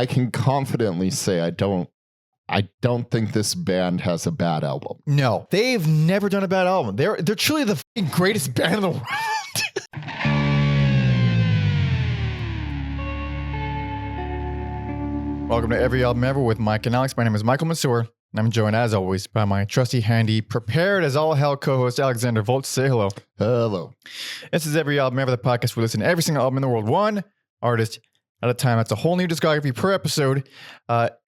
can confidently say I don't think this band has a bad album. No, they've never done a bad album. They're truly the fucking greatest band in the world. Welcome to Every Album Ever with Mike and Alex. My name is Michael Mansour, and I'm joined, as always, by my trusty, handy, prepared as all hell co-host, Alexander Volt. Say hello. Hello. This is Every Album Ever, the podcast where we listen to every single album in the world, one artist at a time. That's a whole new discography per episode.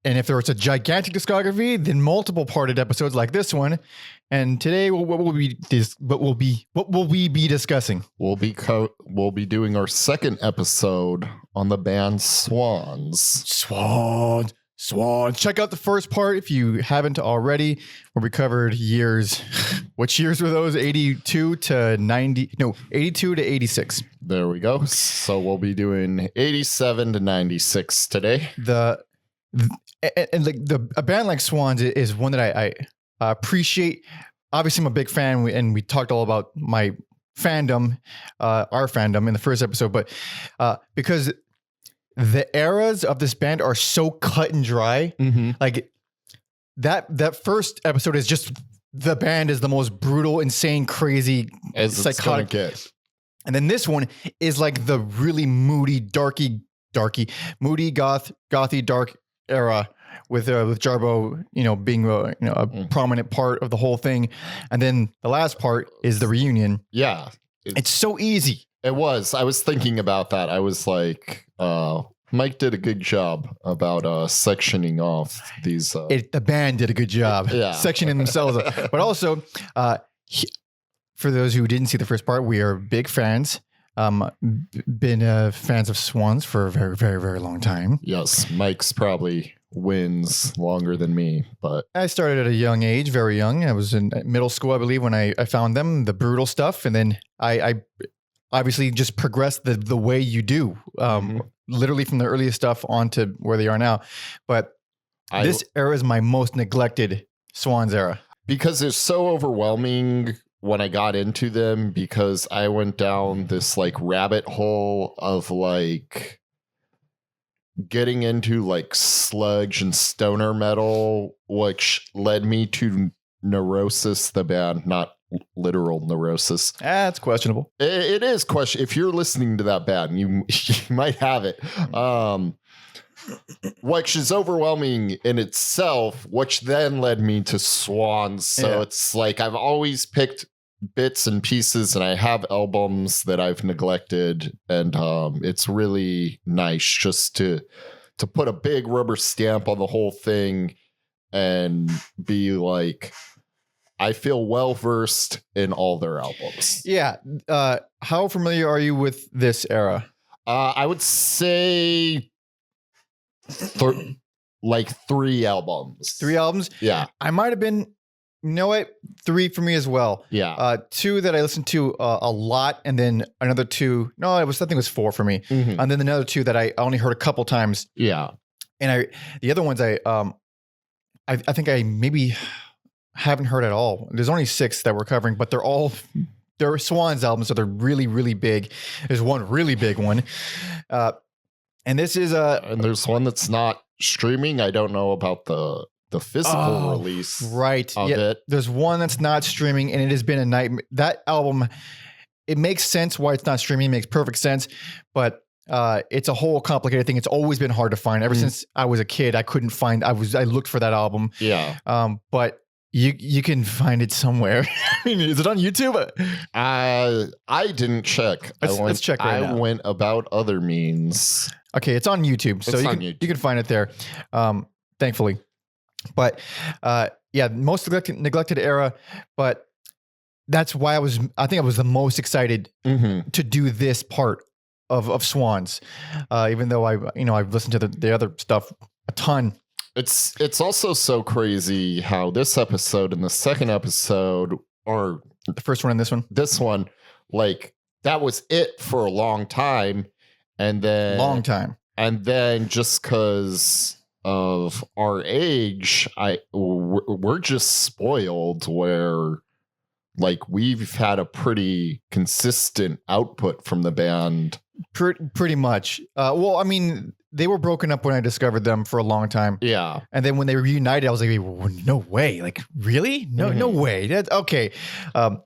And if there was a gigantic discography, then multiple parted episodes like this one. And today, what will we be discussing? We'll be doing our second episode on the band Swans. Swans. Check out the first part if you haven't already, where we covered years. Which years were those? 82 to 90? No, 82 to 86. There we go. So we'll be doing 87 to 96 today. A band like Swans is one that I appreciate. Obviously, I'm a big fan, and we talked all about my fandom, our fandom in the first episode, but because the eras of this band are so cut and dry, like that first episode is just the band is the most brutal, insane, crazy, psychotic. And then this one is like the really moody, moody, gothy, dark era with Jarboe, being a prominent part of the whole thing. And then the last part is the reunion. Yeah. It's so easy. It was. I was thinking about that. I was like, Mike did a good job about sectioning off these. The band did a good job sectioning themselves up. But also, for those who didn't see the first part, we are big fans. Been fans of Swans for a very, very, very long time. Yes, Mike's probably wins longer than me, but I started at a young age, very young. I was in middle school, I believe, when I found them, the brutal stuff, and then I obviously just progressed the way you do, literally from the earliest stuff on to where they are now. But this era is my most neglected Swans era because it's so overwhelming. When I got into them, because I went down this like rabbit hole of like getting into like sludge and stoner metal, which led me to Neurosis, the band, not literal neurosis. That's questionable. It is question. If you're listening to that band, you might have it. Which is overwhelming in itself, which then led me to Swans. So it's like I've always picked bits and pieces, and I have albums that I've neglected, and it's really nice just to put a big rubber stamp on the whole thing and be like, I feel well versed in all their albums. Yeah. How familiar are you with this era? I would say like 3 albums. 3 albums? Yeah. I might have been, 3 for me as well. Yeah. 2 that I listened to a lot, and then another 2. No, I think it was 4 for me. And then another 2 that I only heard a couple times. Yeah. And the other ones I think I maybe haven't heard at all. There's only 6 that we're covering, but they're Swans albums, so they're really, really big. There's one really big one. And this is and there's one that's not streaming. I don't know about the physical release of it. There's one that's not streaming, and it has been a nightmare. That album, it makes sense why it's not streaming. It makes perfect sense, but it's a whole complicated thing. It's always been hard to find. Ever since I was a kid, I couldn't find. I looked for that album. Yeah. But you can find it somewhere. I mean, is it on YouTube? I didn't check. Let's check right now. I went about other means. Okay, it's on YouTube, so you can find it there. Thankfully. But most neglected era, but that's why I think I was the most excited to do this part of Swans, even though I've listened to the other stuff a ton. It's also so crazy how this episode and the second episode, or the first one and this one, like that was it for a long time, and then just because of our age, we're just spoiled where like we've had a pretty consistent output from the band. Pretty much. Well, I mean, they were broken up when I discovered them for a long time. Yeah. And then when they reunited, I was like, no way. Like, really? No way. That's okay. And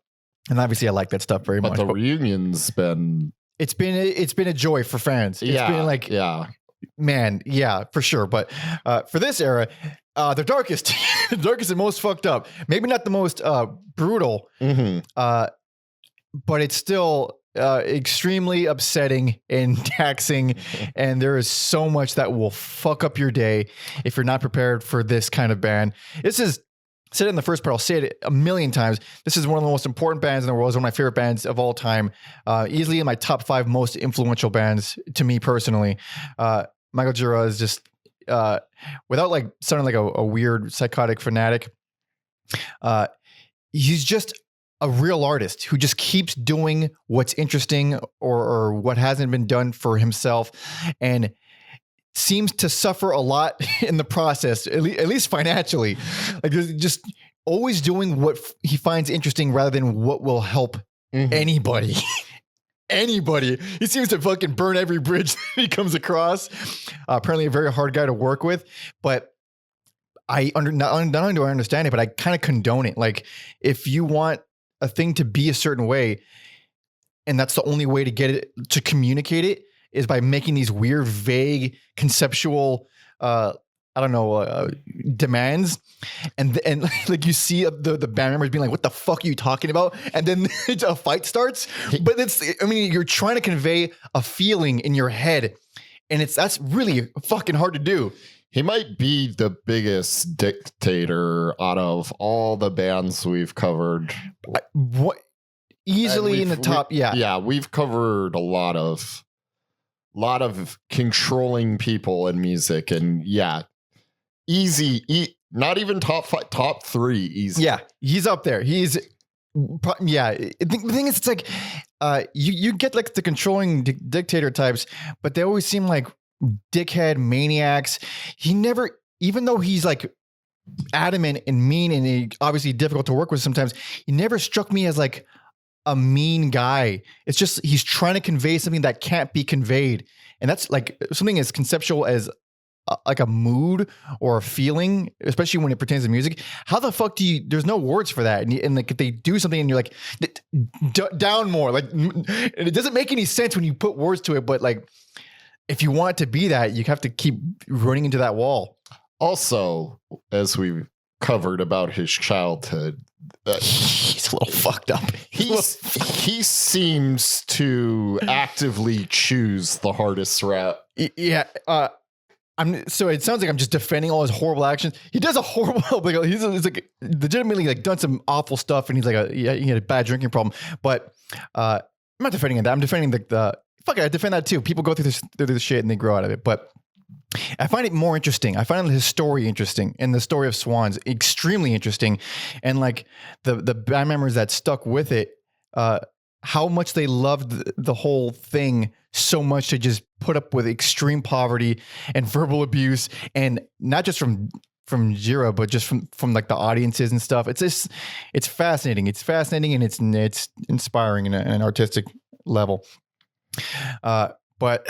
obviously I like that stuff very much. But the reunion's been... It's been a joy for fans. It's been like... Yeah. Man, yeah, for sure. But for this era, the darkest and most fucked up. Maybe not the most brutal, but it's still extremely upsetting and taxing. And there is so much that will fuck up your day if you're not prepared for this kind of band. This is, I said it in the first part, I'll say it a million times. This is one of the most important bands in the world. It's one of my favorite bands of all time. Easily in my top 5 most influential bands to me personally. Michael Gira is just, without like sounding like a weird psychotic fanatic, he's just a real artist who just keeps doing what's interesting or what hasn't been done for himself, and seems to suffer a lot in the process, at least financially. Like just always doing what he finds interesting rather than what will help anybody. Anybody. He seems to fucking burn every bridge that he comes across. Apparently a very hard guy to work with, but not only do I understand it, but I kind of condone it. Like, if you want a thing to be a certain way, and that's the only way to get it, to communicate it, is by making these weird, vague, conceptual, demands, and like you see the band members being like, "What the fuck are you talking about?" And then a fight starts. But you're trying to convey a feeling in your head, and that's really fucking hard to do. He might be the biggest dictator out of all the bands we've covered. What easily in the top? Yeah, we've covered a lot of controlling people in music, and easy. Not even top 5, top 3 easy. Yeah, he's up there. The thing is, it's like you get like the controlling dictator types, but they always seem like dickhead maniacs. He never, even though he's like adamant and mean and obviously difficult to work with sometimes, he never struck me as like a mean guy. It's just he's trying to convey something that can't be conveyed, and that's like something as conceptual as like a mood or a feeling, especially when it pertains to music. How the fuck there's no words for that. And like, if they do something and you're like, down more, like, and it doesn't make any sense when you put words to it. But like, if you want it to be that, you have to keep running into that wall. Also, as we covered about his childhood, he's a little fucked up. He seems to actively choose the hardest route. Yeah. So it sounds like I'm just defending all his horrible actions. He does a horrible, he's like legitimately like done some awful stuff, and he's like he had a bad drinking problem. But I'm not defending that. I'm defending the fuck it. I defend that too. People go through this shit and they grow out of it. But I find it more interesting. I find his story interesting, and the story of Swans extremely interesting, and like the band members that stuck with it, how much they loved the whole thing so much to just put up with extreme poverty and verbal abuse, and not just from Gira, but just from like the audiences and stuff. It's fascinating. It's fascinating, and it's inspiring in an artistic level. But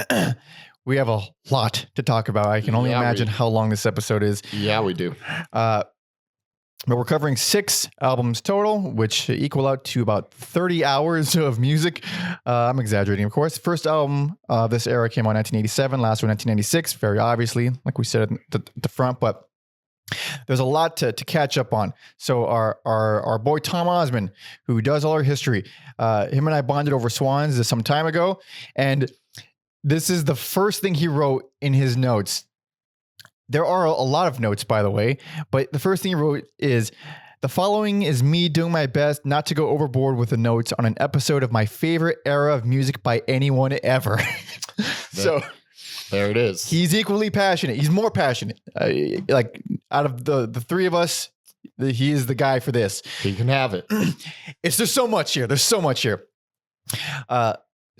we have a lot to talk about. I can only imagine how long this episode is. Yeah, we do. But we're covering 6 albums total, which equal out to about 30 hours of music. I'm exaggerating, of course. First album of this era came out in 1987, last one 1996, very obviously, like we said at the front, but there's a lot to catch up on. So our boy Tom Osman, who does all our history, him and I bonded over Swans some time ago, and this is the first thing he wrote in his notes. There are a lot of notes, by the way, but the first thing he wrote is, "The following is me doing my best not to go overboard with the notes on an episode of my favorite era of music by anyone ever." So there it is. He's equally passionate. He's more passionate. Like out of the 3 of us, he is the guy for this. He can have it. There's so much here. There's so much here.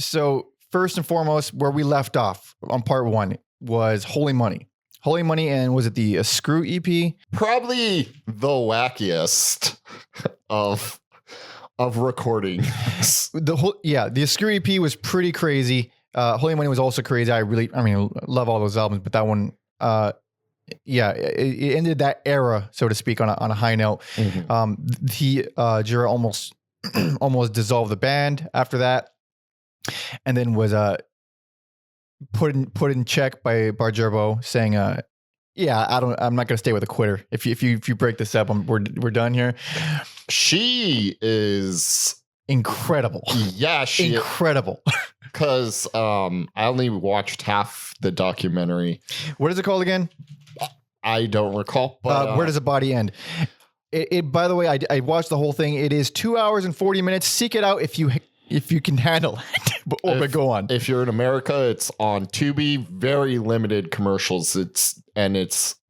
So first and foremost, where we left off on part 1 was Holy Money. Holy Money, and was it the Screw EP? Probably the wackiest of recordings. The Screw EP was pretty crazy. Holy Money was also crazy. I love all those albums, but that one, it ended that era, so to speak, on a high note. Gira almost dissolved the band after that, and then was put in check by Jarboe, saying, I'm not gonna stay with a quitter. If you break this up, we're done here. She is incredible. Yeah, incredible. Because I only watched half the documentary. What is it called again? I don't recall. But Where does the body end? It by the way, I watched the whole thing. It is 2 hours and 40 minutes. Seek it out if you can handle it. But go on. If you're in America, it's on Tubi. Very limited commercials. It's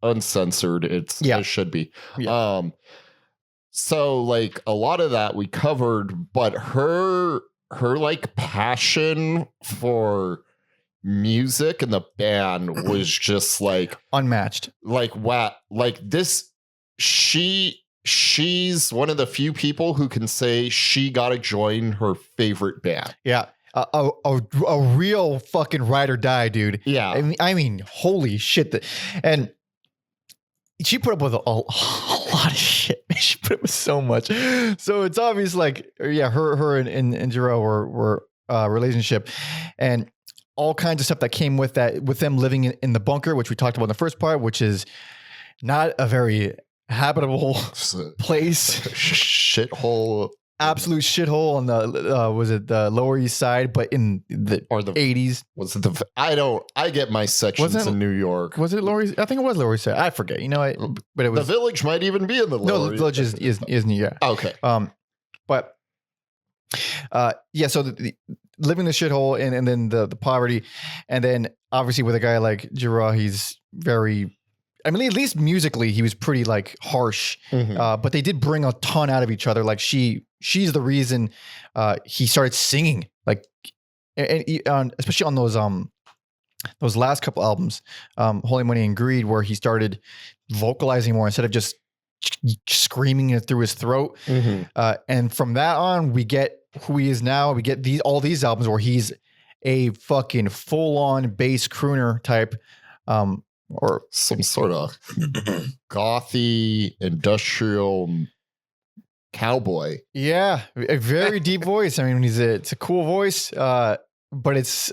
uncensored. It should be. Yeah. So like a lot of that we covered, but her like passion for music and the band was just like unmatched. Like what? Like this? She's one of the few people who can say she got to join her favorite band. Yeah. A real fucking ride or die, dude. Yeah. I mean, holy shit. And she put up with a lot of shit. She put up with so much. So it's obvious, like, her and Jarboe were relationship, and all kinds of stuff that came with that, with them living in the bunker, which we talked about in the first part, which is not a very habitable place. Shithole. Absolute shithole on the was it the Lower East Side, but in the 80s. Was it I get my sections in New York. Was it Lower East? I think it was Lower East Side. I forget. You know, but it was the Village might even be in the Lower. No, the Village is New York. Okay. But so living the shithole and then the poverty, and then obviously with a guy like Gira, he's very. I mean, at least musically, he was pretty like harsh, but they did bring a ton out of each other. Like she's the reason he started singing, like, and especially on those last couple albums, Holy Money and Greed, where he started vocalizing more instead of just screaming it through his throat. And from that on, we get who he is now. We get all these albums where he's a fucking full on bass crooner type. Or some sort of gothy industrial cowboy. Yeah, a very deep voice. I mean, it's a cool voice, but it's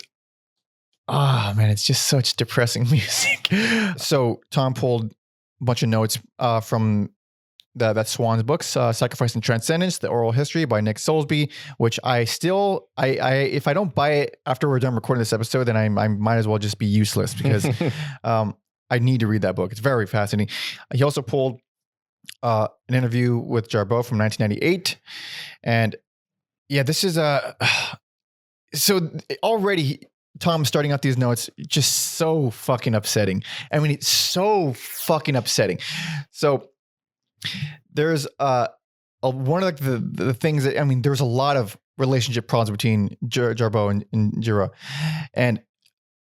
it's just such depressing music. So Tom pulled a bunch of notes from that Swans books, Sacrifice and Transcendence, The Oral History by Nick Soulsby, which I if I don't buy it after we're done recording this episode, then I might as well just be useless, because I need to read that book. It's very fascinating. He also pulled an interview with Jarboe from 1998. And this is so already Tom starting out these notes, just so fucking upsetting. I mean, it's so fucking upsetting. So there's one of the things that, I mean, there's a lot of relationship problems between Jarboe and Gira. And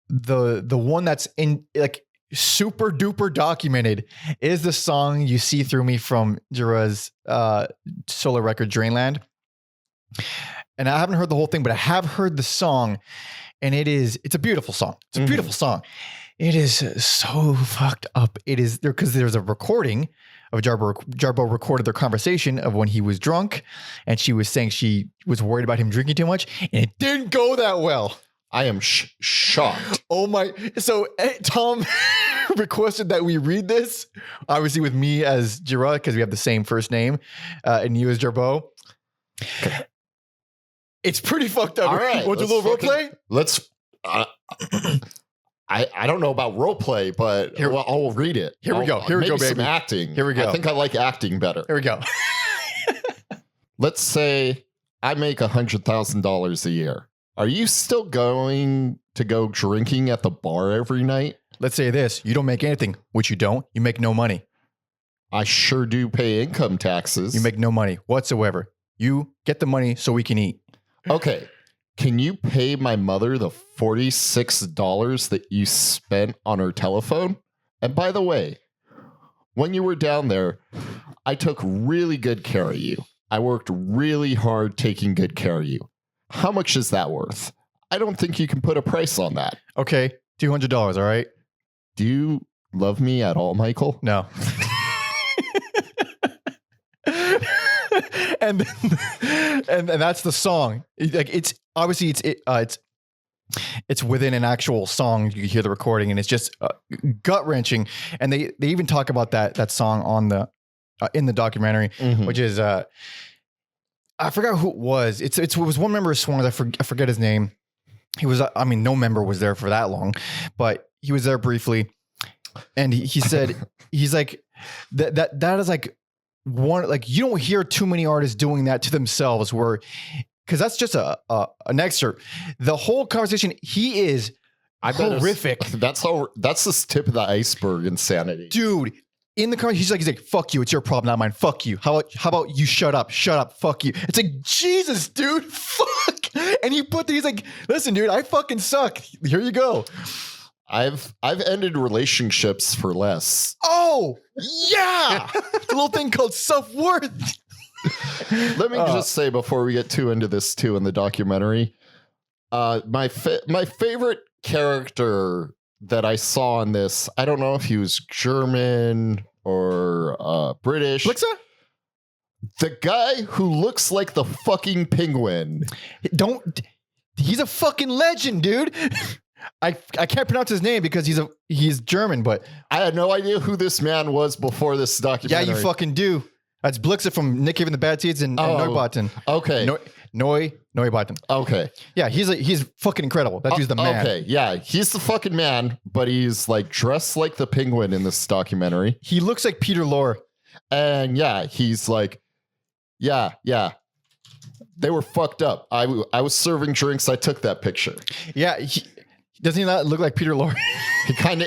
the one that's in like super duper documented is the song You See Through Me from Gira's solo record Drainland. And I haven't heard the whole thing, but I have heard the song, and it's a beautiful song. It's a beautiful song. It is so fucked up. It is there because there's a recording of Jarboe recorded their conversation of when he was drunk, and she was saying she was worried about him drinking too much, and it didn't go that well. I am shocked. Oh my. So Tom requested that we read this, obviously with me as Gira, because we have the same first name, and you as Jarboe. It's pretty fucked up. All right. Want to do a little role play? Let's. I don't know about role play, but I'll read it. Here we go. Here we go, baby. Some acting. Here we go. I think I like acting better. Here we go. Let's say I make $100,000 a year. Are you still going to go drinking at the bar every night? Let's say this. You don't make anything, which you don't. You make no money. I sure do pay income taxes. You make no money whatsoever. You get the money so we can eat. Okay. Can you pay my mother the $46 that you spent on her telephone? And by the way, when you were down there, I took really good care of you. I worked really hard taking good care of you. How much is that worth? I don't think you can put a price on that. Okay, $200. All right. Do you love me at all, Michael? No. and that's the song. Like it's obviously it's within an actual song. You hear the recording, and it's just gut wrenching. And they even talk about that song on the in the documentary, which is I forgot who it was. It was one member of Swans. I forget his name. He was no member was there for that long, but he was there briefly, and he said he's like that is like one, like you don't hear too many artists doing that to themselves, where because that's just an excerpt. The whole conversation, he is horrific. That's the tip of the iceberg insanity, dude. In the conversation, he's like, fuck you, it's your problem, not mine. Fuck you. How about you shut up, fuck you. It's like, Jesus, dude, fuck. And he's like, listen, dude, I fucking suck. Here you go. I've ended relationships for less. Oh, yeah. The little thing called self-worth. Let me just say before we get too into this too in the documentary, my favorite character that I saw in this, I don't know if he was German or British. Blixa? The guy who looks like the fucking penguin. He's a fucking legend, dude. I can't pronounce his name because he's German, but I had no idea who this man was before this documentary. Yeah, you fucking do. That's Blixa from Nick Cave and the Bad Seeds and Neubauten. Okay. Neubauten. Okay. Yeah, he's fucking incredible. That dude's the man. Okay, yeah, he's the fucking man, but he's like dressed like the penguin in this documentary. He looks like Peter Lorre. And yeah, he's like, yeah. They were fucked up. I was serving drinks. I took that picture. Yeah, doesn't he not look like Peter Lorre? He kind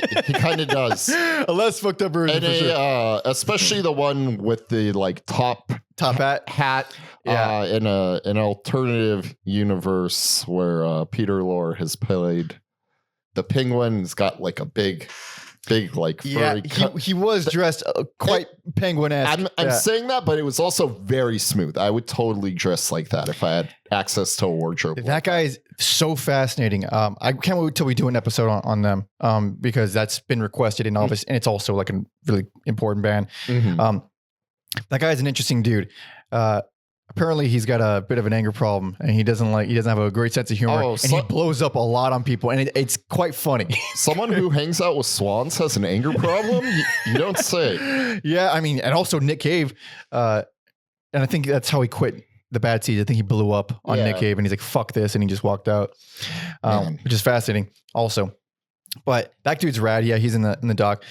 of does. A less fucked up version, for sure. Especially the one with the like top hat. Yeah. In an alternative universe where Peter Lorre has played the penguin. He's got like a big like furry he was dressed quite penguin-esque. I'm saying that, but it was also very smooth. I would totally dress like that if I had access to a wardrobe. That guy is so fascinating. I can't wait till we do an episode on them because that's been requested in Office, and it's also like a really important band. That guy's an interesting dude. Apparently he's got a bit of an anger problem, and he doesn't have a great sense of humor, and he blows up a lot on people, and it's quite funny. Someone who hangs out with Swans has an anger problem? You don't say. Yeah, I mean, and also Nick Cave, and I think that's how he quit the Bad Seeds. I think he blew up on Nick Cave, and he's like, fuck this, and he just walked out, which is fascinating also. But that dude's rad. Yeah, he's in the doc.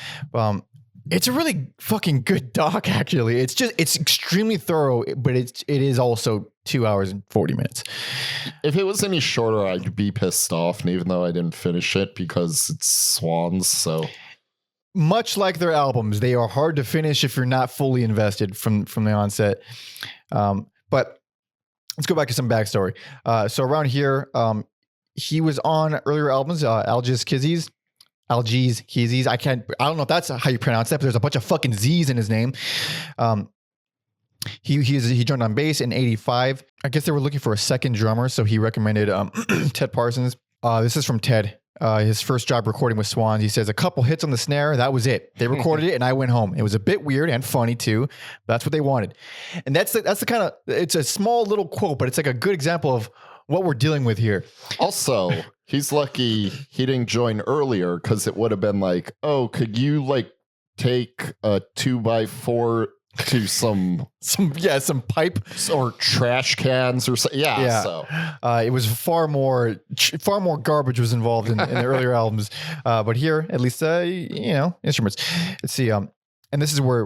It's a really fucking good doc, actually. It's extremely thorough, but it is also 2 hours and 40 minutes. If it was any shorter, I'd be pissed off, and even though I didn't finish it because it's Swans, so. Much like their albums, they are hard to finish if you're not fully invested from the onset. But let's go back to some backstory. So around here, he was on earlier albums, Algiz Kizzies. I don't know if that's how you pronounce that, but there's a bunch of fucking Z's in his name. He joined on bass in 85. I guess they were looking for a second drummer, so he recommended Ted Parsons. This is from Ted. His first job recording with Swans. He says, a couple hits on the snare, that was it. They recorded it and I went home. It was a bit weird and funny too. That's what they wanted. And that's the kind of, it's a small little quote, but it's like a good example of what we're dealing with here. Also, he's lucky he didn't join earlier, because it would have been like, oh, could you like take a 2x4 to some pipe or trash cans or something. Yeah. So it was far more garbage was involved in the earlier albums. But here, at least, instruments. Let's see. And this is where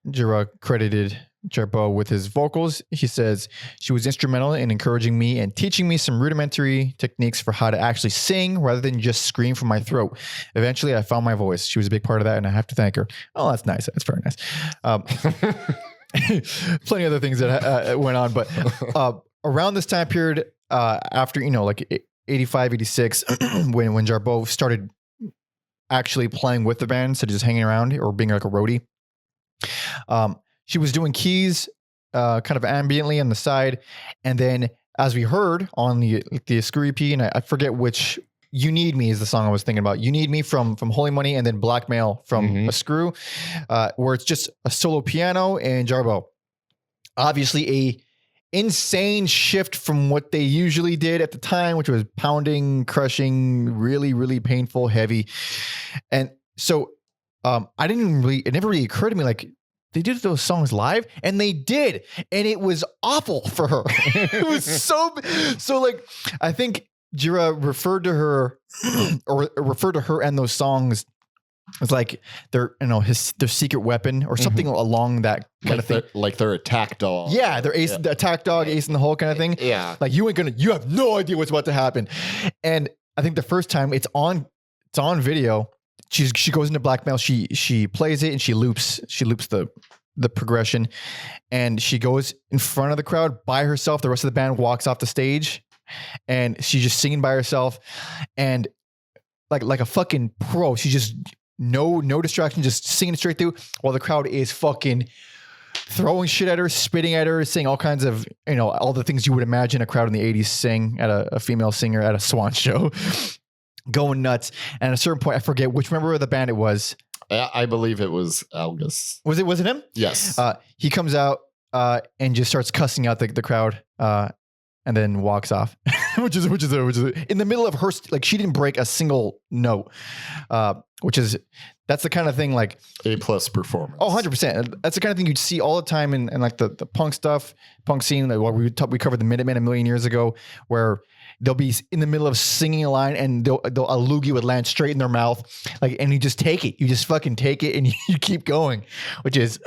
Gira credited Jarboe with his vocals. He says, she was instrumental in encouraging me and teaching me some rudimentary techniques for how to actually sing rather than just scream from my throat. Eventually, I found my voice. She was a big part of that, and I have to thank her. Oh, that's nice. That's very nice. Plenty of other things that went on, but around this time period, after, like 85, 86, when Jarboe started actually playing with the band instead of just hanging around or being like a roadie, she was doing keys kind of ambiently on the side. And then as we heard on the Screw EP, and I forget which. You Need Me is the song I was thinking about. You Need Me from Holy Money, and then Blackmail from A Screw, where it's just a solo piano and Jarboe. Obviously a insane shift from what they usually did at the time, which was pounding, crushing, really, really painful, heavy. And so it never really occurred to me, like, they did those songs live, and they did, and it was awful for her. It was so like, I think Gira referred to her and those songs as like their secret weapon or something along that kind of thing. Like their attack dog. Yeah, their ace, the attack dog, ace in the hole kind of thing. Yeah. Like you have no idea what's about to happen. And I think the first time it's on video, she goes into Blackmail, she plays it and she loops the progression, and she goes in front of the crowd by herself. The rest of the band walks off the stage, and she's just singing by herself, and like a fucking pro. She just no distraction, just singing straight through while the crowd is fucking throwing shit at her, spitting at her, saying all kinds of, all the things you would imagine a crowd in the 80s sing at a female singer at a Swans show, going nuts. And at a certain point, I forget which member of the band it was. I believe it was Algus. Was it him? Yes. He comes out and just starts cussing out the crowd. And then walks off, which is in the middle of her, like, she didn't break a single note, that's the kind of thing, like A+ performance. Oh, 100%. That's the kind of thing you'd see all the time in like the punk stuff, punk scene. Like we covered the Minutemen a million years ago, where they'll be in the middle of singing a line and a loogie would land straight in their mouth, like, and you just take it. You just fucking take it and you keep going, which is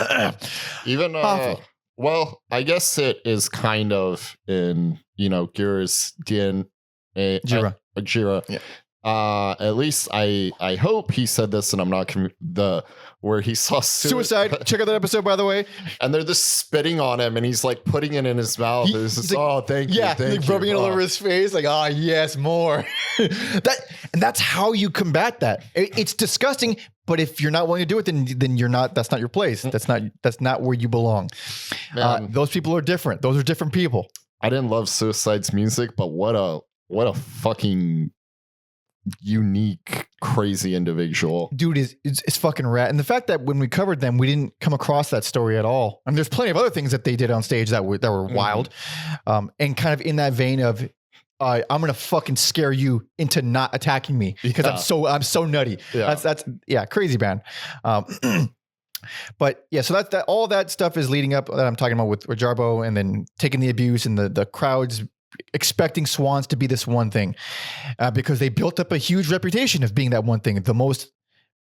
even awful. Well, I guess it is kind of in, Gira's DNA. Gira. Yeah. At least I hope he said this, and I'm not where he saw suicide. Check out that episode, by the way. And they're just spitting on him, and he's like putting it in his mouth. He's like, thank you. Yeah, like rubbing it all over his face, like, yes, more. That's how you combat that. It's disgusting, but if you're not willing to do it, then you're not. That's not your place. That's not where you belong. Those people are different. Those are different people. I didn't love Suicide's music, but what a fucking unique, crazy individual. Dude, it's fucking rad. And the fact that when we covered them, we didn't come across that story at all. I mean, there's plenty of other things that they did on stage that were wild, and kind of in that vein of, I'm gonna fucking scare you into not attacking me because I'm so nutty. Yeah. That's crazy band. But yeah, so that all that stuff is leading up that I'm talking about with Jarboe, and then taking the abuse and the crowds expecting Swans to be this one thing, because they built up a huge reputation of being that one thing, the most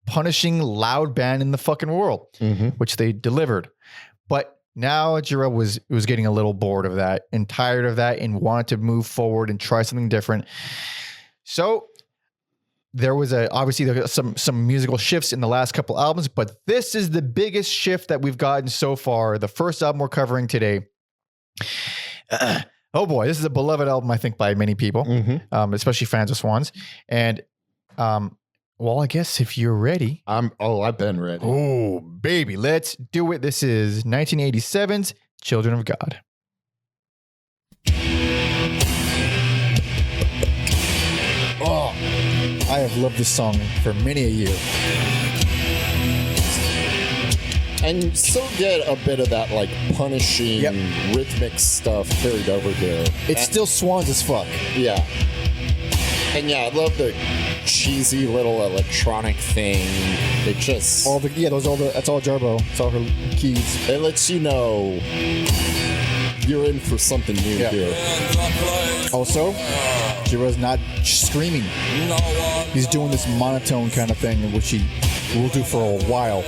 punishing, loud band in the fucking world, which they delivered. But now Gira was getting a little bored of that and tired of that and wanted to move forward and try something different. So there was some musical shifts in the last couple albums, but this is the biggest shift that we've gotten so far. The first album we're covering today. Oh boy, this is a beloved album, I think, by many people, especially fans of Swans. And, well, I guess if you're ready. I've been ready. Oh, baby, let's do it. This is 1987's Children of God. Oh, I have loved this song for many a year. And you still get a bit of that, like, punishing rhythmic stuff carried over here. It's still Swans as fuck. Yeah. And yeah, I love the cheesy little electronic thing. It just... that's all Jarboe. It's all her keys. It lets you know you're in for something new here. Also, Gira's not screaming. He's doing this monotone kind of thing, which he will do for a while.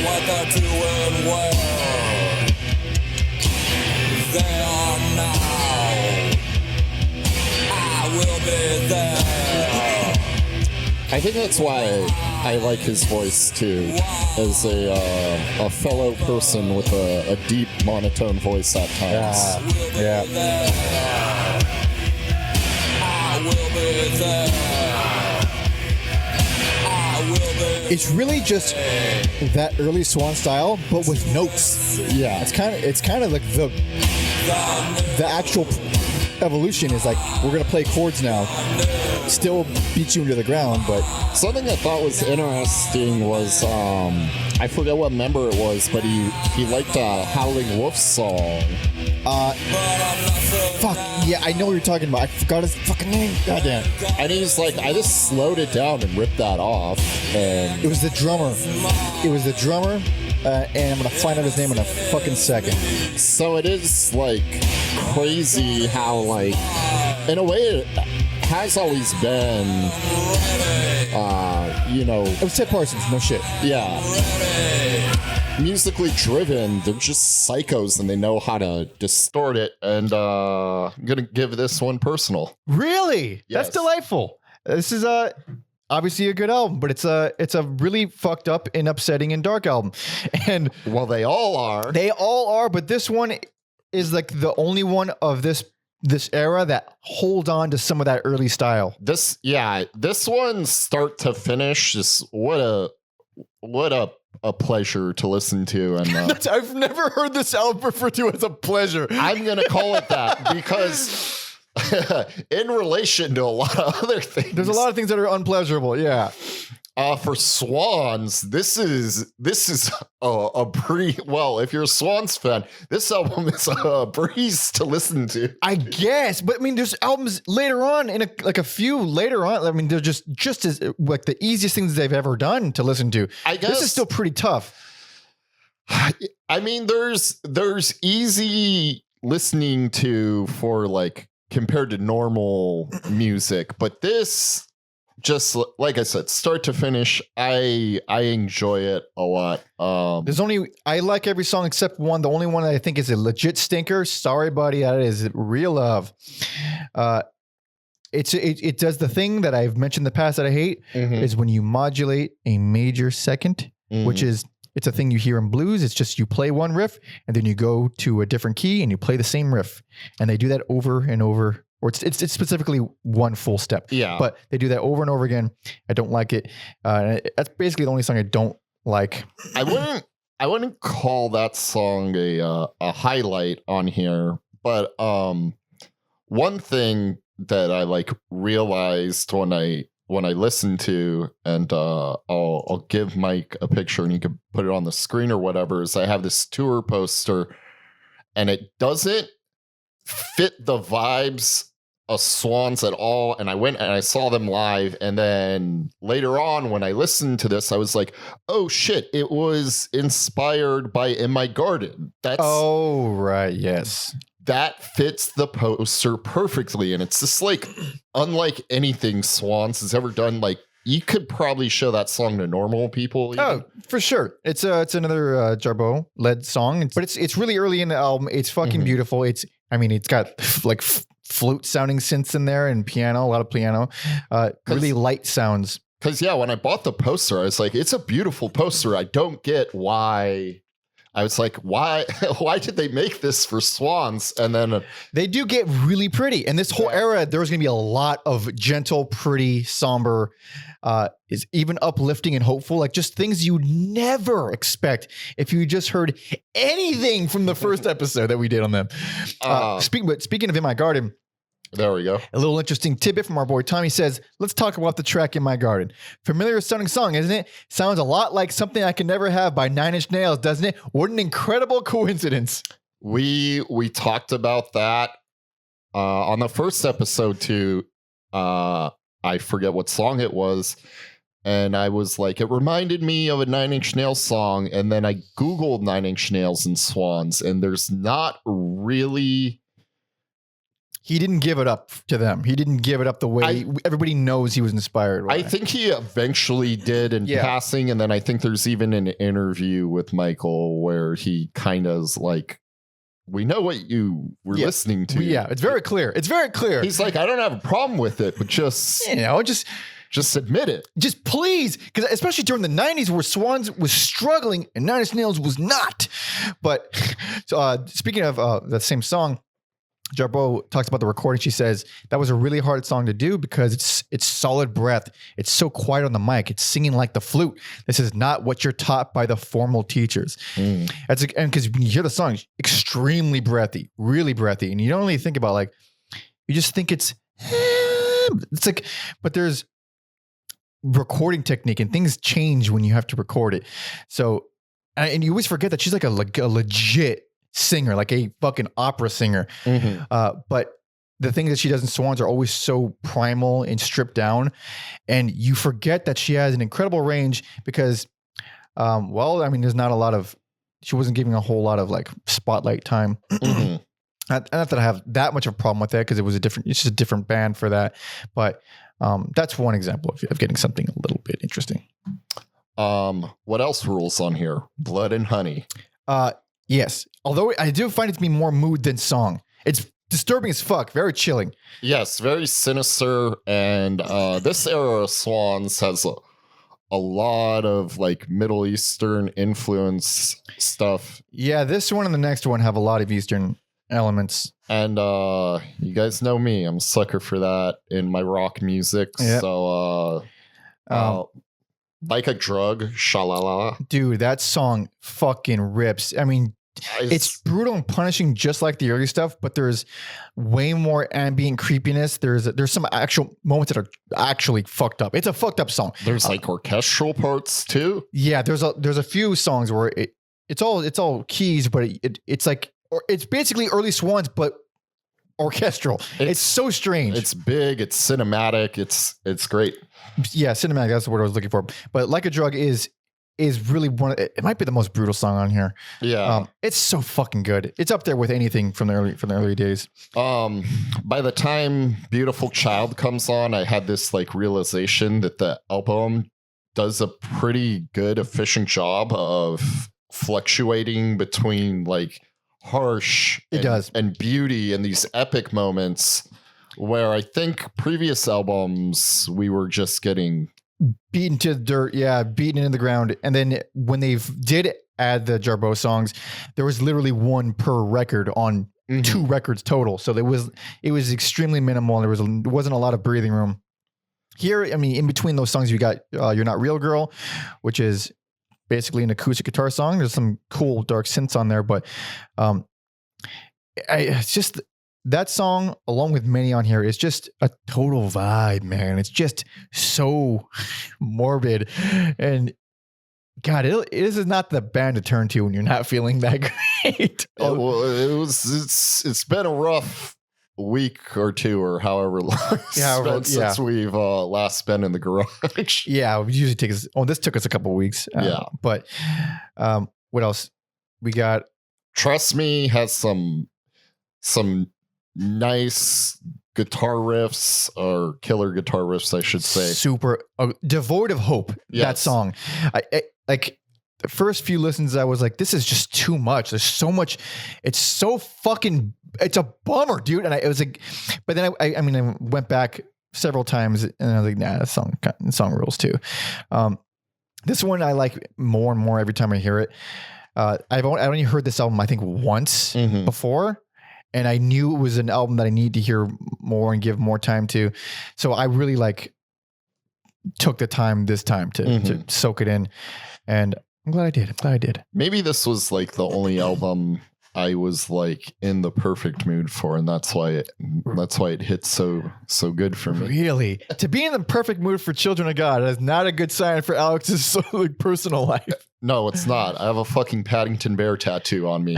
What they're doing well, they are now. I will be there. I think that's why I like his voice too, as a fellow person with a deep monotone voice at times. Yeah. I will be there. It's really just that early Swan style, but with notes. Yeah, it's kind of like the the actual evolution is like, we're going to play chords now, still beat you into the ground. But something I thought was interesting was, I forget what member it was, but he liked a Howling Wolf song. Fuck, yeah, I know what you're talking about. I forgot his fucking name. Goddamn. And he's like, I just slowed it down and ripped that off. And it was the drummer. And I'm going to find out his name in a fucking second. So it is, like, crazy how, like, in a way it has always been, you know... It was Ted Parsons, no shit. Yeah. Musically driven, they're just psychos and they know how to distort it. And I'm going to give this one personal. Really? Yes. That's delightful. This is obviously a good album, but it's a really fucked up and upsetting and dark album. And well, they all are. They all are, but this one is like the only one of this era that holds on to some of that early style. This one start to finish is what a pleasure to listen to. And I've never heard this album referred to as a pleasure. I'm gonna call it that because in relation to a lot of other things, there's a lot of things that are unpleasurable. Yeah. For Swans, this is a breeze. Well, if you're a Swans fan, this album is a breeze to listen to, I guess. But I mean, there's albums later on, a few later on. I mean, they're just as like the easiest things they've ever done to listen to. I guess this is still pretty tough. I mean, there's easy listening to for like compared to normal music, but this. Just like I said, start to finish, I enjoy it a lot. I like every song except one. The only one that I think is a legit stinker. Sorry, buddy, that is Real Love. It does the thing that I've mentioned in the past that I hate is when you modulate a major second, which is it's a thing you hear in blues. It's just you play one riff and then you go to a different key and you play the same riff, and they do that over and over. Or it's specifically one full step. Yeah. But they do that over and over again. I don't like it. That's basically the only song I don't like. I wouldn't call that song a highlight on here, but one thing that I like realized when I listened to, and I'll give Mike a picture and he can put it on the screen or whatever, is I have this tour poster and it doesn't fit the vibes of Swans at all. And I went and I saw them live, and then later on when I listened to this, I was like, oh shit, it was inspired by In My Garden. Oh right, yes, that fits the poster perfectly. And it's just like unlike anything Swans has ever done. Like, you could probably show that song to normal people. Even. Oh, for sure. It's another Jarboe led song, but it's really early in the album. It's fucking beautiful. It's got like flute sounding synths in there and piano, a lot of piano, really light sounds. Because when I bought the poster, I was like, it's a beautiful poster. I don't get why. I was like, why did they make this for Swans? And then they do get really pretty. And this whole era, there was going to be a lot of gentle, pretty, somber, is even uplifting and hopeful, like just things you'd never expect if you just heard anything from the first episode that we did on them. Speaking of In My Garden, there we go. A little interesting tidbit from our boy Tommy says, let's talk about the track In My Garden. Familiar sounding song, isn't it? Sounds a lot like Something I Can Never Have by 9 Inch Nails, doesn't it? What an incredible coincidence. We talked about that on the first episode too. I forget what song it was. And I was like, it reminded me of a 9 Inch Nails song. And then I Googled 9 Inch Nails and Swans, and there's not really... He didn't give it up to them. He didn't give it up the way everybody knows he was inspired by. I think he eventually did in passing. And then I think there's even an interview with Michael where he kind of is like, we know what you were listening to. Yeah, it's very clear. It's very clear. He's like, I don't have a problem with it, but just admit it. Just please. Because especially during the 90s where Swans was struggling and 9 Inch Nails was not. But speaking of that same song, Jarboe talks about the recording. She says that was a really hard song to do because it's solid breath. It's so quiet on the mic. It's singing like the flute. This is not what you're taught by the formal teachers. And because when you hear the song, it's extremely breathy, really breathy, and you don't really think about you just think it's like, but there's recording technique and things change when you have to record it. So, and you always forget that she's like a legit singer, like a fucking opera singer. But the things that she does in Swans are always so primal and stripped down. And you forget that she has an incredible range because, there's not a lot of, she wasn't giving a whole lot of spotlight time. Not that I have that much of a problem with that because it's just a different band for that. But that's one example of getting something a little bit interesting. What else rules on here? Blood and Honey. Yes. Although I do find it to be more mood than song. It's disturbing as fuck. Very chilling. Yes, very sinister. And this era of Swans has a lot of Middle Eastern influence stuff. Yeah, this one and the next one have a lot of Eastern elements. And you guys know me. I'm a sucker for that in my rock music. Yep. So Like a Drug, Shalala. Dude, that song fucking rips. I mean, it's brutal and punishing just like the early stuff, but there's way more ambient creepiness. There's some actual moments that are actually fucked up. It's a fucked up song. There's orchestral parts too. Yeah, there's a few songs where it's all keys, but it's basically early Swans, but orchestral. It's so strange. It's big. It's cinematic. It's great. Yeah, cinematic. That's the word I was looking for. But Like a Drug is really it might be the most brutal song on here. Yeah, it's so fucking good. It's up there with anything from the early days. By the time Beautiful Child comes on, I had this realization that the album does a pretty good, efficient job of fluctuating between harsh and beauty and these epic moments where I think previous albums we were just getting beaten to the dirt, beaten into the ground. And then when they did add the Jarboe songs, there was literally one per record on 2 records total. So it was extremely minimal and there wasn't a lot of breathing room. Here, I mean, in between those songs, you got You're Not Real Girl, which is basically an acoustic guitar song. There's some cool dark synths on there, but it's just that song, along with many on here, is just a total vibe, man. It's just so morbid, and God, it is not the band to turn to when you're not feeling that great. It's been a rough week or two or however long since we've last been in the garage. Yeah, it usually takes us. This took us a couple of weeks. But what else we got? Trust Me has some nice guitar riffs, or killer guitar riffs, I should say. Super devoid of hope. Yes. That song, I the first few listens, I was like, this is just too much. There's so much. It's so fucking. It's a bummer, dude. And it was like, but then I went back several times and I was like, nah, that song rules too. This one I like more and more every time I hear it. I've only heard this album I think once before, and I knew it was an album that I need to hear more and give more time to. So I really took the time this time to soak it in, and I'm glad I did. Maybe this was the only album I was in the perfect mood for, and that's why it hit so good for me. Really, to be in the perfect mood for Children of God is not a good sign for Alex's personal life. No, it's not. I have a fucking Paddington Bear tattoo on me.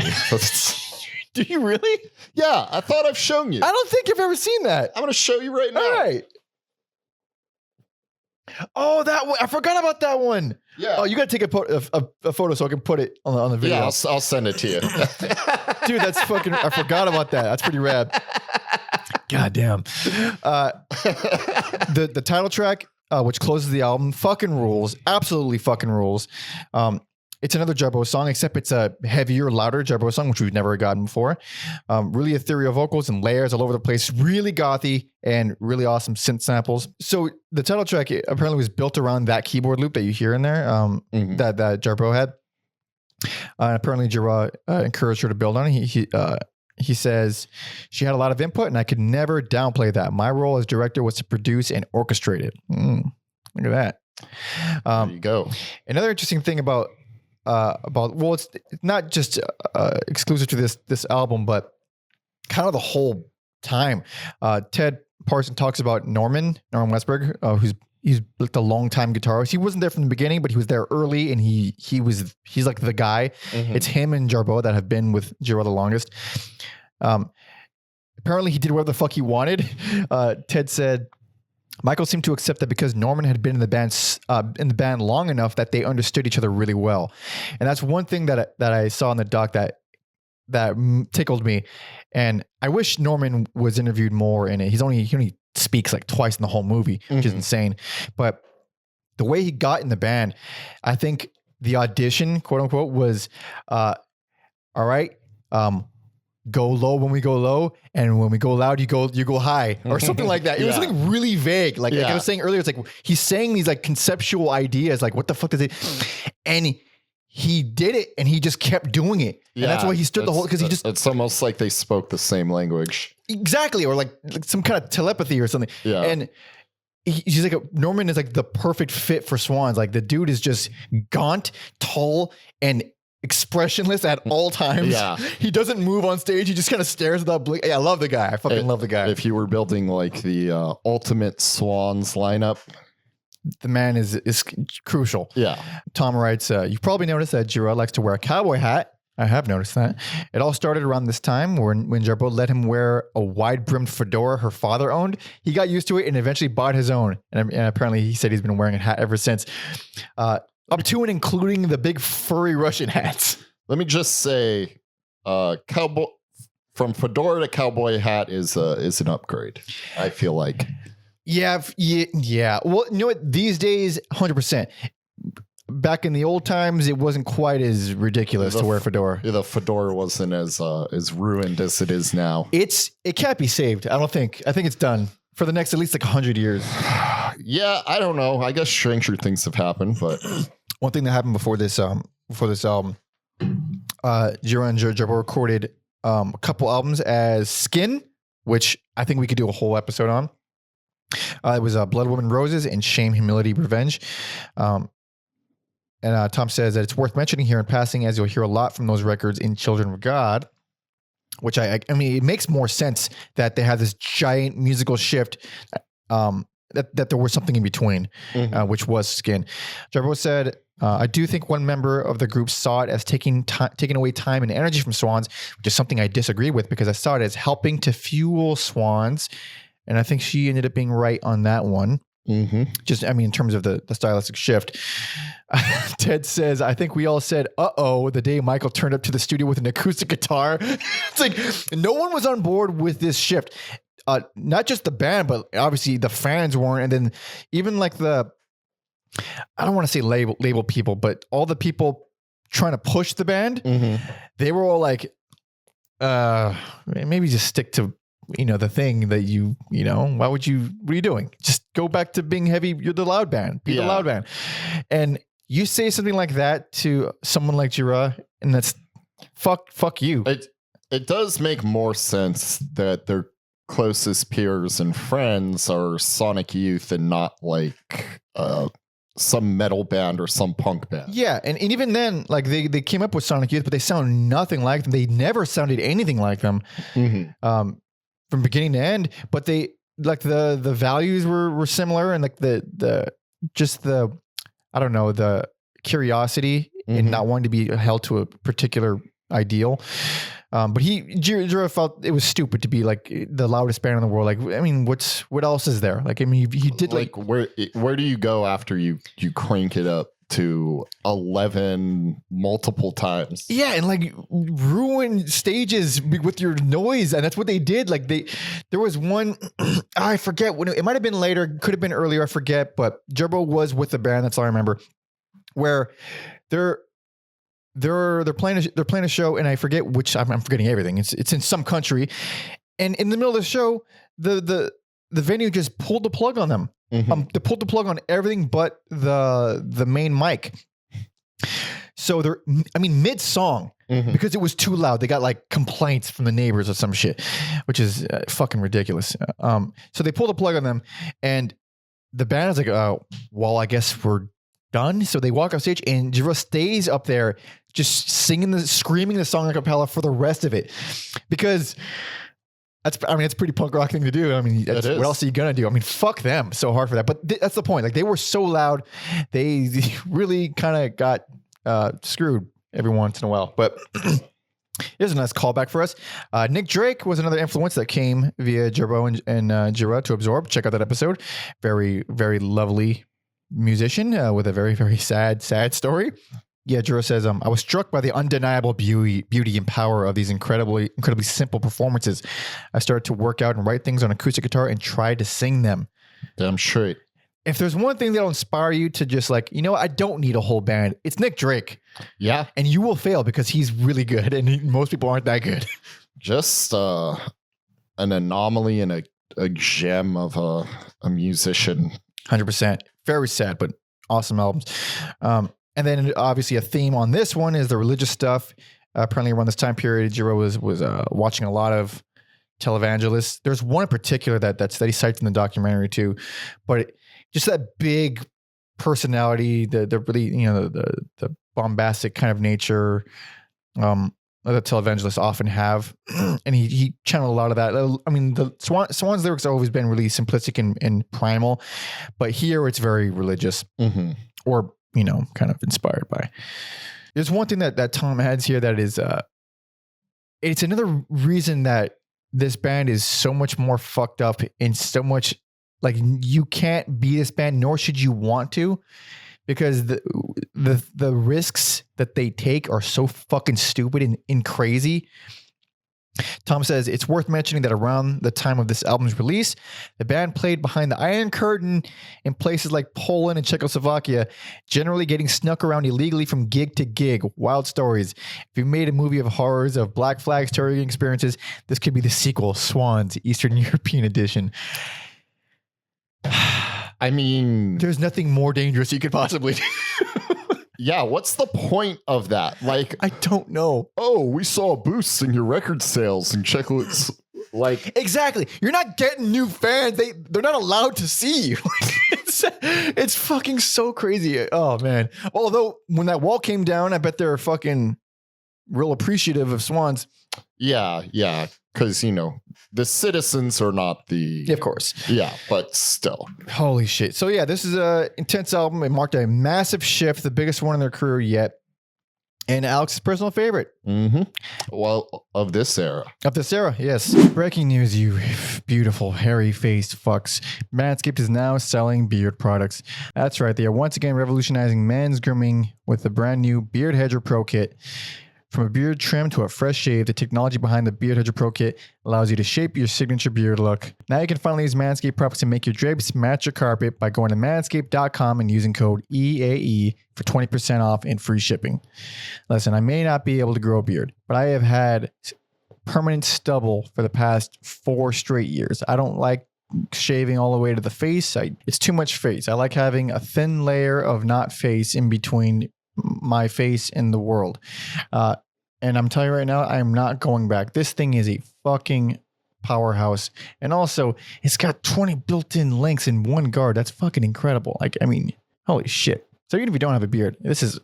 Do you really? Yeah, I thought I've shown you. I don't think I've ever seen that. I'm going to show you right now. All right. Oh, that one. I forgot about that one. Yeah. Oh, you got to take a photo so I can put it on the video. Yeah, I'll send it to you. Dude, that's fucking, I forgot about that. That's pretty rad. God damn. The title track, which closes the album, fucking rules. Absolutely fucking rules. It's another Jarboe song, except it's a heavier, louder Jarboe song, which we've never gotten before. Really ethereal vocals and layers all over the place. Really gothy and really awesome synth samples. So the title track apparently was built around that keyboard loop that you hear in there that Jarboe had. Apparently Gira encouraged her to build on it. he says, she had a lot of input and I could never downplay that. My role as director was to produce and orchestrate it. Look at that. There you go. Another interesting thing about well, it's not just exclusive to this album, but kind of the whole time. Ted Parson talks about Norman Westberg, he's like the longtime guitarist. He wasn't there from the beginning, but he was there early, and he's like the guy. It's him and Jarboe that have been with Gira the longest. Apparently, he did whatever the fuck he wanted. Ted said Michael seemed to accept that because Norman had been in the band long enough that they understood each other really well, and that's one thing that I saw in the doc that tickled me. And I wish Norman was interviewed more in it. He only speaks like twice in the whole movie, which is insane. But the way he got in the band, I think the audition, quote unquote, was, all right, go low when we go low, and when we go loud, you go high, or something like that. It was something really vague. Like I was saying earlier, it's like he's saying these like conceptual ideas, like what the fuck is it? And he did it, and he just kept doing it. And that's why he stood the whole, because he just... It's almost like they spoke the same language. Exactly, or like some kind of telepathy or something. Yeah. And he's like, Norman is like the perfect fit for Swans. Like the dude is just gaunt, tall, and expressionless at all times. Yeah. He doesn't move on stage. He just kind of stares without blinking. I love the guy. I fucking love the guy. If you were building like the ultimate Swans lineup, the man is crucial. Yeah. Tom writes, you've probably noticed that Gira likes to wear a cowboy hat. I have noticed that. It all started around this time when Jarboe let him wear a wide-brimmed fedora her father owned. He got used to it and eventually bought his own. And apparently he said he's been wearing a hat ever since. Up to and including the big furry Russian hats. Let me just say, cowboy from fedora to cowboy hat is an upgrade, I feel like. Yeah. Well, you know what? These days, 100%. Back in the old times, it wasn't quite as ridiculous to wear a fedora. The fedora wasn't as ruined as it is now. It can't be saved. I don't think. I think it's done for the next at least like 100 years. Yeah, I don't know. I guess stranger things have happened, but one thing that happened before this album, Gira and Jarboe recorded a couple albums as Skin, which I think we could do a whole episode on. It was Blood, Woman, Roses, and Shame, Humility, Revenge. And Tom says that it's worth mentioning here in passing, as you'll hear a lot from those records in Children of God, which I mean, it makes more sense that they have this giant musical shift, that there was something in between, which was Skin. Jarboe said, I do think one member of the group saw it as taking away time and energy from Swans, which is something I disagree with because I saw it as helping to fuel Swans. And I think she ended up being right on that one. Just, I mean, in terms of the stylistic shift. Ted says, I think we all said, uh-oh, the day Michael turned up to the studio with an acoustic guitar. It's like, no one was on board with this shift. Not just the band, but obviously the fans weren't. And then even like I don't want to say label people, but all the people trying to push the band, they were all like, maybe just stick to, the thing that what are you doing? Just go back to being heavy. You're the loud band. Be the loud band. And you say something like that to someone like Gira, and that's fuck you. It does make more sense that their closest peers and friends are Sonic Youth and not like some metal band or some punk band. Yeah, and even then, like they came up with Sonic Youth, but they sound nothing like them. They never sounded anything like them. From beginning to end, but they like the values were similar, and like the I don't know, the curiosity and not wanting to be held to a particular ideal. But Gira felt it was stupid to be like the loudest band in the world. Like, I mean, what else is there? Like, I mean, he did like where do you go after you crank it up to 11 multiple times? Yeah, and like ruin stages with your noise, and that's what they did. Like there was one, I forget when it might have been later, could have been earlier, I forget. But Jarboe was with the band. That's all I remember. Where they're playing a show, and I forget which. I'm forgetting everything. It's in some country, and in the middle of the show, the venue just pulled the plug on them. They pulled the plug on everything but the main mic. So they're, I mean, mid-song, because it was too loud, they got like complaints from the neighbors or some shit, which is fucking ridiculous. So they pull the plug on them, and the band is like, well, I guess we're done. So they walk off stage, and Gira stays up there just screaming the song a cappella for the rest of it, because it's a pretty punk rock thing to do. I mean, what else are you gonna do? I mean, fuck them so hard for that. But that's the point. Like, they were so loud, they really kind of got screwed every once in a while. But here's a nice callback for us. Nick Drake was another influence that came via Jarboe and Gira to Absorb. Check out that episode. Very, very lovely musician with a very, very sad story. Yeah, Gira says, I was struck by the undeniable beauty and power of these incredibly simple performances. I started to work out and write things on acoustic guitar and tried to sing them. Damn straight. If there's one thing that'll inspire you to just like, I don't need a whole band, it's Nick Drake. Yeah. And you will fail because he's really good, and most people aren't that good. Just an anomaly and a gem of a musician. 100%. Very sad, but awesome albums. And then obviously a theme on this one is the religious stuff. Apparently around this time period, Gira was watching a lot of televangelists. There's one in particular that he cites in the documentary too, but just that big personality, the really, the bombastic kind of nature that televangelists often have. And he channeled a lot of that. I mean, the Swans lyrics have always been really simplistic and primal, but here it's very religious or, kind of inspired by. There's one thing that Tom adds here that is, it's another reason that this band is so much more fucked up and so much like you can't be this band, nor should you want to, because the risks that they take are so fucking stupid and crazy. Tom says it's worth mentioning that around the time of this album's release, the band played behind the Iron Curtain in places like Poland and Czechoslovakia, generally getting snuck around illegally from gig to gig. Wild stories. If you made a movie of horrors of Black Flag's touring experiences, this could be the sequel, Swans, Eastern European edition. I mean, there's nothing more dangerous you could possibly do. Yeah, what's the point of that? Like, I don't know. Oh, we saw a boost in your record sales and Czechos. Like, exactly. You're not getting new fans. They're not allowed to see you. It's fucking so crazy. Oh man. Although when that wall came down, I bet they're fucking real appreciative of Swans. Yeah. Because, the citizens are not the... Of course. Yeah, but still. Holy shit. So yeah, this is an intense album. It marked a massive shift, the biggest one in their career yet. And Alex's personal favorite. Well, of this era. Of this era, yes. Breaking news, you beautiful, hairy-faced fucks. Manscaped is now selling beard products. That's right. They are once again revolutionizing men's grooming with the brand new Beard Hedger Pro Kit. From a beard trim to a fresh shave, the technology behind the Beard Hedger Pro Kit allows you to shape your signature beard look. Now you can finally use Manscaped products to make your drapes match your carpet by going to manscaped.com and using code EAE for 20% off and free shipping. Listen, I may not be able to grow a beard, but I have had permanent stubble for the past 4 straight years. I don't like shaving all the way to the face. It's too much face. I like having a thin layer of not face in between my face and the world. And I'm telling you right now, I am not going back. This thing is a fucking powerhouse. And also, it's got 20 built-in lengths in one guard. That's fucking incredible. Holy shit. So even if you don't have a beard, this is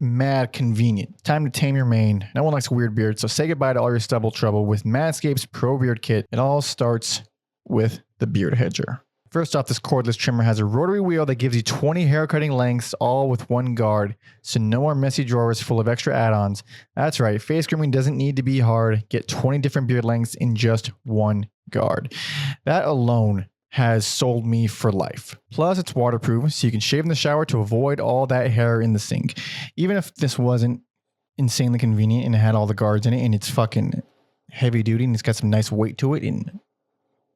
mad convenient. Time to tame your mane. No one likes a weird beard, so say goodbye to all your stubble trouble with Manscaped's Pro Beard Kit. It all starts with the Beard Hedger. First off, this cordless trimmer has a rotary wheel that gives you 20 hair cutting lengths, all with one guard, so no more messy drawers full of extra add-ons. That's right, face grooming doesn't need to be hard. Get 20 different beard lengths in just one guard. That alone has sold me for life. Plus, it's waterproof, so you can shave in the shower to avoid all that hair in the sink. Even if this wasn't insanely convenient and it had all the guards in it and it's fucking heavy duty and it's got some nice weight to it and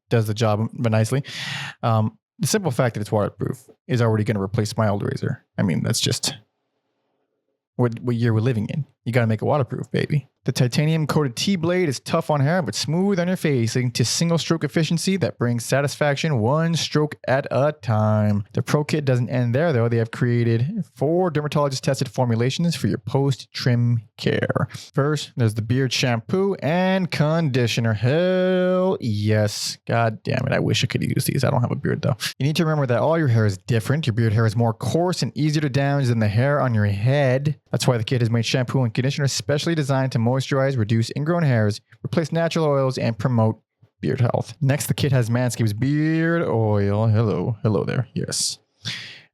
does the job nicely. The simple fact that it's waterproof is already going to replace my old razor. I mean, that's just what year we're living in. you got to make it waterproof, baby. The titanium coated T-blade is tough on hair, but smooth on your face, leading to single stroke efficiency that brings satisfaction one stroke at a time. The Pro Kit doesn't end there, though. They have created 4 dermatologist-tested formulations for your post-trim care. First, there's the beard shampoo and conditioner. Hell yes. God damn it. I wish I could use these. I don't have a beard, though. You need to remember that all your hair is different. Your beard hair is more coarse and easier to damage than the hair on your head. That's why the kit has made shampoo and conditioner specially designed to moisturize, reduce ingrown hairs, replace natural oils, and promote beard health. Next, the kit has Manscaped's beard oil. Hello there. Yes.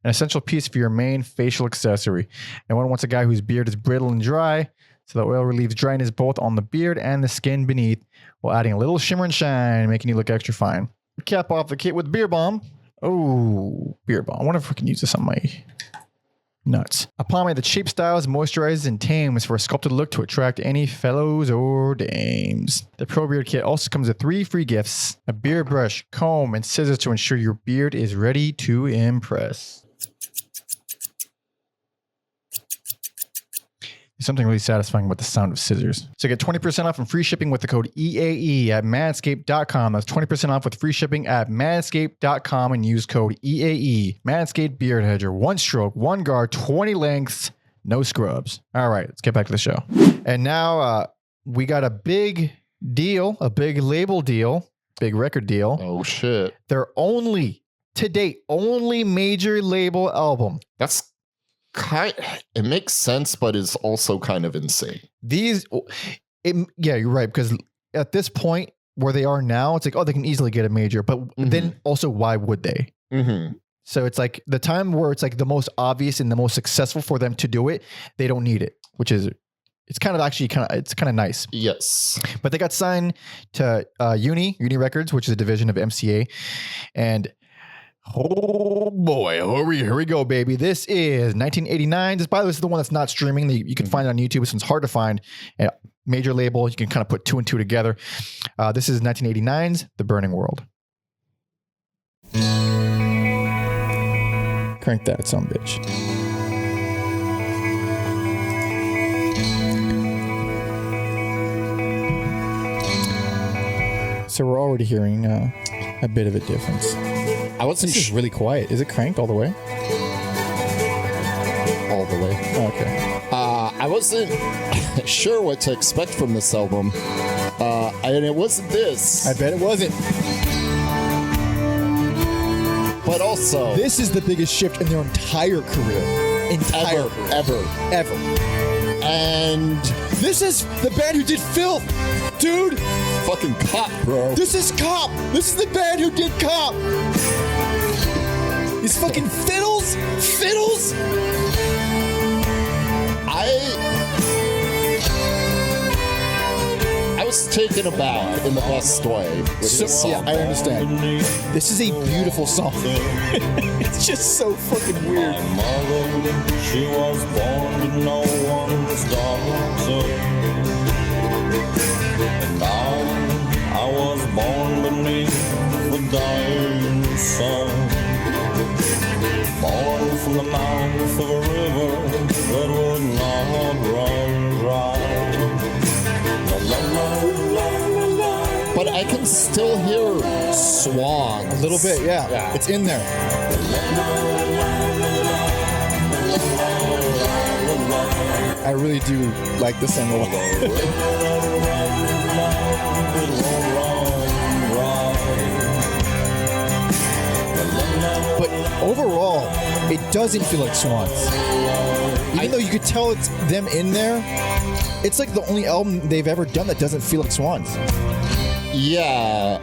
An essential piece for your main facial accessory. No one wants a guy whose beard is brittle and dry, so the oil relieves dryness both on the beard and the skin beneath, while adding a little shimmer and shine, making you look extra fine. Cap off the kit with beard balm. Oh, beard balm. I wonder if we can use this on my nuts. A pomade that shapes, styles, moisturizes, and tames for a sculpted look to attract any fellows or dames. The Pro Beard Kit also comes with 3 free gifts: a beard brush, comb, and scissors to ensure your beard is ready to impress. There's something really satisfying about the sound of scissors. So get 20% off and free shipping with the code EAE at manscaped.com. That's 20% off with free shipping at manscaped.com and use code EAE. Manscaped Beard Hedger. 1 stroke, 1 guard, 20 lengths, no scrubs. All right, let's get back to the show. And now we got a big deal, a big label deal, big record deal. Oh, shit. Their only, to date, only major label album. That's it makes sense, but it's also kind of insane. Yeah, you're right, because at this point where they are now, it's like, oh, they can easily get a major, but then also, why would they? So it's like the time where it's like the most obvious and the most successful for them to do it, they don't need it, which is it's kind of nice. Yes, but they got signed to Uni Records, which is a division of MCA, and oh boy, here we go, baby. This is 1989. By the way, this is the one that's not streaming. You can find it on YouTube. This one's hard to find. Major label. You can kind of put 2 and 2 together. This is 1989's The Burning World. Crank that, son bitch. So we're already hearing a bit of a difference. This is really quiet. Is it cranked all the way? All the way. Okay. I wasn't sure what to expect from this album. And it wasn't this. I bet it wasn't. But also, this is the biggest shift in their entire career. Ever. And this is the band who did Filth, dude. Fucking Cop, bro. This is Cop. This is the band who did Cop. These fucking fiddles. I was taken aback in the best way with this song. Yeah, I understand. This is a beautiful song. It's just so fucking weird. My mother, she was born with no one's daughter. And I was born beneath the dying sun. Born from the mouth of a river that would not run dry. But I can still hear Swans. A little bit, yeah. It's in there. I really do like this song a lot. But overall, it doesn't feel like Swans. Even though you could tell it's them in there, it's like the only album they've ever done that doesn't feel like Swans. Yeah,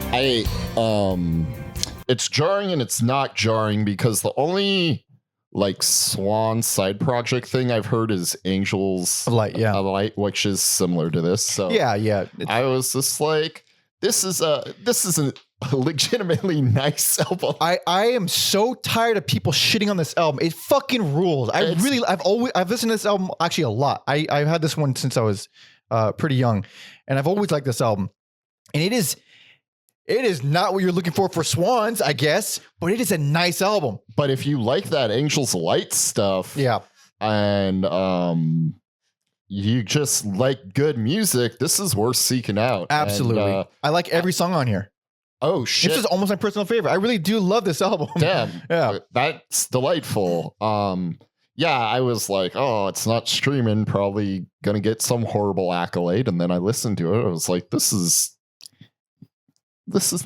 it's jarring and it's not jarring because the only like Swan side project thing I've heard is Angels Light, which is similar to this. So yeah. I was just like, this is a legitimately nice album. I am so tired of people shitting on this album. It fucking rules. I've listened to this album actually a lot. I've had this one since I was pretty young, and I've always liked this album. And it is not what you're looking for Swans, I guess, but it is a nice album. But if you like that Angels Light stuff, yeah, and you just like good music, this is worth seeking out. Absolutely. And, I like every song on here. oh shit. This is almost my personal favorite. I really do love this album. Damn. Yeah. That's delightful. Yeah, I was like, oh, it's not streaming, probably gonna get some horrible accolade. And then I listened to it. I was like, this is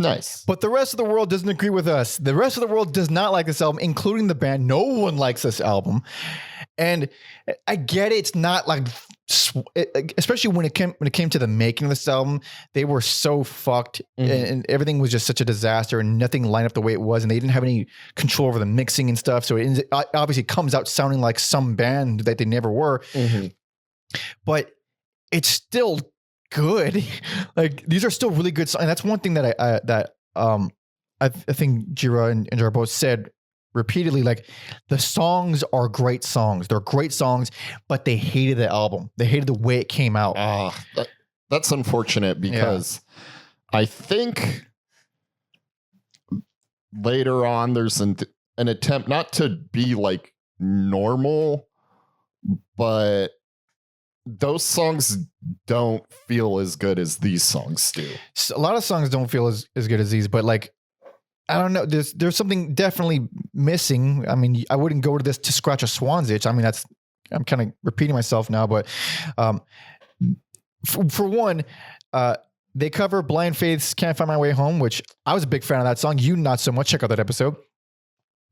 nice. But the rest of the world doesn't agree with us. The rest of the world does not like this album, including the band. No one likes this album. And I get it. It's not like, especially when it came to the making of this album, they were so fucked and everything was just such a disaster and nothing lined up the way it was. And they didn't have any control over the mixing and stuff. So it obviously comes out sounding like some band that they never were. But it's still good. Like, these are still really good songs. And that's one thing that I think Gira and Jarboe said repeatedly. Like, the songs are great songs. They're great songs, but they hated the album. They hated the way it came out. That's unfortunate because I think later on there's an attempt not to be like normal, but those songs don't feel as good as these songs do. So a lot of songs don't feel as good as these, but like, I don't know. There's something definitely missing. I mean, I wouldn't go to this to scratch a Swans itch. I mean, I'm kind of repeating myself now, but for one, they cover Blind Faith's Can't Find My Way Home, which I was a big fan of that song. You not so much. Check out that episode.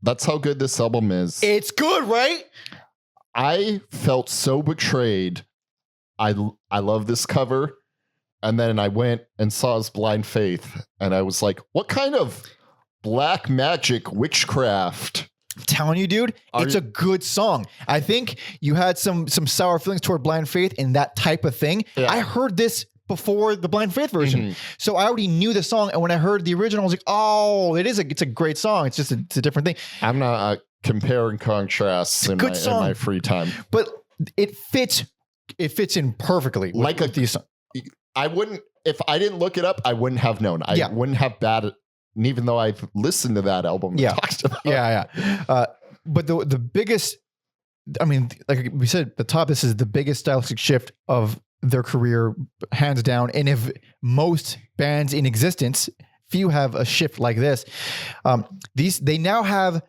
That's how good this album is. It's good, right? I felt so betrayed. I love this cover. And then I went and saw his Blind Faith. And I was like, what kind of black magic witchcraft? I'm telling you, dude, it's a good song. I think you had some sour feelings toward Blind Faith and that type of thing. Yeah. I heard this before the Blind Faith version. So I already knew the song. And when I heard the original, I was like, oh, it's a great song. It's just it's a different thing. I'm not compare and contrast in my free time. But it fits in perfectly. Like these. I wouldn't, if I didn't look it up, I wouldn't have known. I wouldn't have and even though I've listened to that album. Talked about. But the biggest, I mean, like we said at the top, this is the biggest stylistic shift of their career, hands down. And if most bands in existence, few have a shift like this, they now have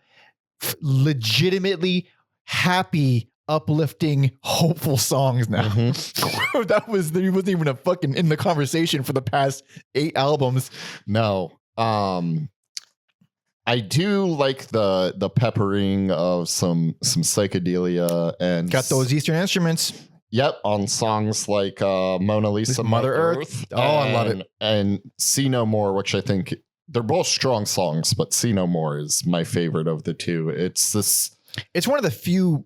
legitimately happy, uplifting, hopeful songs now. He wasn't even a fucking in the conversation for the past 8 albums. No. I do like the peppering of some psychedelia and got those Eastern instruments. Yep, on songs like Mona Lisa, Mother Earth. Oh, I love it. And See No More, which I think they're both strong songs, but See No More is my favorite of the two. It's one of the few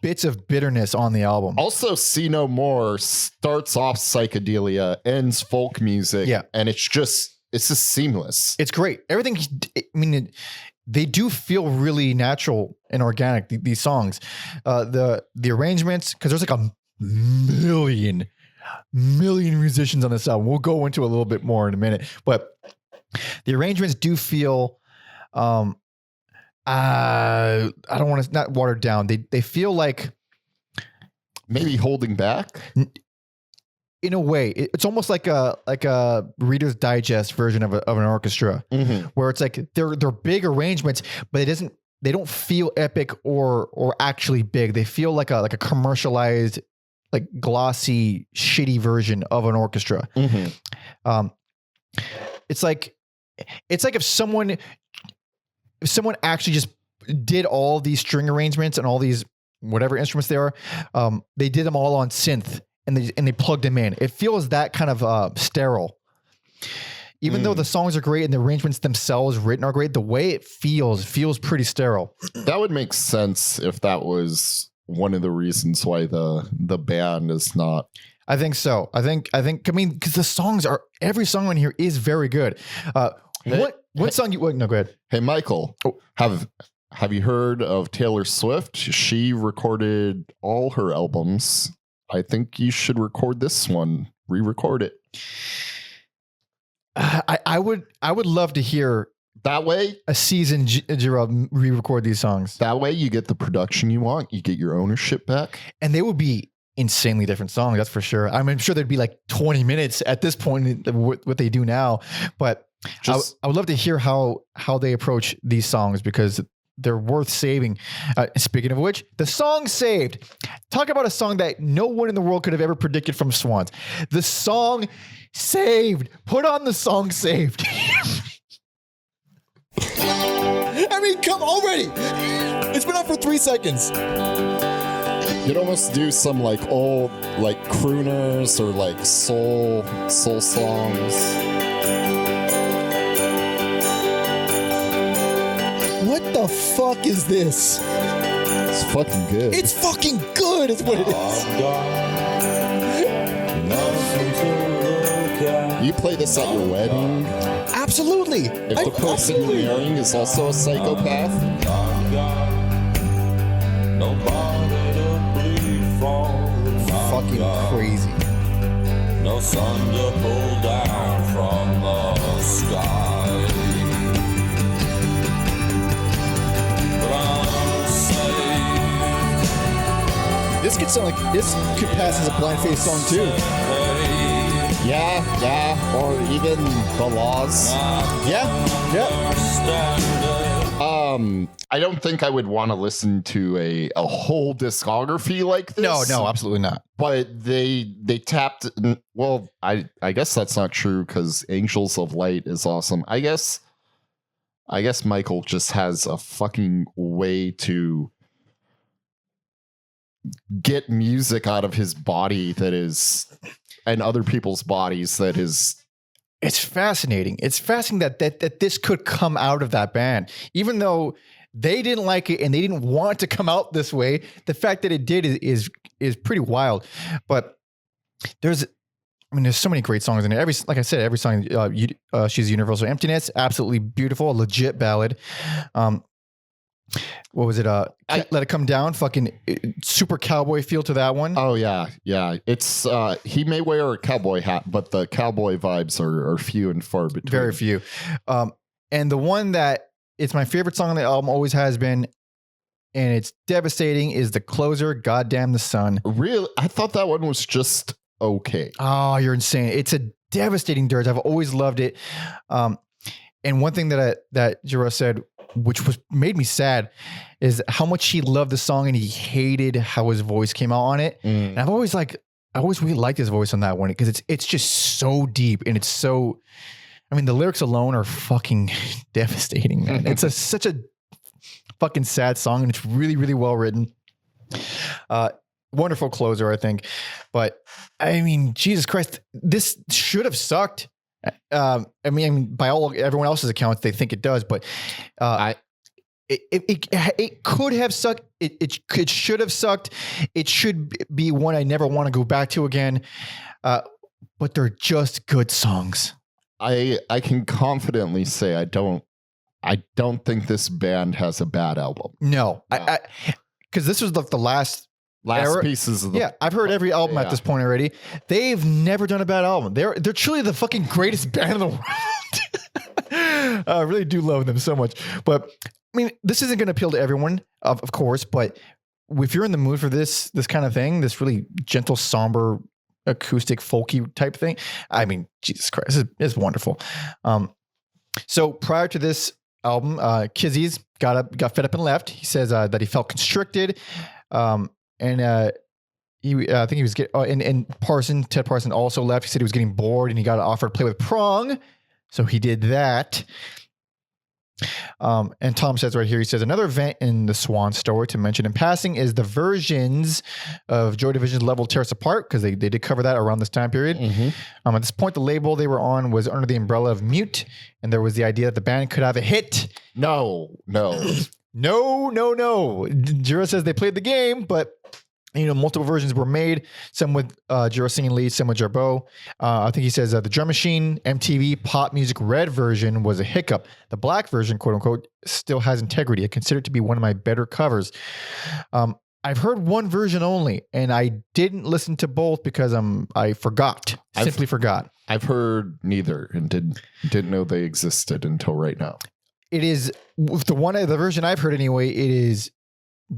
bits of bitterness on the album. Also, See No More starts off psychedelia, ends folk music, and it's just seamless. It's great. Everything. I mean, they do feel really natural and organic. These songs, the arrangements, because there's like a million musicians on this album. We'll go into a little bit more in a minute, but the arrangements do feel. I don't want to not watered down. They feel like maybe holding back. In a way, it's almost like a Reader's Digest version of an orchestra, where it's like they're big arrangements, but they don't feel epic or actually big. They feel like a commercialized, like glossy, shitty version of an orchestra. It's like if someone actually just did all these string arrangements and all these whatever instruments they are, they did them all on synth. And they plugged them in. It feels that kind of sterile. Even though the songs are great and the arrangements themselves written are great, the way it feels pretty sterile. That would make sense if that was one of the reasons why the band is not. I think so. I mean, because the songs are, every song on here is very good. What song you? No, go ahead. Hey, Michael, have you heard of Taylor Swift? She recorded all her albums. I think you should record this one, re-record it. I would love to hear that way a season Gira re-record these songs. That way you get the production you want, you get your ownership back, and they would be insanely different songs. That's for sure. I'm sure there'd be like 20 minutes at this point what they do now, but I would love to hear how they approach these songs because they're worth saving. Speaking of which, the song Saved. Talk about a song that no one in the world could have ever predicted from Swans. The song Saved. Put on the song Saved. I mean, come already. It's been up for 3 seconds. You'd almost do some like old like crooners or like soul songs. What the fuck is this? It's fucking good. It's fucking good is what it is. You play this at your wedding. Absolutely. If the person you're marrying is also a psychopath. Fucking crazy. No sun to pull down from the sky. This could sound like this could pass as a blind faith song too. Yeah, or even The Laws. Yeah. I don't think I would want to listen to a whole discography like this. No, absolutely not. But they tapped. Well, I guess that's not true because Angels of Light is awesome. I guess Michael just has a fucking way to get music out of his body that is, and other people's bodies that is. It's fascinating. It's fascinating that this could come out of that band, even though they didn't like it and they didn't want to come out this way. The fact that it did is pretty wild. But there's so many great songs in it. Like I said, every song. She's Universal Emptiness, absolutely beautiful, a legit ballad. What was it? Let It Come Down. Fucking super cowboy feel to that one. Oh yeah. It's he may wear a cowboy hat, but the cowboy vibes are few and far between. Very few. And the one that it's my favorite song on the album, always has been, and it's devastating, is the closer, Goddamn the Sun. Really? I thought that one was just okay. Oh, you're insane. It's a devastating dirge. I've always loved it. And one thing that Gira said, which made me sad, is how much he loved the song and he hated how his voice came out on it. And I always really liked his voice on that one because it's just so deep and it's so. I mean, the lyrics alone are fucking devastating, man. It's such a fucking sad song and it's really, really well written. Wonderful closer, I think. But I mean, Jesus Christ, this should have sucked. I mean, by everyone else's accounts, they think it does, but it could have sucked. It should have sucked. It should be one I never want to go back to again. But they're just good songs. I can confidently say I don't think this band has a bad album. No. Because this was the last era. Pieces of the. Yeah, I've heard every album at this point already. They've never done a bad album. They're truly the fucking greatest band in the world. I really do love them so much. But I mean, this isn't going to appeal to everyone, of course. But if you're in the mood for this kind of thing, this really gentle, somber, acoustic, folky type thing, I mean, Jesus Christ, it's wonderful. So prior to this album, Kizzy's got fed up and left. He says that he felt constricted. And I think he was getting, and Ted Parson also left. He said he was getting bored and he got offered to play with Prong. So he did that. And Tom says right here, he says, another event in the Swans story to mention in passing is the versions of Joy Division's Level Tear Us Apart, because they did cover that around this time period. Mm-hmm. At this point, the label they were on was under the umbrella of Mute, and there was the idea that the band could have a hit. No. Gira says they played the game, but multiple versions were made. Some with Gira singing lead, some with Jarboe. I think he says the Drum Machine MTV Pop Music Red version was a hiccup. The black version, quote unquote, still has integrity. I consider it to be one of my better covers. I've heard one version only, and I didn't listen to both because I forgot. Simply forgot. I've heard neither and didn't know they existed until right now. It is the version I've heard anyway. It is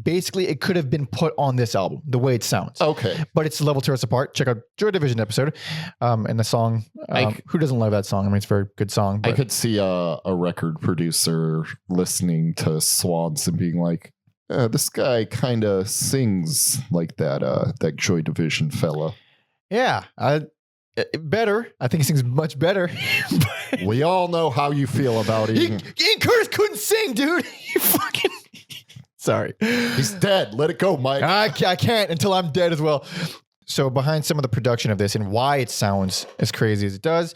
basically it could have been put on this album the way it sounds. Okay. But it's Level Tear Us Apart. Check out Joy Division episode. And the song, who doesn't love that song? I mean, it's a very good song. But I could see a record producer listening to Swans and being like, this guy kind of sings like that Joy Division fella. Yeah. Better. I think he sings much better. We all know how you feel about Ian. Ian Curtis couldn't sing, dude. You fucking... Sorry. He's dead. Let it go, Mike. I can't until I'm dead as well. So behind some of the production of this and why it sounds as crazy as it does,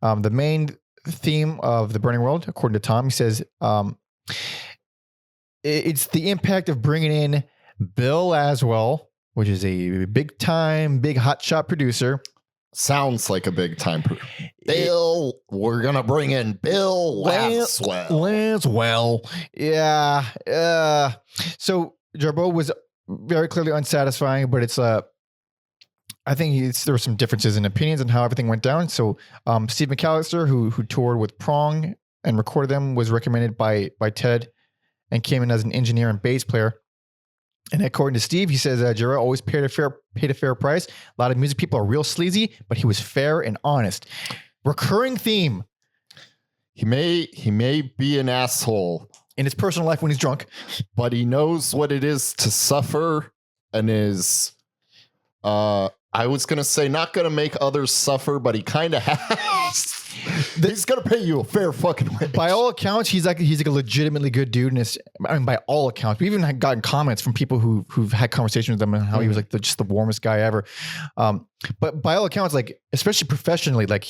the main theme of The Burning World, according to Tom, he says, it's the impact of bringing in Bill Laswell, which is a big hotshot producer. Sounds like a big time. Bill, we're going to bring in Bill Laswell. Yeah. So Jarboe was very clearly unsatisfying, but it's I think there were some differences in opinions on how everything went down. So Steve McAllister, who toured with Prong and recorded them, was recommended by Ted and came in as an engineer and bass player. And according to Steve, he says Gira always paid a fair price. A lot of music people are real sleazy, but he was fair and honest. Recurring theme. He may be an asshole in his personal life when he's drunk, but he knows what it is to suffer and is, I was going to say not going to make others suffer, but he kind of has. He's going to pay you a fair fucking wage. By all accounts, he's like a legitimately good dude. And by all accounts, we even had gotten comments from people who've had conversations with him and how he was like just the warmest guy ever. But by all accounts, like especially professionally, like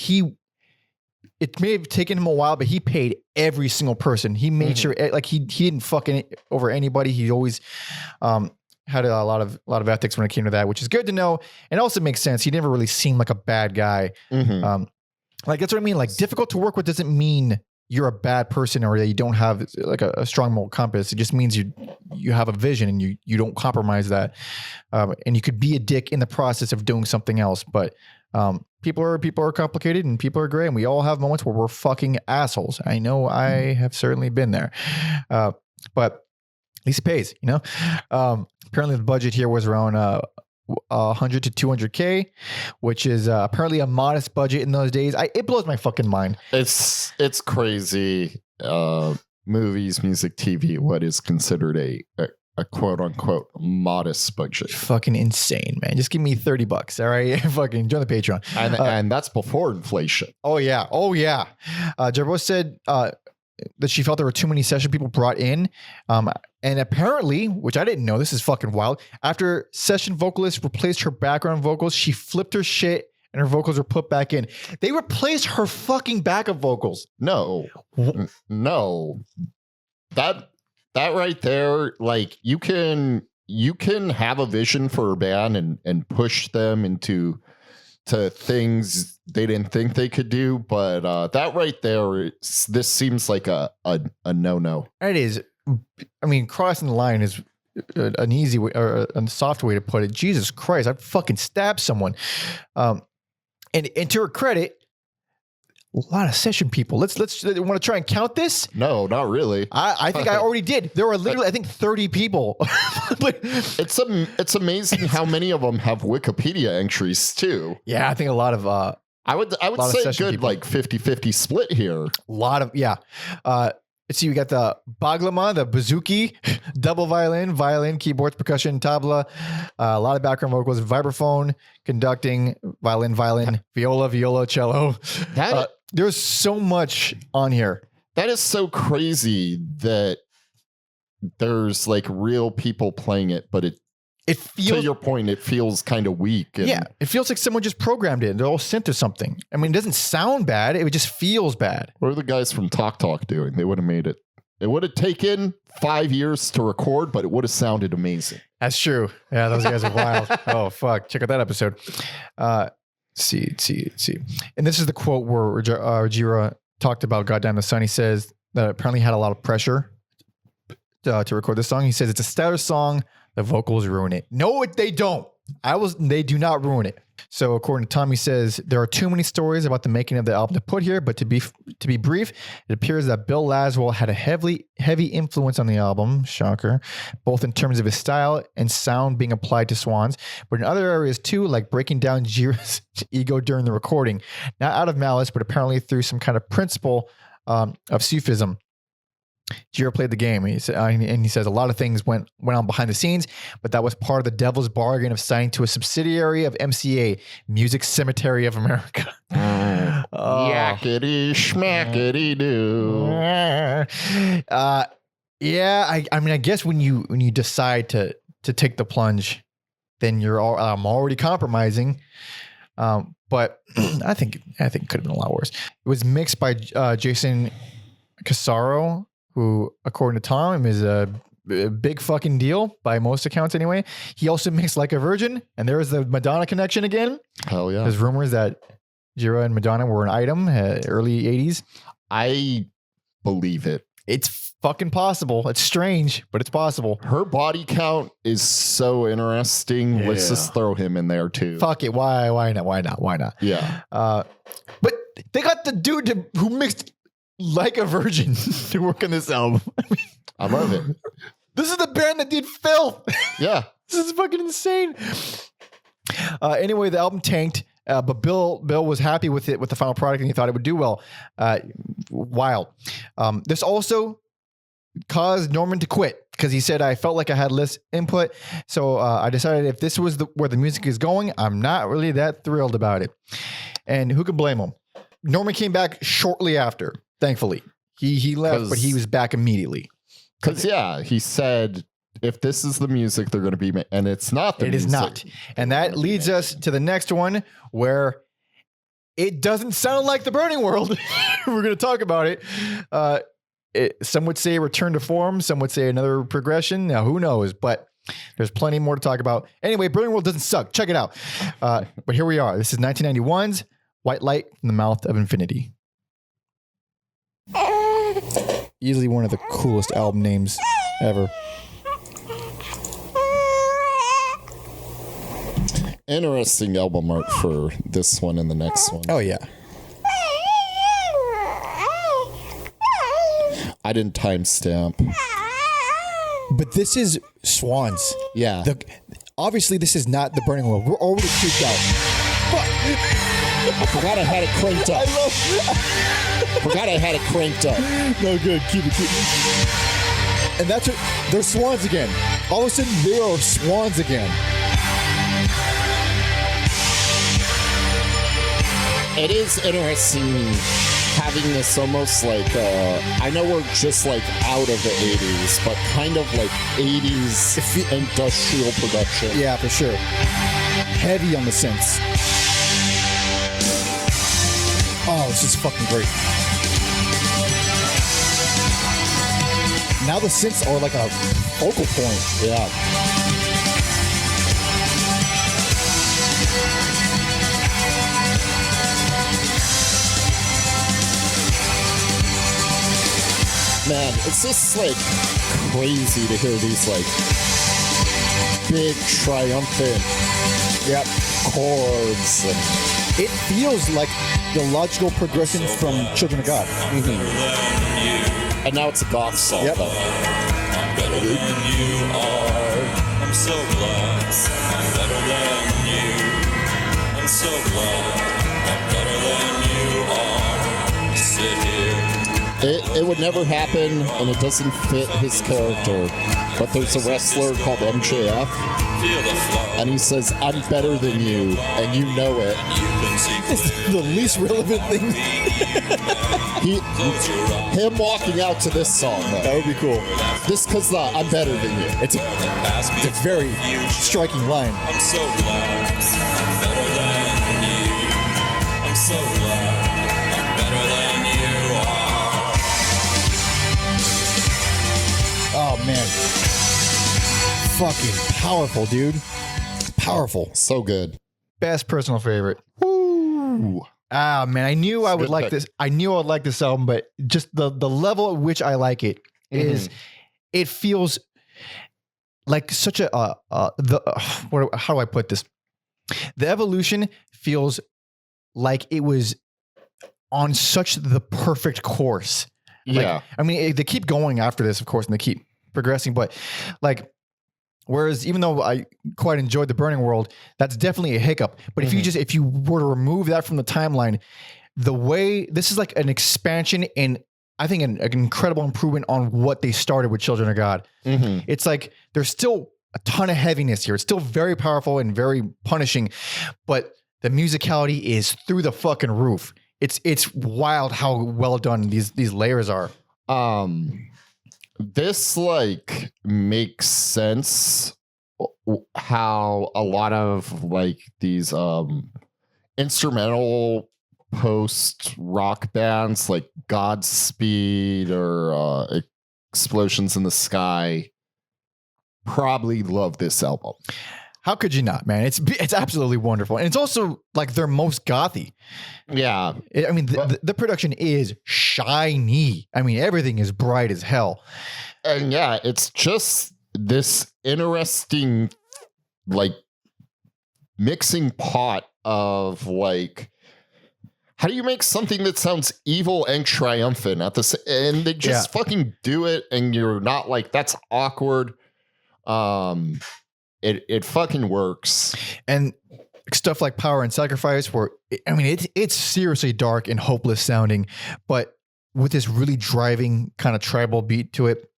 it may have taken him a while, but he paid every single person. He made sure, like he didn't fucking over anybody. He always had a lot of ethics when it came to that, which is good to know. And also makes sense. He never really seemed like a bad guy. Like that's what I mean. Like difficult to work with doesn't mean you're a bad person or that you don't have like a strong moral compass. It just means you have a vision and you don't compromise that. And you could be a dick in the process of doing something else. But people are complicated and people are great. And we all have moments where we're fucking assholes. I know I have certainly been there. But at least it pays, you know? Apparently the budget here was around 100 to 200K, which is apparently a modest budget in those days. It blows my fucking mind. It's crazy. Movies, music, TV, what is considered a quote unquote modest budget. Fucking insane, man. Just give me $30. All right. Fucking join the Patreon. And that's before inflation. Oh yeah. Jarboe said that she felt there were too many session people brought in. And apparently, which I didn't know, this is fucking wild. After session vocalists replaced her background vocals, she flipped her shit and her vocals were put back in. They replaced her fucking backup vocals. No. That right there, like you can have a vision for a band and push them into things they didn't think they could do, but that right there, this seems like a no-no. It is. I mean, crossing the line is an easy way or a soft way to put it. Jesus Christ, I fucking stabbed someone. And to her credit, a lot of session people. Let's want to try and count this? No, not really. I think I already did. There were literally, I think, 30 people. It's amazing how many of them have Wikipedia entries too. Yeah, I think a lot of I would say good people. Like 50-50 split here. A lot of let's see, we got the baglama, the bouzouki, double violin, keyboards, percussion, tabla, a lot of background vocals, vibraphone, conducting, violin, viola, cello. There's so much on here. That is so crazy that there's like real people playing it, but it feels, to your point, it feels kind of weak. Yeah, it feels like someone just programmed it. They're all synth or something. I mean, it doesn't sound bad. It just feels bad. What are the guys from Talk doing? They would have made it. It would have taken 5 years to record, but it would have sounded amazing. That's true. Yeah, those guys are wild. Oh, fuck. Check out that episode. See. And this is the quote where Gira talked about Goddamn the Sun. He says that apparently had a lot of pressure to record this song. He says it's a stellar song. The vocals ruin it. No, they don't. They do not ruin it. So according to Tom, he says there are too many stories about the making of the album to put here, but to be brief, it appears that Bill Laswell had a heavy influence on the album, shocker, both in terms of his style and sound being applied to Swans, but in other areas too, like breaking down Gira's ego during the recording, not out of malice, but apparently through some kind of principle of Sufism. Gira played the game, and he says a lot of things went on behind the scenes, but that was part of the devil's bargain of signing to a subsidiary of MCA, Music Cemetery of America. Yakety schmackety doo. Yeah, I mean, I guess when you decide to take the plunge, then I'm already compromising. But I think it could have been a lot worse. It was mixed by Jason Casaro, who, according to Tom, is a big fucking deal by most accounts anyway. He also mixed Like a Virgin, and there was the Madonna connection again. Hell yeah. There's rumors that Gira and Madonna were an item early 80s. I believe it. It's fucking possible. It's strange, but it's possible. Her body count is so interesting. Yeah. Let's just throw him in there too. Fuck it. Why not? Yeah. But they got the dude who mixed Like a Virgin to work on this album. I love it. This is the band that did Filth. Yeah. This is fucking insane. Anyway, the album tanked, but Bill was happy with it, with the final product, and he thought it would do well. Wild. This also caused Norman to quit because he said, I felt like I had less input. So I decided if this was where the music is going, I'm not really that thrilled about it. And who could blame him? Norman came back shortly after. Thankfully, he left, but he was back immediately. Because he said, if this is the music they're going to be, and it's not the music. It is not. And that leads us to the next one where it doesn't sound like the Burning World. We're going to talk about it. Some would say return to form. Some would say another progression. Now, who knows? But there's plenty more to talk about. Anyway, Burning World doesn't suck. Check it out. But here we are. This is 1991's White Light from the Mouth of Infinity. Easily one of the coolest album names ever. Interesting album art for this one and the next one. Oh, yeah. I didn't timestamp. But this is Swans. Yeah. Obviously, this is not the Burning World. We're already freaked out. I forgot I had it cranked up. Forgot I had it cranked up. No good. Keep it. And that's it. They're Swans again. All of a sudden, they are Swans again. It is interesting having this almost like, I know we're just like out of the 80s, but kind of like 80s industrial production. Yeah, for sure. Heavy on the synths. Oh, this is fucking great. Now the synths are like a focal point. Yeah. Man, it's just like crazy to hear these like big triumphant chords. And it feels like the logical progression from Children of God. Mm-hmm. And now it's a goth song. Yep. I'm better than you are. I'm so glad I'm better than you. I'm so glad I'm better than you are. Sit here. It would never happen, and it doesn't fit his character. But there's a wrestler called MJF, and he says, I'm better than you, and you know it. It's the least relevant thing. Him walking out to this song, though. That would be cool. Just because I'm better than you. It's a very striking line. I'm so glad I'm better than you. I'm so glad I'm better than you are. Oh, man. Fucking powerful, dude. Powerful. So good. Best personal favorite. Woo. Ah, man, I knew I would good like pick. this. I knew I would like this album, but just the level at which I like it is, it feels like such a how do I put this? The evolution feels like it was on such the perfect course. Yeah. I mean, they keep going after this, of course, and they keep progressing, but like, whereas even though I quite enjoyed the Burning World, that's definitely a hiccup. But if you were to remove that from the timeline, the way this is like an expansion and I think an incredible improvement on what they started with Children of God. It's like there's still a ton of heaviness here. It's still very powerful and very punishing, but the musicality is through the fucking roof. It's wild how well done these layers are. This like makes sense how a lot of like these instrumental post rock bands like Godspeed or Explosions in the Sky probably love this album. How could you not, man? It's absolutely wonderful. And it's also like their most gothy. Yeah. I mean, the production is shiny. I mean, everything is bright as hell. And yeah, it's just this interesting, like, mixing pot of, like, how do you make something that sounds evil and triumphant at the and they just fucking do it, and you're not like, that's awkward. It fucking works. And stuff like Power and Sacrifice, where I mean, it's seriously dark and hopeless sounding, but with this really driving kind of tribal beat to it.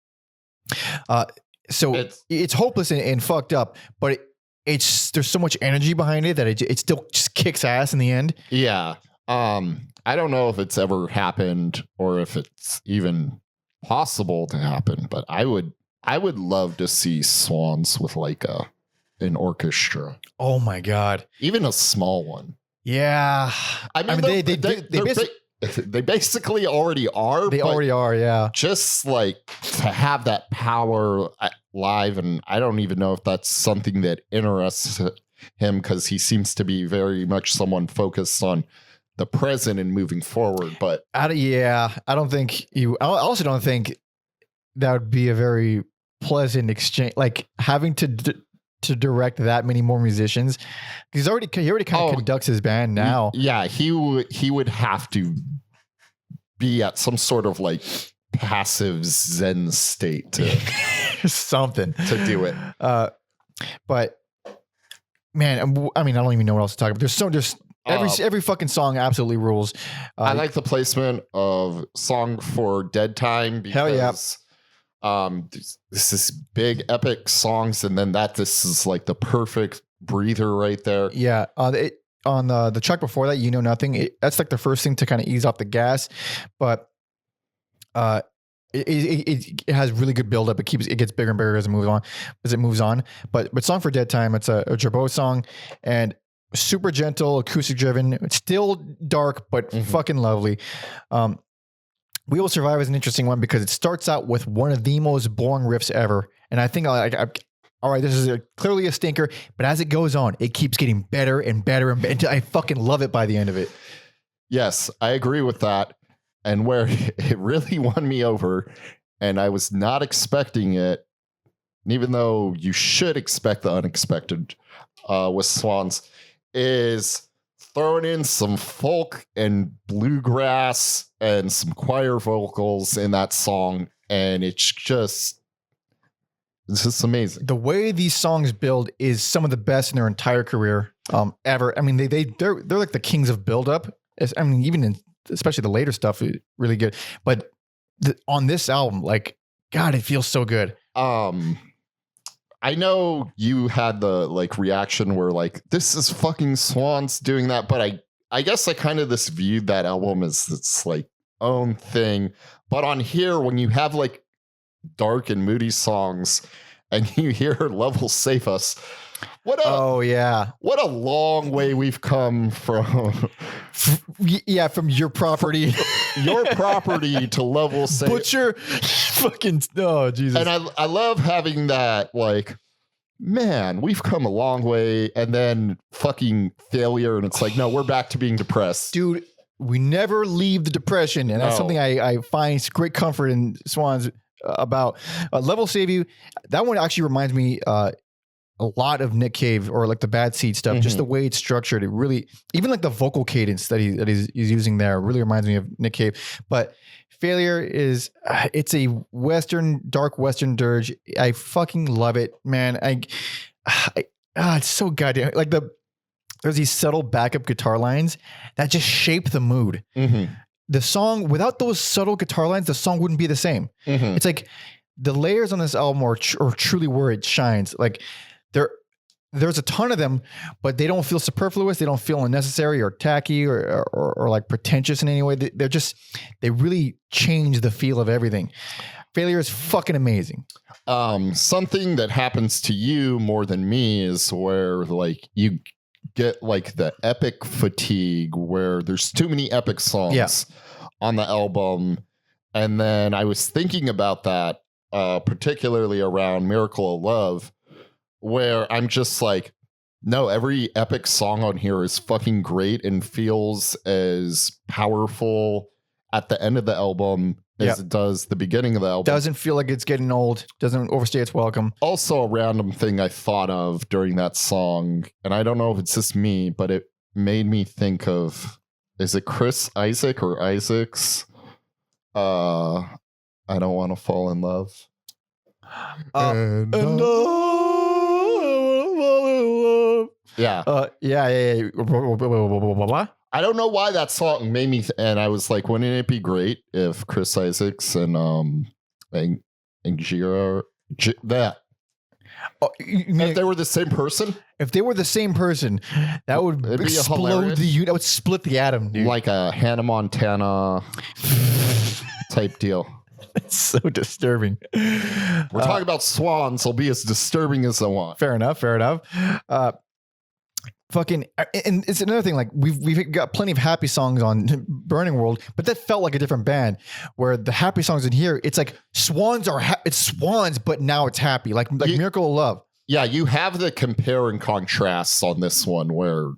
So it's hopeless and fucked up, but there's so much energy behind it that it still just kicks ass in the end. Yeah. I don't know if it's ever happened or if it's even possible to happen, but I would love to see Swans with like an orchestra. Oh my God. Even a small one. Yeah. I mean they basically already are. They already are, yeah. Just like to have that power live, and I don't even know if that's something that interests him because he seems to be very much someone focused on the present and moving forward. But I don't think I also don't think that would be a very pleasant exchange, like having to direct that many more musicians. He already kind of conducts his band now. Yeah, he would have to be at some sort of like passive Zen state to something to do it. But man, I mean, I don't even know what else to talk about. There's every fucking song absolutely rules. I like the placement of Song for Dead Time because hell yeah. This is big epic songs, and then this is like the perfect breather right there. Yeah. On the track before that, You Know Nothing, that's like the first thing to kind of ease off the gas, but it has really good build up. It gets bigger and bigger as it moves on. But Song for Dead Time, it's a Jarboe song and super gentle, acoustic driven. It's still dark, but fucking lovely. We Will Survive is an interesting one because it starts out with one of the most boring riffs ever. And I think, all right, this is clearly a stinker, but as it goes on, it keeps getting better and better and better. I fucking love it by the end of it. Yes, I agree with that. And where it really won me over, and I was not expecting it, even though you should expect the unexpected with Swans, is throwing in some folk and bluegrass and some choir vocals in that song, and it's just amazing. The way these songs build is some of the best in their entire career ever. I mean, they're like the kings of build up. I mean, even especially the later stuff is really good, but on this album, like, God, it feels so good. I know you had the like reaction where like, this is fucking Swans doing that, but I guess I kind of viewed that album as its like own thing. But on here, when you have like dark and moody songs and you hear Level Save Us, what a long way we've come from from Your Property to Level Save Butcher fucking Jesus. And I love having that, like, man, we've come a long way, and then fucking failure, and it's like, no, we're back to being depressed. Dude, we never leave the depression, and that's something I find great comfort in Swans about. Level Save You, that one actually reminds me a lot of Nick Cave or like the Bad Seed stuff, just the way it's structured. It really, even like the vocal cadence that he's using there really reminds me of Nick Cave. But Failure is, it's a dark Western dirge. I fucking love it, man. It's so goddamn, like there's these subtle backup guitar lines that just shape the mood. The song, without those subtle guitar lines, the song wouldn't be the same. It's like the layers on this album are truly where it shines. Like there's a ton of them, but they don't feel superfluous. They don't feel unnecessary or tacky or like pretentious in any way. They really change the feel of everything. Failure is fucking amazing. Something that happens to you more than me is where like you get like the epic fatigue where there's too many epic songs on the album. And then I was thinking about that, particularly around Miracle of Love, where I'm just like, no, every epic song on here is fucking great and feels as powerful at the end of the album as it does the beginning of the album. Doesn't feel like it's getting old. Doesn't overstay its welcome. Also, a random thing I thought of during that song, and I don't know if it's just me, but it made me think of, is it Chris Isaac or Isaacs? I don't want to fall in love. Yeah. I don't know why that song made me, and I was like, wouldn't it be great if Chris Isaacs and Gira that? If they were the same person? If they were the same person, that would explode that would split the atom, dude. Like a Hannah Montana type deal. It's so disturbing. We're talking about Swans. I'll be as disturbing as I want. Fair enough. And it's another thing. Like we've got plenty of happy songs on Burning World, but that felt like a different band. Where the happy songs in here, it's like Swans it's Swans, but now it's happy. Like Miracle of Love. Yeah, you have the compare and contrasts on this one, where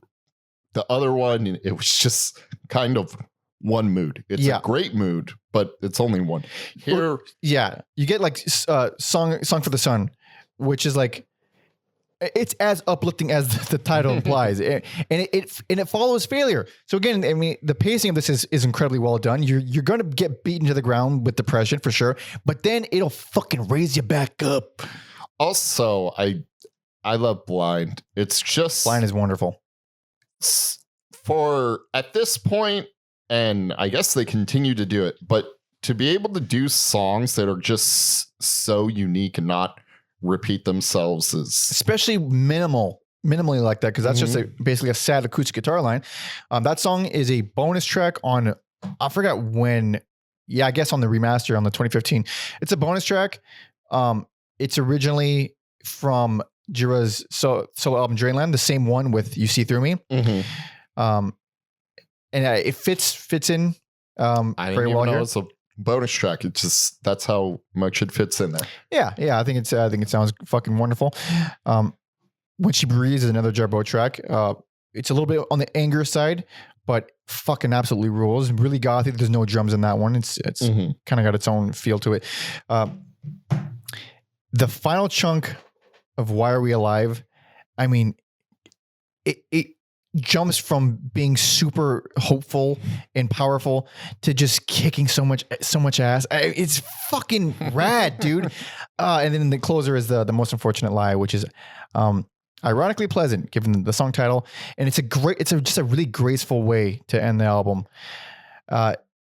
the other one, it was just kind of one mood. It's a great mood, but it's only one. Here, you get like Song for the Sun, which is like, it's as uplifting as the title implies, and it follows Failure. So again, I mean, the pacing of this is incredibly well done. You're going to get beaten to the ground with depression for sure, but then it'll fucking raise you back up. Also, I love Blind. It's just, Blind is wonderful. For at this point, and I guess they continue to do it, but to be able to do songs that are just so unique and not repeat themselves is, especially minimally like that, because that's just basically a sad acoustic guitar line. That song is a bonus track on, I forgot when, I guess on the remaster on the 2015. It's a bonus track. It's originally from Gira's solo album Drainland, the same one with You See Through Me. And it fits in I didn't even know it's a bonus track. It's just, that's how much it fits in there. Yeah. I think it sounds fucking wonderful. When She Breathes is another Jarboe track. It's a little bit on the anger side, but fucking absolutely rules. Really gothy. There's no drums in that one. It's kind of got its own feel to it. The final chunk of Why Are We Alive? I mean, it jumps from being super hopeful and powerful to just kicking so much ass. It's fucking rad, dude. And then the closer is the Most Unfortunate Lie, which is ironically pleasant given the song title, and it's just a really graceful way to end the album.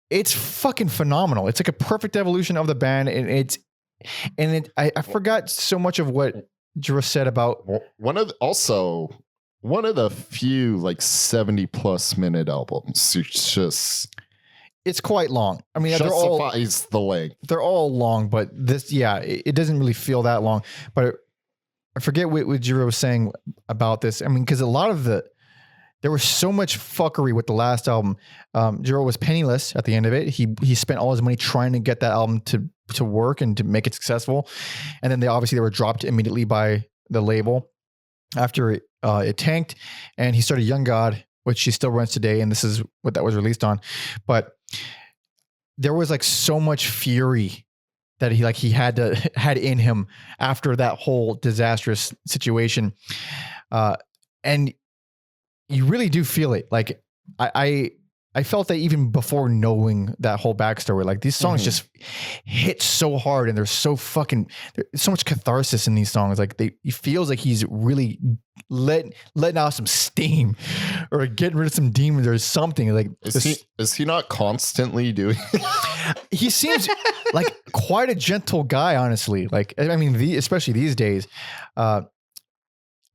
It's fucking phenomenal. It's like a perfect evolution of the band, and I forgot so much of what Gira said about one of the few like 70+ minute albums. It's quite long. I mean, justifies the length. They're all long, but this, it doesn't really feel that long. But I forget what Gira was saying about this. I mean, because there was so much fuckery with the last album. Gira was penniless at the end of it. He spent all his money trying to get that album to work and to make it successful. And then they were dropped immediately by the label after it tanked, and he started Young God, which he still runs today. And this is what that was released on. But there was like so much fury that he had in him after that whole disastrous situation. And you really do feel it. Like I felt that even before knowing that whole backstory, like these songs just hit so hard, and there's so much catharsis in these songs. Like it feels like he's really letting out some steam or getting rid of some demons or something. Like is he not constantly doing? He seems like quite a gentle guy, honestly. Like, I mean, especially these days. I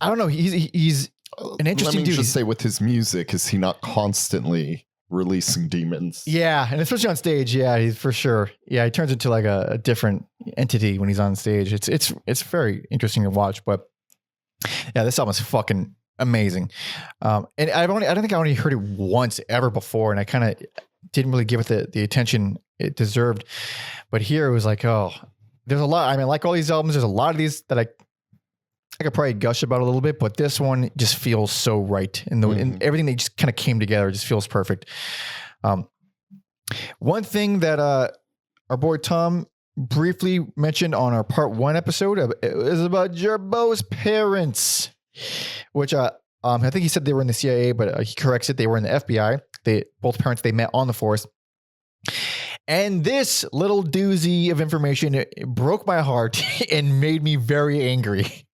don't know. He's an interesting Let me dude. just say, with his music, is he not constantly releasing demons? Yeah, and especially on stage, yeah, he's for sure. Yeah, he turns into like a different entity when he's on stage. It's very interesting to watch. But yeah, this album is fucking amazing. And I don't think I only heard it once ever before, and I kind of didn't really give it the attention it deserved. But here it was like, oh, there's a lot. I mean, like all these albums, there's a lot of these that I could probably gush about a little bit, but this one just feels so right. And everything that just kind of came together just feels perfect. One thing that our boy Tom briefly mentioned on our part 1 episode is about Jarboe's parents, which I think he said they were in the CIA, but he corrects it. They were in the FBI. Both parents, they met on the force. And this little doozy of information, it broke my heart and made me very angry.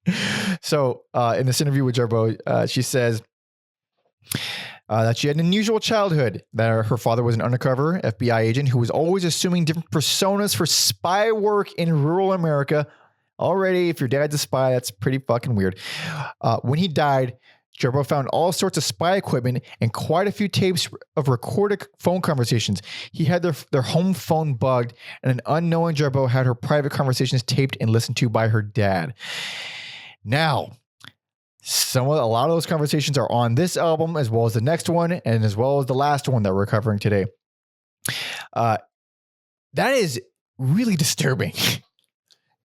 So in this interview with Jarboe, she says that she had an unusual childhood, that her father was an undercover FBI agent who was always assuming different personas for spy work in rural America. Already, if your dad's a spy, that's pretty fucking weird. When he died, Jarboe found all sorts of spy equipment and quite a few tapes of recorded phone conversations. He had their home phone bugged, and an unknowing Jarboe had her private conversations taped and listened to by her dad. Now, a lot of those conversations are on this album, as well as the next one, and as well as the last one that we're covering today. That is really disturbing.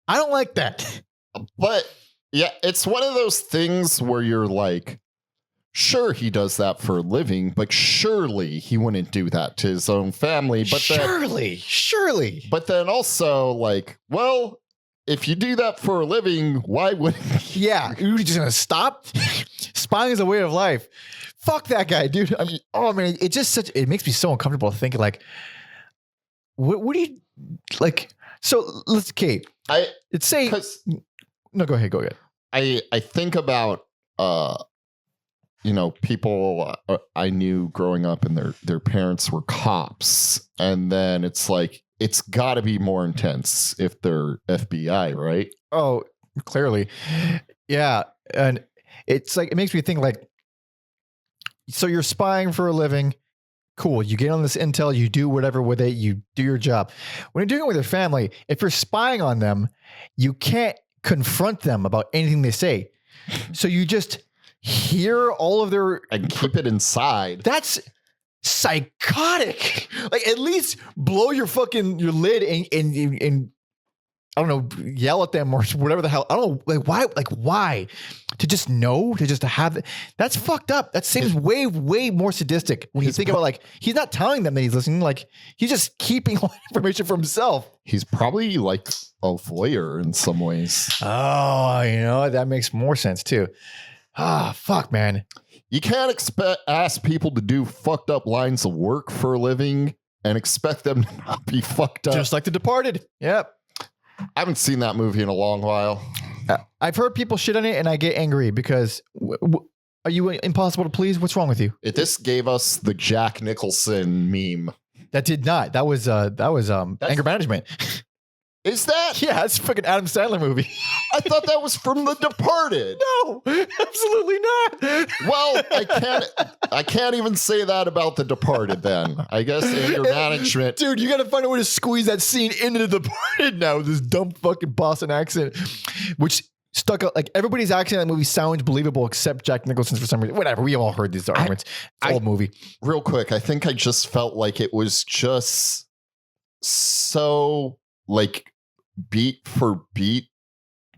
I don't like that. But yeah, it's one of those things where you're like, sure, he does that for a living, but surely he wouldn't do that to his own family. But surely. But then also, like, well, if you do that for a living, why wouldn't you? Yeah, you're just gonna stop? Spying is a way of life. Fuck that guy, dude. I mean, oh man, it makes me so uncomfortable thinking like, what do you like? So let's, Kate. It's say. No, go ahead. I think about, people I knew growing up, and their parents were cops. And then it's like, it's got to be more intense if they're FBI, right? Oh, clearly. Yeah. And it's like, it makes me think like, so you're spying for a living. Cool. You get on this intel, you do whatever with it, you do your job. When you're doing it with your family, if you're spying on them, you can't confront them about anything they say. So you just hear all of their... And keep it inside. That's psychotic. Like, at least blow your lid and I don't know, yell at them or whatever the hell. I don't know. Why? To just know, to just have it. That's fucked up. That seems way, way more sadistic when you think about, like, he's not telling them that he's listening. Like, he's just keeping all that information for himself. He's probably like a voyeur in some ways. Oh, that makes more sense too. Fuck, man. You can't ask people to do fucked up lines of work for a living and expect them to not be fucked up. Just like The Departed. Yep. I haven't seen that movie in a long while. I've heard people shit on it, and I get angry because are you impossible to please? What's wrong with you? This gave us the Jack Nicholson meme. That did not. That was anger management. Is that? Yeah, it's a freaking Adam Sandler movie. I thought that was from The Departed. No, absolutely not. Well, I can't even say that about The Departed then. I guess anger management. Dude, you got to find a way to squeeze that scene into The Departed now with this dumb fucking Boston accent, which stuck out. Like, everybody's accent in that movie sounds believable except Jack Nicholson's for some reason. Whatever, we all heard these arguments. It's old movie. Real quick, I think I just felt like it was just so, like, beat for beat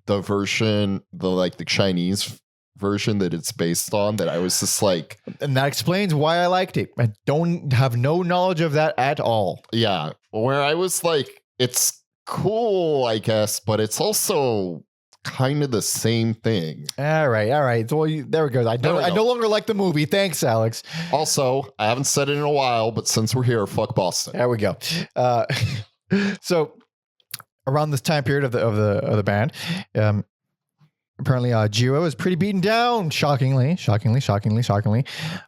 the Chinese version that it's based on, that I was just like, and that explains why I liked it. I don't have no knowledge of that at all. Yeah, where I was like, it's cool, I guess, but it's also kind of the same thing. All right. So there we go. I no longer like the movie. Thanks, Alex. Also, I haven't said it in a while, but since we're here, fuck Boston. There we go. So around this time period of the band, apparently Gira is pretty beaten down. Shockingly.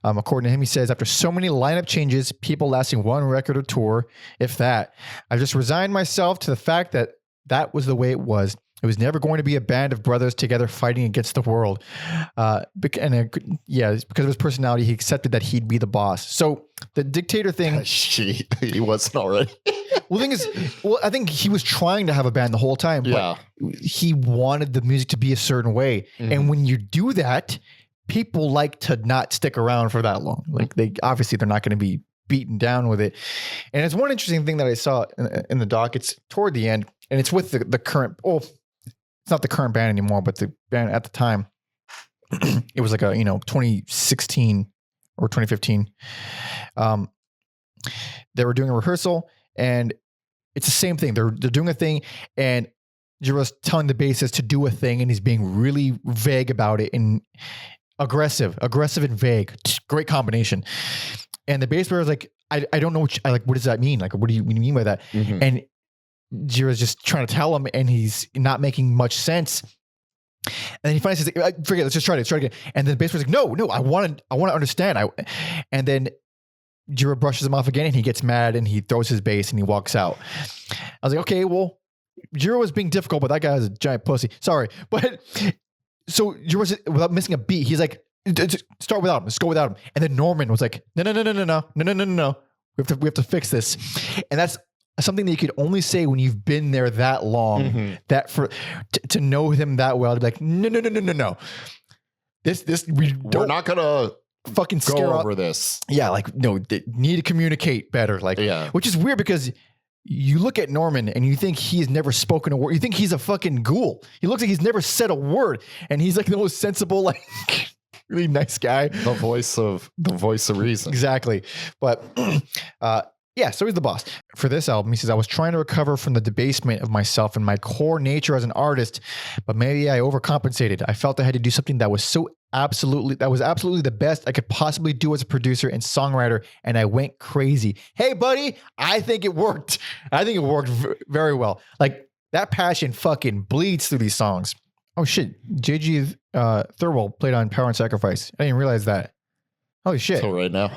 According to him, he says, after so many lineup changes, people lasting one record or tour, if that, I've just resigned myself to the fact that was the way it was. It was never going to be a band of brothers together fighting against the world. Because of his personality, he accepted that he'd be the boss. So the dictator thing... He wasn't already. Well, the thing is, I think he was trying to have a band the whole time, but he wanted the music to be a certain way. Mm-hmm. And when you do that, people like to not stick around for that long. Like they're not going to be beaten down with it. And it's one interesting thing that I saw in the doc. It's toward the end, and it's with the current... it's not the current band anymore, but the band at the time, it was like 2016 or 2015. They were doing a rehearsal, and it's the same thing. They're doing a thing, and Gira's telling the bassist to do a thing, and he's being really vague about it and aggressive and vague. Great combination. And the bass player is like, I don't know what does that mean? Like, what do you mean by that? Mm-hmm. And Gira's just trying to tell him, and he's not making much sense. And then he finally says, "Forget it, let's just try it again." And then the bass player's like, "No, I want to understand." And then Gira brushes him off again, and he gets mad, and he throws his bass, and he walks out. I was like, okay, well, Gira was being difficult, but that guy is a giant pussy. Sorry, but so Gira, without missing a beat, he's like, "Start without him. Let's go without him." And then Norman was like, "No. We have to fix this," and that's something that you could only say when you've been there that long, mm-hmm. that to know him that well, to be like, no. We're not gonna fucking go over this. Yeah, like no, they need to communicate better. Like, which is weird because you look at Norman and you think he's never spoken a word. You think he's a fucking ghoul. He looks like he's never said a word, and he's like the most sensible, like really nice guy. The voice of reason. Exactly, but. Yeah, so he's the boss. For this album, he says, I was trying to recover from the debasement of myself and my core nature as an artist, but maybe I overcompensated. I felt I had to do something that was absolutely the best I could possibly do as a producer and songwriter, and I went crazy. Hey, buddy, I think it worked. I think it worked very well. Like, that passion fucking bleeds through these songs. Oh, shit. J.G. Thirlwell played on Power and Sacrifice. I didn't realize that. Holy shit. So right now.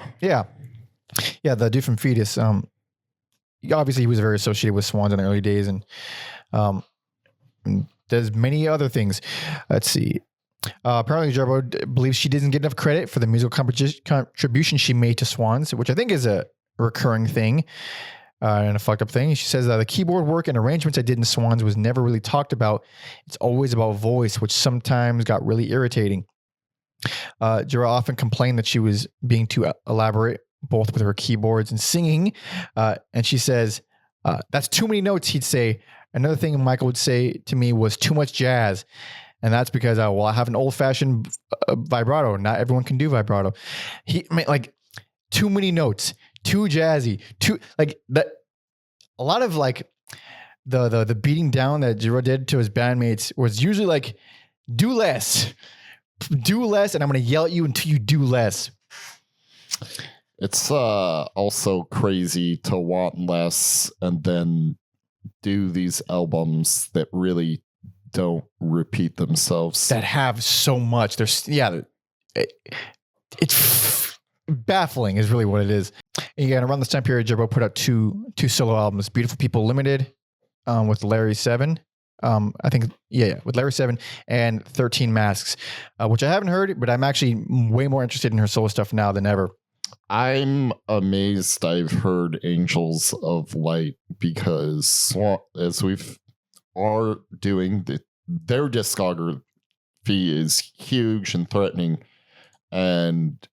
Yeah, the dude from Fetus. Obviously, he was very associated with Swans in the early days, and does many other things. Let's see. Apparently, Jarboe believes she didn't get enough credit for the musical contribution she made to Swans, which I think is a recurring thing and a fucked up thing. She says that the keyboard work and arrangements I did in Swans was never really talked about. It's always about voice, which sometimes got really irritating. Gira often complained that she was being too elaborate, both with her keyboards and singing. And she says, that's too many notes, he'd say. Another thing Michael would say to me was too much jazz. And that's because, I have an old-fashioned vibrato. Not everyone can do vibrato. Too many notes, too jazzy, that. A lot of the beating down that Gira did to his bandmates was usually like, do less, and I'm going to yell at you until you do less. It's also crazy to want less and then do these albums that really don't repeat themselves. That have so much. It's baffling is really what it is. And again, around this time period, Jarboe put out two solo albums, Beautiful People Limited with Larry 7. With Larry 7 and 13 Masks, which I haven't heard, but I'm actually way more interested in her solo stuff now than ever. I'm amazed I've heard Angels of Light because as are doing, their discography is huge and threatening. And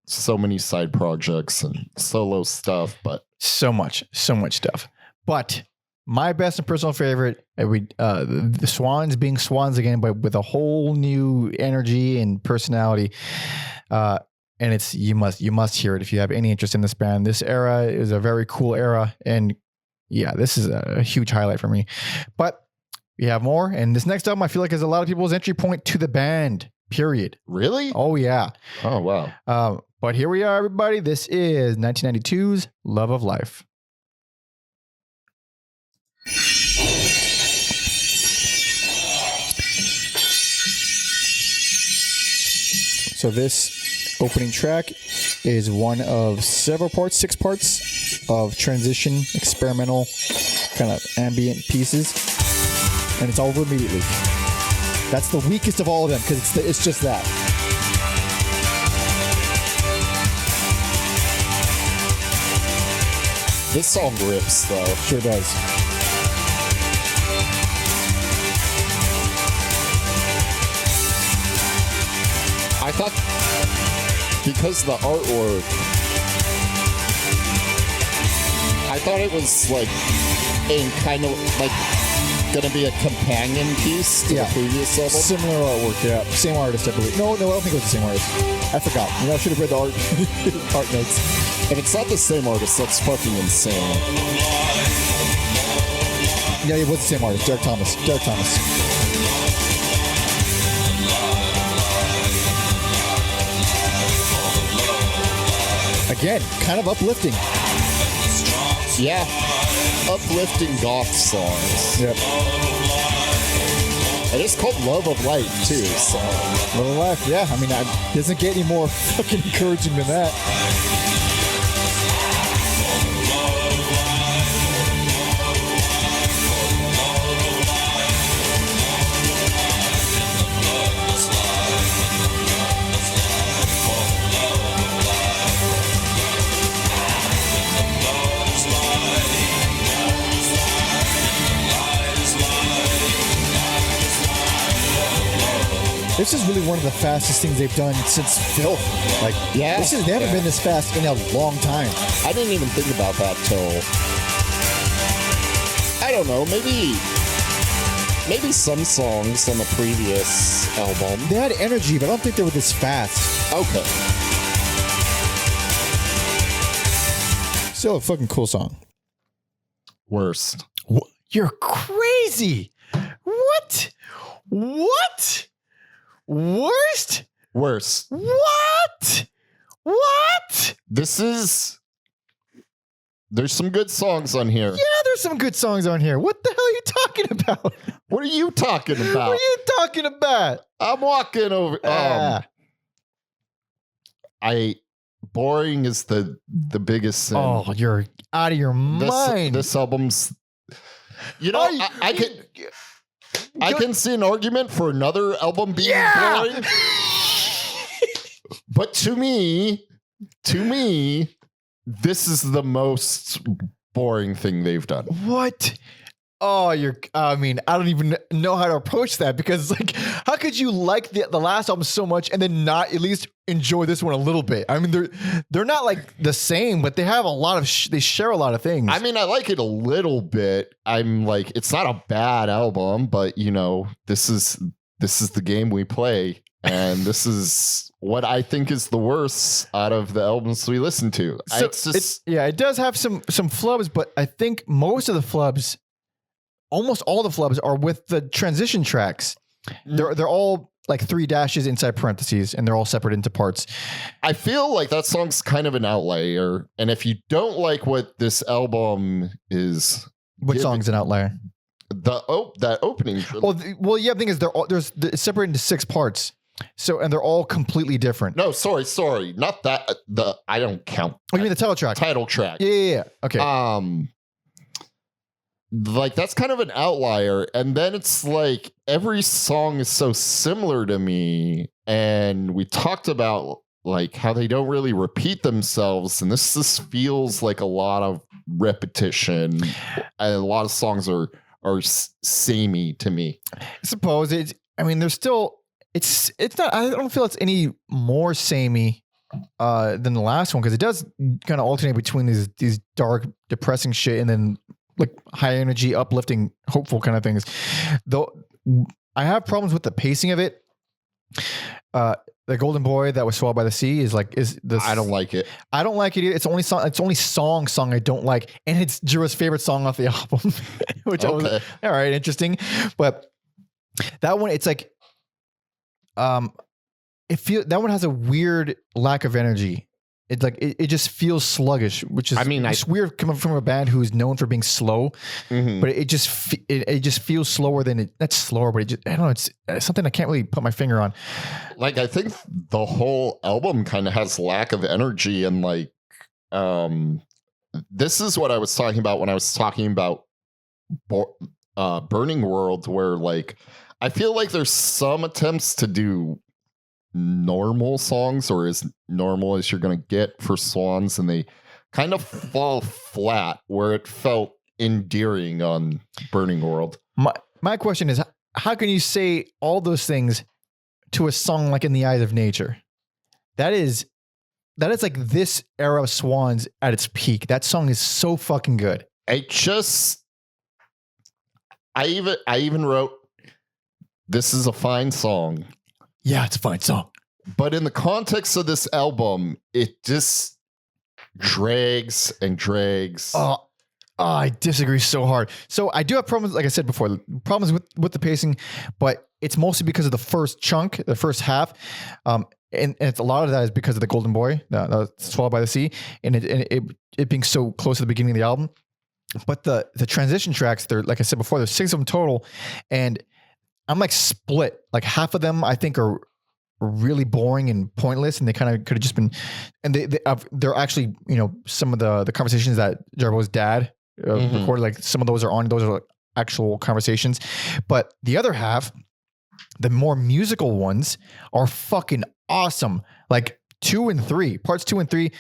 so many side projects and solo stuff, but so much stuff. But my best and personal favorite, the Swans being Swans again, but with a whole new energy and personality. And you must hear it if you have any interest in this band. This era is a very cool era, and yeah, this is a huge highlight for me. But we have more. And this next album, I feel like is a lot of people's entry point to the band, period. Really? Oh, yeah. Oh, wow. But here we are, everybody. This is 1992's Love of Life. So this opening track is one of several parts, 6 parts of transition, experimental, kind of ambient pieces, and it's over immediately. That's the weakest of all of them because it's just that. This song rips, though. Sure does. I thought because the artwork, I thought it was like in kind of like gonna be a companion piece to the previous album. Similar artwork, yeah. Same artist, I believe. No, I don't think it was the same artist. I forgot. I should have read the art notes. If it's not the same artist, that's fucking insane. Yeah, it was the same artist. Derek Thomas. Again, kind of uplifting. Yeah. Uplifting goth songs. Yep. And it's called Love of Life, too. So. Love of Life, yeah. I mean, it doesn't get any more fucking encouraging than that. This is really one of the fastest things they've done since Filth. Like, yeah, they haven't been this fast in a long time. I didn't even think about that till, I don't know, maybe some songs on the previous album. They had energy, but I don't think they were this fast. Okay. Still a fucking cool song. Worst. You're crazy. What? Worst? Worst. What? There's some good songs on here. Yeah, there's some good songs on here. What the hell are you talking about? What are you talking about? What are you talking about? I'm walking over. Boring is the biggest sin. Oh, you're out of your mind. This album's, I can see an argument for another album being boring. But to me, this is the most boring thing they've done. What? Oh, I don't even know how to approach that because, like, how could you like the last album so much and then not at least enjoy this one a little bit? I mean, they're not like the same, but they have a lot of they share a lot of things. I mean, I like it a little bit. I'm like, it's not a bad album, but this is the game we play, and this is what I think is the worst out of the albums we listen to. So it does have some flubs, but I think most of the flubs. Almost all the flubs are with the transition tracks. They're all like 3 dashes inside parentheses, and they're all separate into parts. I feel like that song's kind of an outlier, and if you don't like what this album is, what song's an outlier? That opening. Well, yeah. The thing is, it's separated into 6 parts. So, and they're all completely different. No, sorry, not that. I don't count. Oh, you mean the title track? Title track. Yeah. Okay. Like that's kind of an outlier, and then it's like every song is so similar to me, and we talked about like how they don't really repeat themselves, and this feels like a lot of repetition, and a lot of songs are samey to me. I suppose there's still it's not. I don't feel it's any more samey than the last one because it does kind of alternate between these dark, depressing shit and then like high energy, uplifting, hopeful kind of things. Though I have problems with the pacing of it. The Golden Boy that was swallowed by the sea is this. I don't like it. I don't like it either. It's only song I don't like, and it's Gira's favorite song off the album, which I was all right, interesting. But that one, it's like, that one has a weird lack of energy. It's like it just feels sluggish, which is it's weird coming from a band who's known for being slow. Mm-hmm. But it just feels slower than it. Not slower, but I don't know. It's something I can't really put my finger on. Like, I think the whole album kind of has lack of energy, and like, this is what I was talking about when I was talking about Burning World, where like I feel like there's some attempts to do normal songs, or as normal as you're going to get for Swans, and they kind of fall flat where it felt endearing on Burning World. My question is, how can you say all those things to a song like In the Eyes of Nature? That is like this era of Swans at its peak. That song is so fucking good. I even wrote, this is a fine song. Yeah, it's a fine song. But in the context of this album, it just drags and drags. I disagree so hard. So I do have problems, like I said before, problems with the pacing, but it's mostly because of the first chunk, the first half. And it's a lot of that is because of the Golden Boy, Swallowed by the Sea, and it being so close to the beginning of the album. But the transition tracks, like I said before, there's 6 of them total, and I'm like split. Like half of them I think are really boring and pointless, and they kind of could have just been. And they're actually, some of the conversations that Jarboe's dad recorded. Like some of those are like actual conversations, but the other half, the more musical ones, are fucking awesome. Like 2 and 3, parts 2 and 3.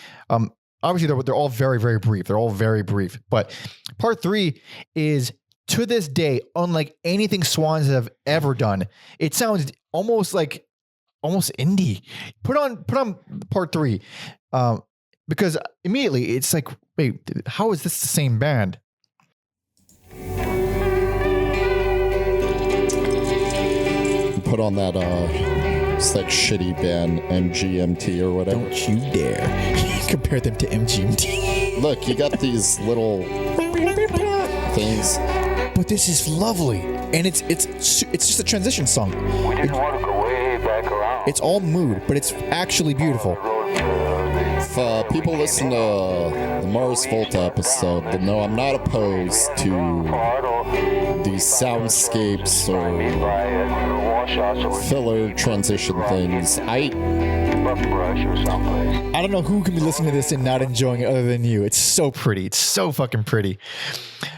Obviously they're all very, very brief. They're all very brief, but part 3 is, to this day, unlike anything Swans have ever done. It sounds almost indie. Put on part 3, because immediately it's like, wait, how is this the same band? Put on that it's that shitty band MGMT or whatever. Don't you dare compare them to MGMT. Look, you got these little things. But this is lovely, and it's just a transition song. We didn't want to go way back around. It's all mood, but it's actually beautiful. If people listen to the Mars Volta episode, they'll know I'm not opposed to these soundscapes or filler transition things. Buck brush or someplace. I don't know who can be listening to this and not enjoying it other than you. It's so pretty. It's so fucking pretty.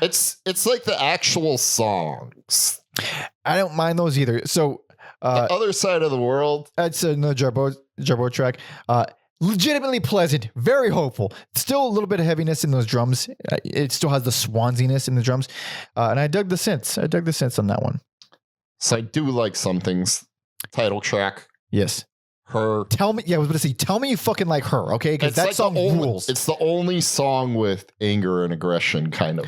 It's like the actual songs. I don't mind those either. So the Other Side of the World. That's another Jarboe track. Legitimately pleasant, very hopeful. Still a little bit of heaviness in those drums. It still has the swansiness in the drums. And I dug the synths. On that one. So I do like some things. Title track. Yes. Her. Tell me, I was going to say, tell me you fucking like Her, okay? Because that song rules. It's the only song with anger and aggression, kind of.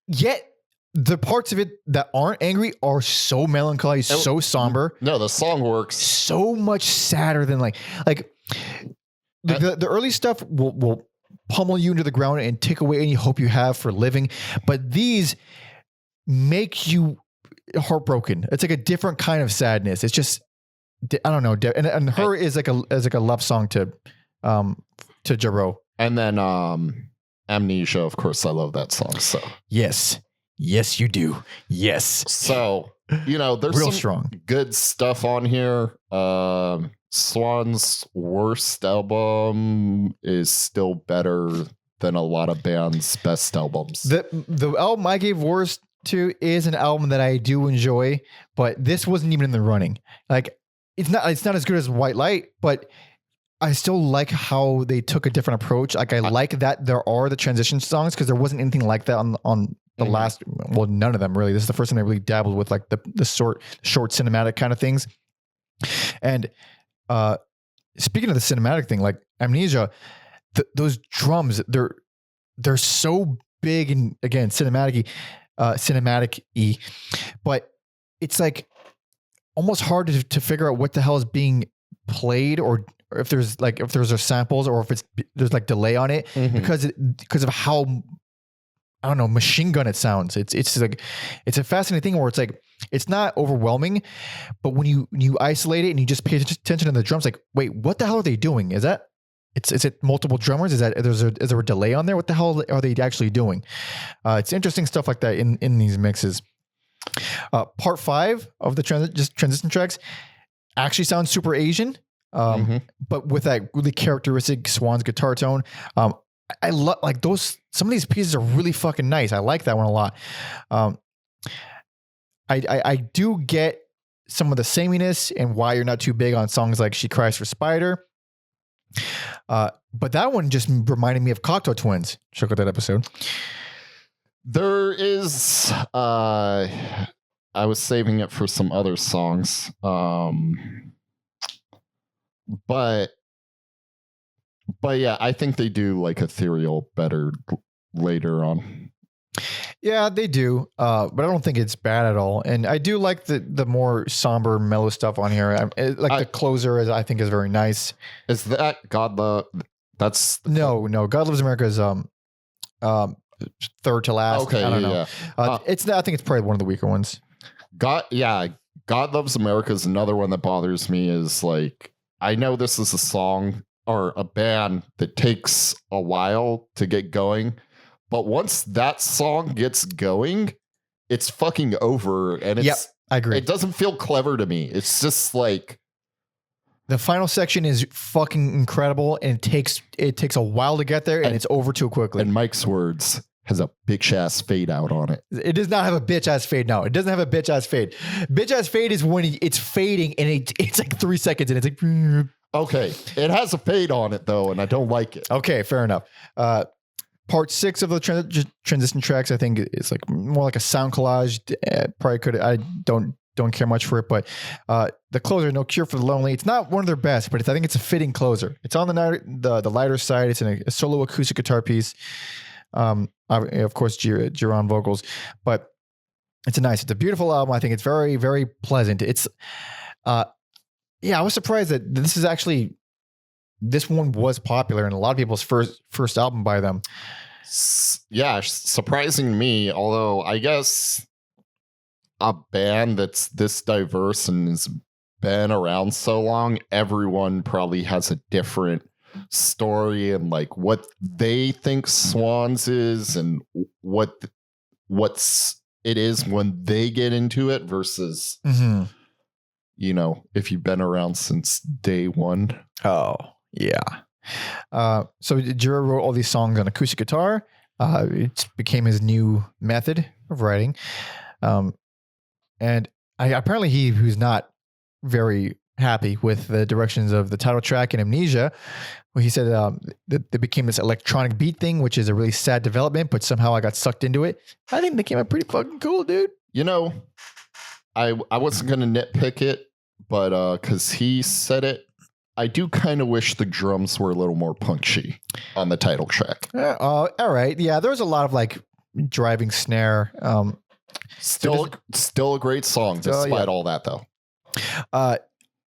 Yet, the parts of it that aren't angry are so melancholy, so somber. No, the song works. So much sadder than like the early stuff will pummel you into the ground and take away any hope you have for living. But these make you heartbroken. It's like a different kind of sadness. It's just, I don't know. And Her is like a love song to Jarboe. And then Amnesia, of course, I love that song. So yes, you do. Yes. So there's real some strong good stuff on here. Swans' worst album is still better than a lot of bands' best albums. The album I gave worst to is an album that I do enjoy, but this wasn't even in the running. Like it's not as good as White Light, but I still like how they took a different approach. Like I like that there are the transition songs, because there wasn't anything like that on the last. Well, none of them really. This is the first time I really dabbled with like the short cinematic kind of things. And speaking of the cinematic thing, like Amnesia, those drums, they're so big and again cinematic-y, but it's like almost hard to figure out what the hell is being played, or if there's samples, or if there's like delay on it, because of how, I don't know, machine gun it sounds. It's like, it's a fascinating thing where it's like, it's not overwhelming, but when you isolate it and you just pay attention to the drums, like, wait, what the hell are they doing? Is it multiple drummers? Is there a delay on there? What the hell are they actually doing? It's interesting stuff like that in these mixes. Part 5 of the transition tracks actually sounds super Asian, but with that really characteristic Swans guitar tone. I love, like, those, some of these pieces are really fucking nice. I like that one a lot. I do get some of the sameness and why you're not too big on songs like She Cries for Spider. But that one just reminded me of Cocteau Twins. Check out that episode. There is, I was saving it for some other songs. But yeah, I think they do like Ethereal better later on. Yeah, they do. But I don't think it's bad at all. And I do like the more somber, mellow stuff on here. The closer I think is very nice. Is that God Love? That's no. God Loves America is third to last. Okay, I don't know. I think it's probably one of the weaker ones. God Loves America is another one that bothers me. Is like, I know this is a song or a band that takes a while to get going, but once that song gets going, it's fucking over. And I agree. It doesn't feel clever to me. It's just like, the final section is fucking incredible, and it takes a while to get there, and it's over too quickly. In Mike's words, has a bitch ass fade out on it. It does not have a bitch ass fade. No, it doesn't have a bitch ass fade. Bitch ass fade is when it's fading, and it's like 3 seconds, and it's like. Okay, it has a fade on it though, and I don't like it. Okay, fair enough. Part 6 of the transition tracks, I think, is like more like a sound collage. Probably could. I don't care much for it, but the closer, No Cure for the Lonely, it's not one of their best, but I think it's a fitting closer. It's on the lighter side. It's in a solo acoustic guitar piece. Of course, Gira on vocals, but it's a beautiful album. I think it's very, very pleasant. It's I was surprised that this one was popular and a lot of people's first album by them. Yeah, surprising to me, although I guess a band that's this diverse and has been around so long, everyone probably has a different story and like what they think Swans is and what's it is when they get into it versus you know, if you've been around since day one. Oh yeah. So Gira wrote all these songs on acoustic guitar. It became his new method of writing. And apparently he was not very happy with the directions of the title track and Amnesia. Well, he said that it became this electronic beat thing, which is a really sad development, but somehow I got sucked into it. I think they came out pretty fucking cool, dude. You know, I wasn't going to nitpick it, but because he said it, I do kind of wish the drums were a little more punchy on the title track. All right. Yeah, there was a lot of like driving snare. Still a great song despite all that though.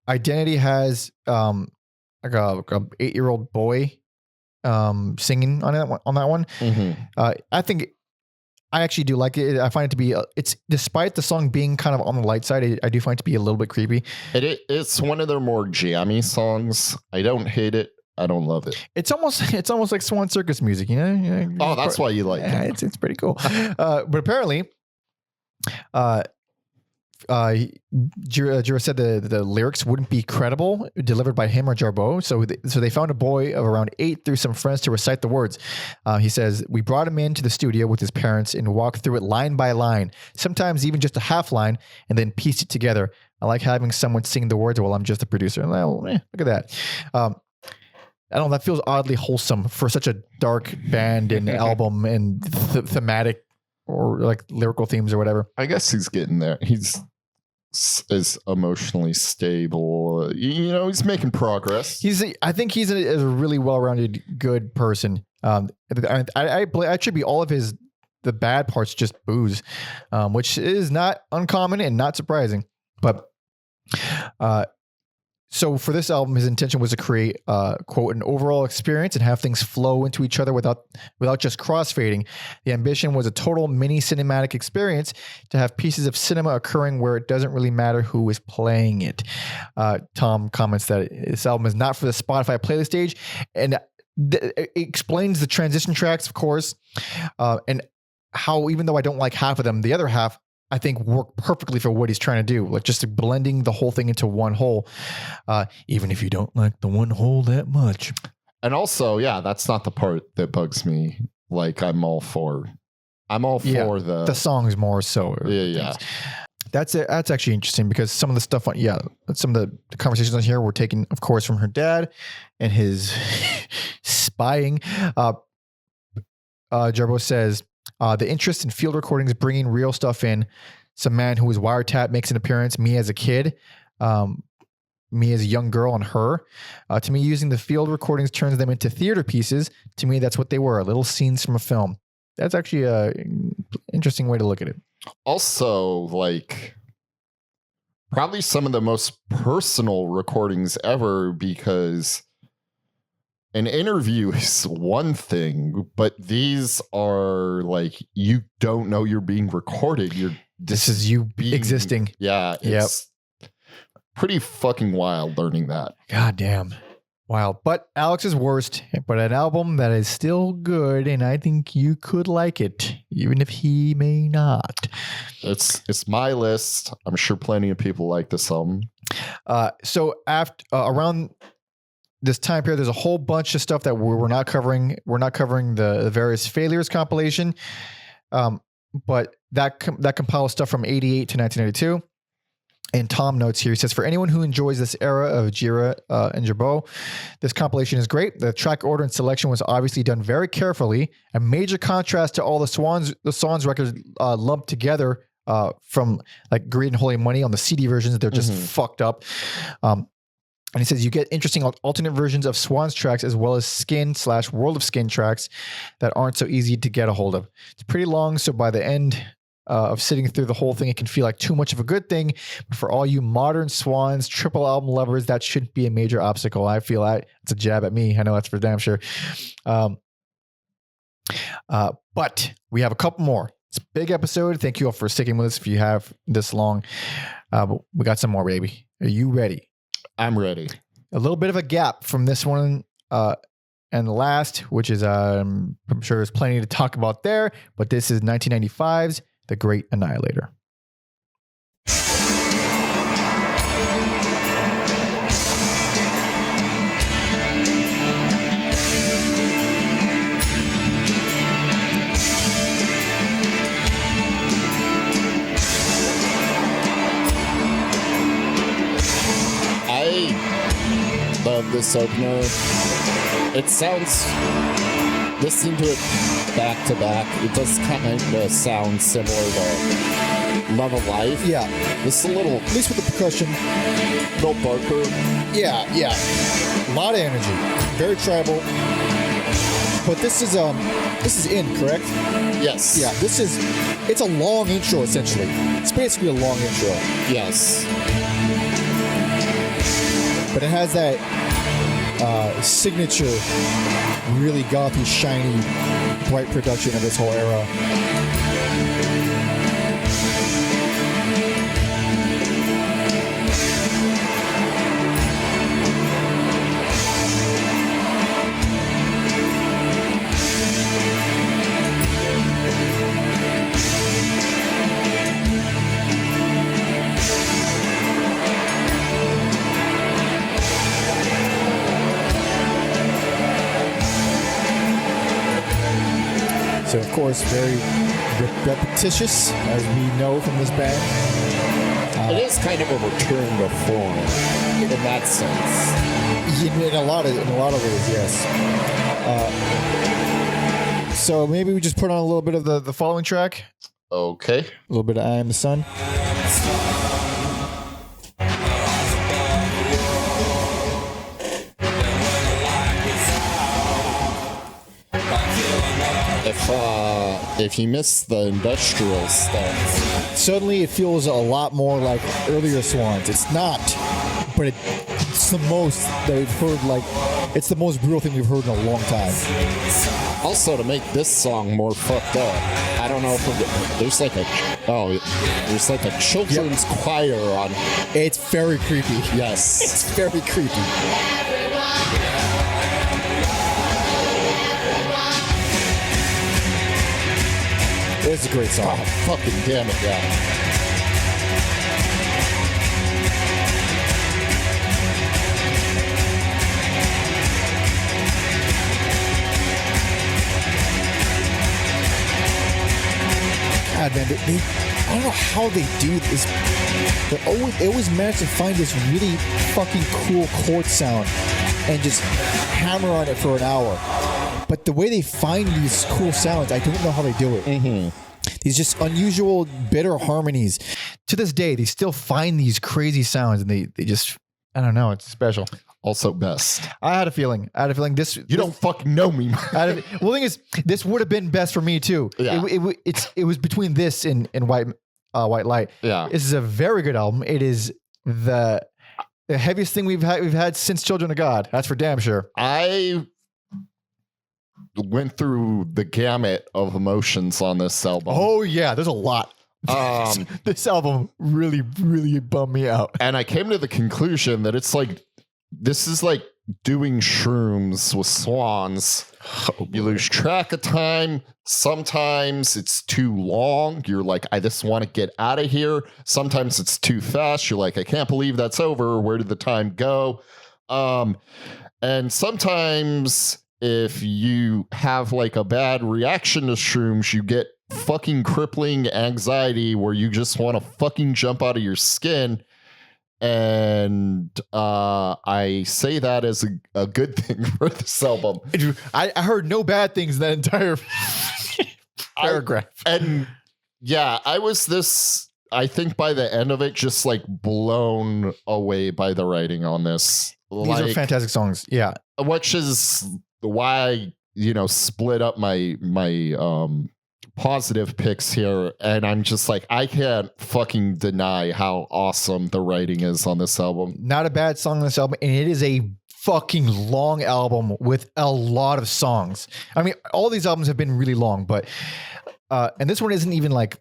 Identity has like a 8-year-old boy singing on that one. I think I actually do like it. I find it to be it's despite the song being kind of on the light side, I do find it to be a little bit creepy. It's one of their more jammy songs. I don't hate it. I don't love it. It's almost like Swan Circus music, you know? Oh, that's why you like it. It's pretty cool. But apparently Gira said the lyrics wouldn't be credible delivered by him or Jarboe. So they found a boy of around 8 through some friends to recite the words. He says, we brought him into the studio with his parents and walked through it line by line, sometimes even just a half line, and then pieced it together. I like having someone sing the words while I'm just a producer. Well, look at that. I don't know, that feels oddly wholesome for such a dark band and album and thematic or like lyrical themes or whatever. I guess he's getting there. He's is emotionally stable. You know, he's making progress. I think he's a really well-rounded, good person. I attribute all of the bad parts just booze, which is not uncommon and not surprising. But So for this album, his intention was to create, quote, an overall experience and have things flow into each other without just crossfading. The ambition was a total mini cinematic experience to have pieces of cinema occurring where it doesn't really matter who is playing it. Tom comments that this album is not for the Spotify playlist stage, and it explains the transition tracks, of course, and how even though I don't like half of them, the other half I think work perfectly for what he's trying to do, like just blending the whole thing into one whole, even if you don't like the one whole that much. And also, yeah, that's not the part that bugs me. Like I'm all for the songs more so. Yeah. That's it. That's actually interesting because some of the stuff some of the conversations on here were taken, of course, from her dad and his spying. Jarboe says, the interest in field recordings, bringing real stuff in. Some man who was wiretapped makes an appearance. Me as a kid, me as a young girl, and her. To me, using the field recordings turns them into theater pieces. To me, that's what they were, little scenes from a film. That's actually an interesting way to look at it. Also, like, probably some of the most personal recordings ever, because an interview is one thing, but these are like, you don't know you're being recorded. This is you existing. Yeah. It's pretty fucking wild learning that. God damn. Wild. But Alex's worst, but an album that is still good, and I think you could like it, even if he may not. It's my list. I'm sure plenty of people like this album. So after around this time period, there's a whole bunch of stuff that we're not covering. We're not covering the various failures compilation, but that compiles stuff from 88 to 1992. And Tom notes here, he says, for anyone who enjoys this era of Gira and Jarboe, this compilation is great. The track order and selection was obviously done very carefully. A major contrast to all the Swans records lumped together from like Great and Holy Money on the CD versions. They're just fucked up. And he says you get interesting alternate versions of Swans tracks as well as Skin/World of Skin tracks that aren't so easy to get a hold of. It's pretty long, so by the end of sitting through the whole thing, it can feel like too much of a good thing. But for all you modern Swans triple album lovers, that shouldn't be a major obstacle. I feel it's a jab at me. I know that's for damn sure. But we have a couple more. It's a big episode. Thank you all for sticking with us if you have this long. But we got some more, baby. Are you ready? I'm ready. A little bit of a gap from this one and the last, which is, I'm sure there's plenty to talk about there, but this is 1995's The Great Annihilator. Love this opener. It sounds, listening to it back to back, it does kind of sound similar to Love of Life. Yeah. It's a little, At least with the percussion. little darker. Yeah. A lot of energy. Very tribal. But this is in, correct? Yes. Yeah, it's a long intro, essentially. It's basically a long intro. Yes. But it has that signature, really gothy, shiny, bright production of this whole era. So, of course, very repetitious, as we know from this band. It is kind of a return to form in that sense. In a lot of ways, yes. So maybe we just put on a little bit of the following track. Okay. A little bit of I Am the Sun. If you miss the industrial stuff, Suddenly it feels a lot more like earlier Swans. It's not but it's the most that we've heard. Like, it's the most brutal thing we've heard in a long time. Also, to make this song more fucked up, I don't know if there's like a children's choir on. It's very creepy. Yes, It's very creepy. It's a great song. oh, fucking damn it, yeah. God, man, I don't know how they do this. They always manage to find this really fucking cool chord sound and just hammer on it for an hour. But the way they find these cool sounds, I don't know how they do it. Mm-hmm. These just unusual, bitter harmonies. To this day, they still find these crazy sounds, and they just, I don't know, it's special. Also best. I had a feeling this. You don't fucking know me. Well, the thing is, this would have been best for me too. Yeah. It was between this and White Light. Yeah. This is a very good album. It is the heaviest thing we've had since Children of God. That's for damn sure. I went through the gamut of emotions on this album. Oh yeah, there's a lot. This album really, really bummed me out. And I came to the conclusion that it's like, this is like doing shrooms with Swans. You lose track of time. Sometimes it's too long. You're like, I just want to get out of here. Sometimes it's too fast. You're like, I can't believe that's over. Where did the time go? And sometimes if you have like a bad reaction to shrooms, you get fucking crippling anxiety where you just want to fucking jump out of your skin. And I say that as a good thing for this album. I heard no bad things in that entire paragraph. And yeah, I think by the end of it, just like blown away by the writing on this. These are fantastic songs. Yeah. Which is why I, split up my positive picks here, and I'm just like, I can't fucking deny how awesome the writing is on this album. Not a bad song on this album, and it is a fucking long album with a lot of songs. I mean, all these albums have been really long, but and this one isn't even like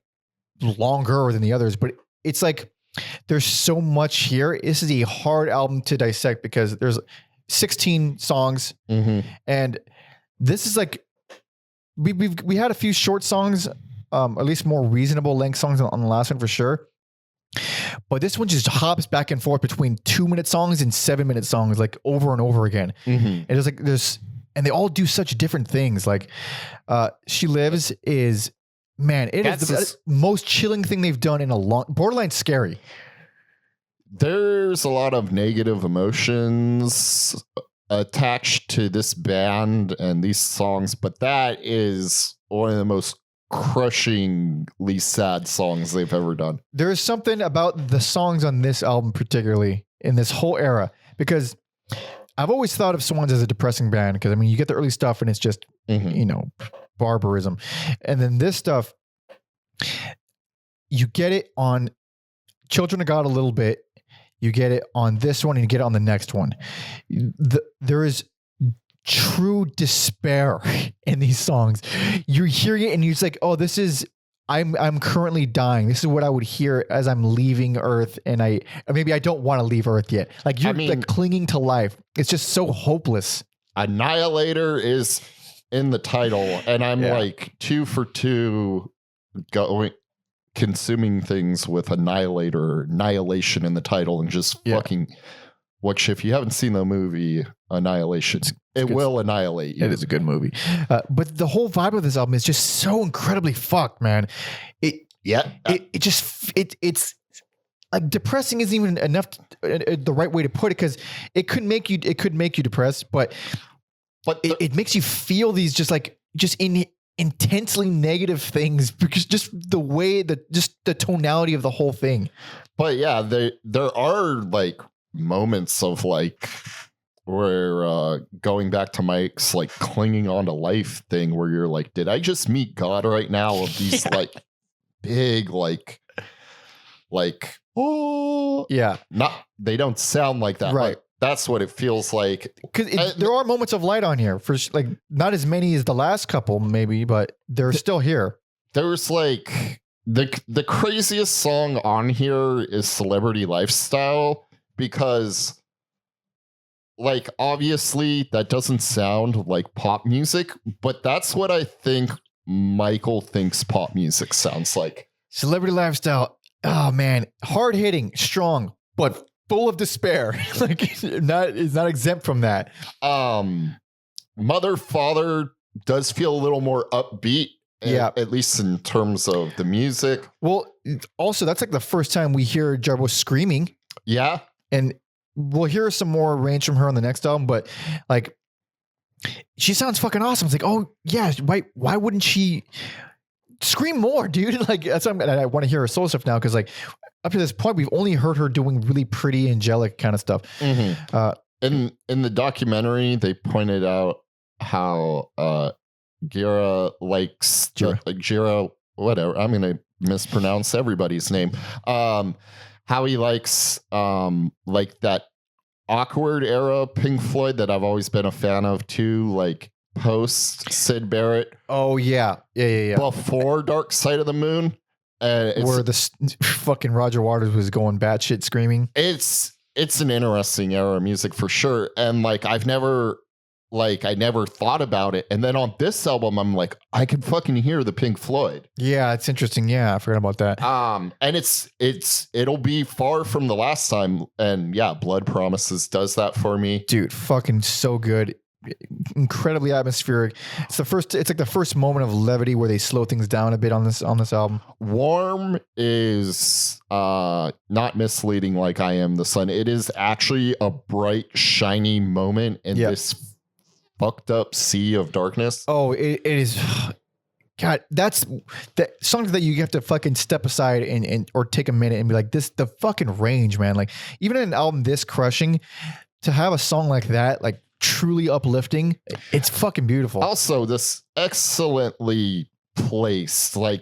longer than the others, but it's like there's so much here. This is a hard album to dissect because there's 16 songs, and this is like we had a few short songs, at least more reasonable length songs on the last one for sure. But this one just hops back and forth between 2-minute songs and 7-minute songs, like over and over again. And it's like and they all do such different things. Like She Lives is, man, it is the most chilling thing they've done in a long, borderline scary. There's a lot of negative emotions attached to this band and these songs, but that is one of the most crushingly sad songs they've ever done. There is something about the songs on this album, particularly in this whole era, because I've always thought of Swans as a depressing band, because I mean, you get the early stuff and it's just, barbarism. And then this stuff, you get it on Children of God a little bit. You get it on this one and you get it on the next one. There is true despair in these songs. You're hearing it and you're just like, oh, this is, I'm currently dying. This is what I would hear as I'm leaving Earth. And maybe I don't want to leave Earth yet. Like you're like clinging to life. It's just so hopeless. Annihilator is in the title, and I'm like 2 for 2 consuming things with annihilation in the title, and just fucking, which if you haven't seen the movie Annihilation, it will annihilate you. It is a good movie. But the whole vibe of this album is just so incredibly fucked, man. It's like depressing isn't even enough the right way to put it, because it could make you depressed, but it makes you feel these just intensely negative things, because just the way the tonality of the whole thing. But yeah, there are like moments of like where going back to Mike's like clinging on to life thing, where you're like, did I just meet God right now? Of these like big like oh Yeah. they don't sound like that. Right. Like, that's what it feels like. Because there are moments of light on here, like not as many as the last couple, maybe, but they're still here. There's like the craziest song on here is Celebrity Lifestyle, because like obviously that doesn't sound like pop music, but that's what I think Michael thinks pop music sounds like. Celebrity Lifestyle. Oh man, hard hitting, strong, but full of despair. Like it's not exempt from that. Mother Father does feel a little more upbeat. Yeah, at least in terms of the music. Well, also that's like the first time we hear Jarboe screaming. Yeah, and we'll hear some more range from her on the next album. But like, she sounds fucking awesome. It's like, oh yeah, why wouldn't she scream more, dude? Like that's what I want to hear her solo stuff now, because like up to this point we've only heard her doing really pretty angelic kind of stuff. In the documentary, they pointed out how Gira likes Gira, whatever. I'm gonna mispronounce everybody's name. How he likes like that awkward era Pink Floyd that I've always been a fan of too, like post Syd Barrett. Oh yeah. Before Dark Side of the Moon, where the fucking Roger Waters was going batshit screaming. It's an interesting era of music for sure, and like I never thought about it. And then on this album, I'm like, I can fucking hear the Pink Floyd. Yeah, it's interesting. Yeah, I forgot about that. And it'll be far from the last time. And yeah, Blood Promises does that for me. Dude, fucking so good. Incredibly atmospheric. It's like the first moment of levity where they slow things down a bit on this album. Warm is not misleading like I Am the Sun. It is actually a bright, shiny moment in this fucked up sea of darkness. Oh, it is. God, that's the songs that you have to fucking step aside and or take a minute and be like, the fucking range, man. Like even in an album this crushing, to have a song like that, like truly uplifting, it's fucking beautiful. Also, this excellently placed, like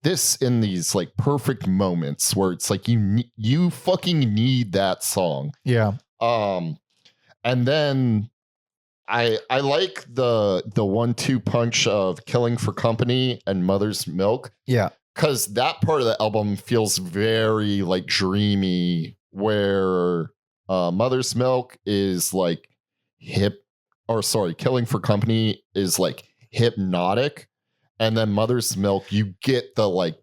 this in these like perfect moments where it's like you fucking need that song. Yeah. And then I like the 1-2 punch of Killing for Company and Mother's Milk. Yeah. Because that part of the album feels very like dreamy, where Mother's Milk is like Killing for Company is like hypnotic, and then Mother's Milk you get the like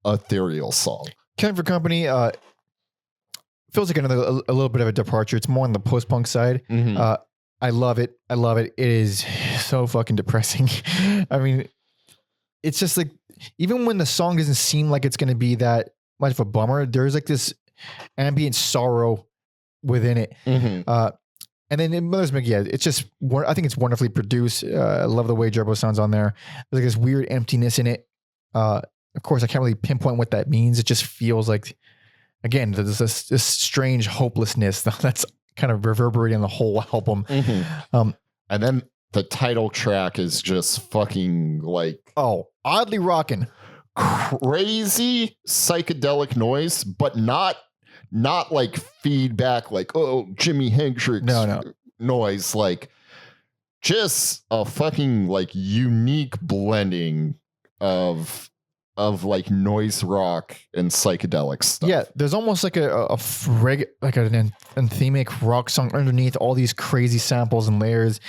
ethereal song. Killing for Company feels like a little bit of a departure. It's more on the post-punk side. I love it. It is so fucking depressing. I mean, it's just like, even when the song doesn't seem like it's going to be that much of a bummer, there's like this ambient sorrow within it. And then in Mother's Milk, it's just, I think it's wonderfully produced. I love the way Jarboe sounds on there. There's like this weird emptiness in it. Of course, I can't really pinpoint what that means. It just feels like, again, there's this strange hopelessness that's kind of reverberating the whole album. And then the title track is just fucking like, oddly rocking, crazy psychedelic noise, but not like feedback, like Jimi Hendrix noise, like just a fucking like unique blending of like noise rock and psychedelic stuff. Yeah, there's almost like an anthemic rock song underneath all these crazy samples and layers.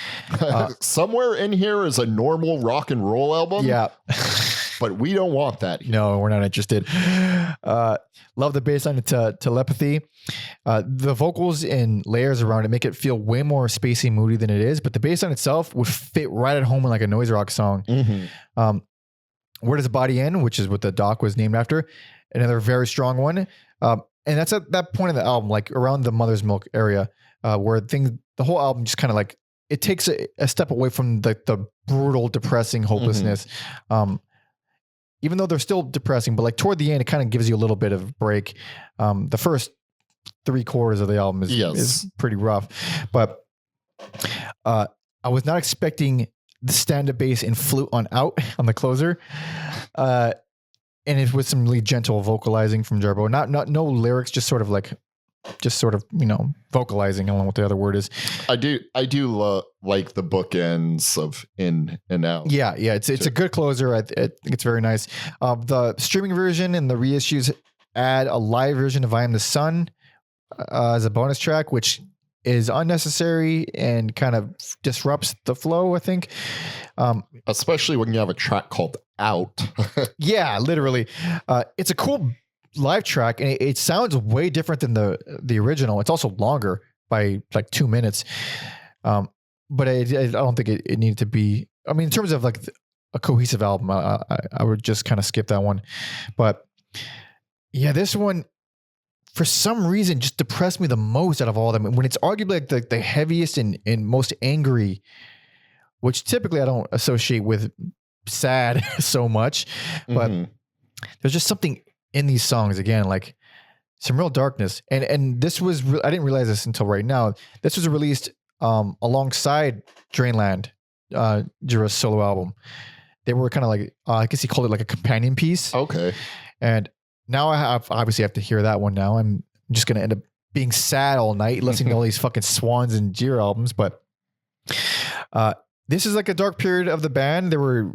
Somewhere in here is a normal rock and roll album. Yeah. But we don't want that here. No, we're not interested. Love the bass line to Telepathy. The vocals and layers around it make it feel way more spacey and moody than it is, but the bass line itself would fit right at home in like a noise rock song. Where Does the Body End, which is what the doc was named after, another very strong one. And that's at that point of the album, like around the Mother's Milk area, where the whole album just kind of like, it takes a step away from the brutal, depressing hopelessness. Even though they're still depressing, but like toward the end, it kind of gives you a little bit of a break. The first 3/4 of the album is pretty rough, but I was not expecting the stand-up bass and flute on Out on the closer. and it's with some really gentle vocalizing from Jarboe. Not no lyrics, just sort of vocalizing. I don't know what the other word is. I do like the bookends of in and out. Yeah, it's a good closer. I think it's very nice. The streaming version and the reissues add a live version of "I Am the Sun" as a bonus track, which is unnecessary and kind of disrupts the flow, I think. Especially when you have a track called "Out." Yeah, literally. It's a cool live track, and it sounds way different than the original. It's also longer by like 2 minutes. But I don't think it needed to be. I mean, in terms of like a cohesive album, I would just kind of skip that one. But yeah, this one, for some reason, just depressed me the most out of all of them. When it's arguably like the heaviest and most angry, which typically I don't associate with sad so much, but there's just something in these songs, again, like some real darkness. And this was, I didn't realize this until right now. This was released alongside Drainland, Gira's solo album. They were kind of like, I guess he called it like a companion piece. Okay. And now I obviously have to hear that one now. I'm just going to end up being sad all night listening to all these fucking Swans and Gira albums. But this is like a dark period of the band. They were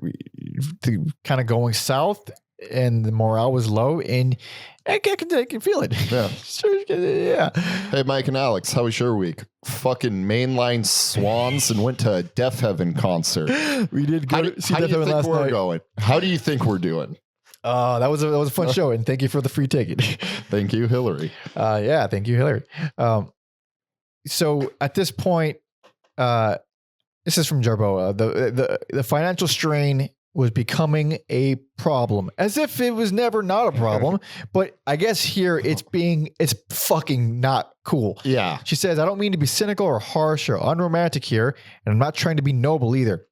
kind of going south and the morale was low, and I can feel it. Yeah. Yeah. Hey, Mike and Alex, how was your week? Fucking mainline Swans and went to a Death Heaven concert. We did go see how do Death you Heaven think last we're night. going? How do you think we're doing? That was a fun show, and thank you for the free ticket. Thank you, Hillary. Yeah, thank you, Hillary. So at this point, this is from Jarboe. The financial strain was becoming a problem, as if it was never not a problem. But I guess here it's fucking not cool. Yeah. She says, I don't mean to be cynical or harsh or unromantic here, and I'm not trying to be noble either.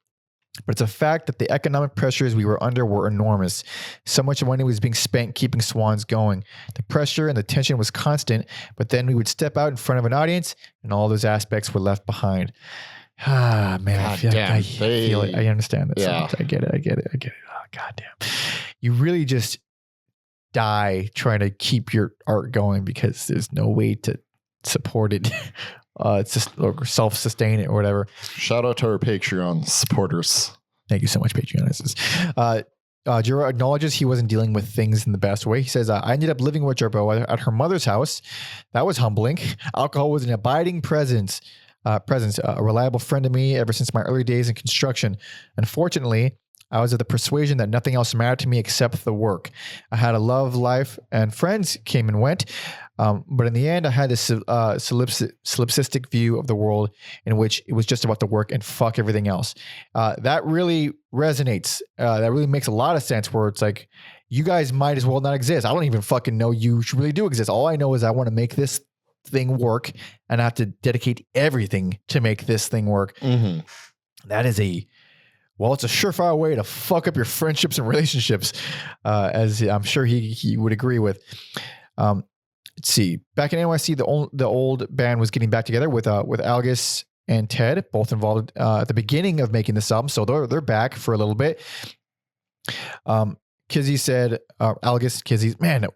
But it's a fact that the economic pressures we were under were enormous. So much money was being spent keeping Swans going. The pressure and the tension was constant, but then we would step out in front of an audience and all those aspects were left behind. Ah, man, I feel it. I understand that. Yeah. I get it. Oh, goddamn. You really just die trying to keep your art going because there's no way to support it. It's just or self-sustain it or whatever. Shout out to our Patreon supporters. Thank you so much, Patreon. Gira acknowledges he wasn't dealing with things in the best way. He says, I ended up living with Jarboe at her mother's house. That was humbling. Alcohol was an abiding presence, a reliable friend to me ever since my early days in construction. Unfortunately, I was of the persuasion that nothing else mattered to me except the work. I had a love life and friends came and went. But in the end, I had this solipsistic view of the world in which it was just about the work and fuck everything else. That really resonates. That really makes a lot of sense where it's like, you guys might as well not exist. I don't even fucking know you really do exist. All I know is I want to make this thing work and I have to dedicate everything to make this thing work. Mm-hmm. That is it's a surefire way to fuck up your friendships and relationships, as I'm sure he would agree with. Let's see. Back in NYC, the old band was getting back together with Algus and Ted, both involved at the beginning of making this album. So they're back for a little bit. Kizzy said, Kizzy, man,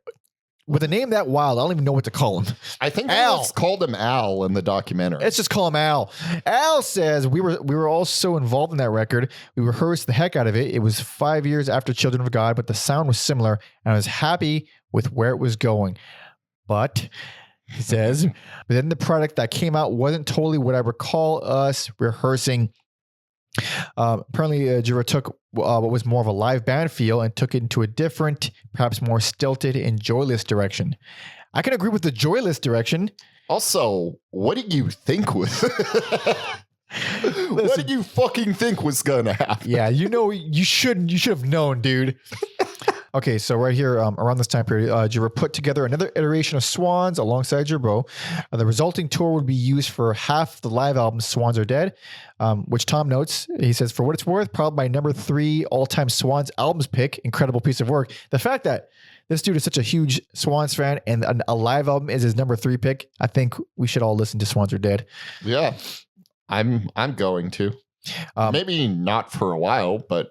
with a name that wild, I don't even know what to call him. I think Al. called him Al in the documentary. Let's just call him Al. Al says we were all so involved in that record. We rehearsed the heck out of it. It was 5 years after Children of God, but the sound was similar, and I was happy with where it was going. But he says, but then the product that came out wasn't totally what I recall us rehearsing. Apparently, Gira took what was more of a live band feel and took it into a different, perhaps more stilted and joyless direction. I can agree with the joyless direction. Also, what did you think was? What did you fucking think was gonna happen? Yeah, you should have known, dude. Okay, so right here, around this time period, Gira put together another iteration of Swans alongside Jarboe. The resulting tour would be used for half the live album, Swans Are Dead, which Tom notes. He says, for what it's worth, probably my number 3 all-time Swans albums pick. Incredible piece of work. The fact that this dude is such a huge Swans fan and a live album is his number 3 pick, I think we should all listen to Swans Are Dead. Yeah, I'm going to. Maybe not for a while, but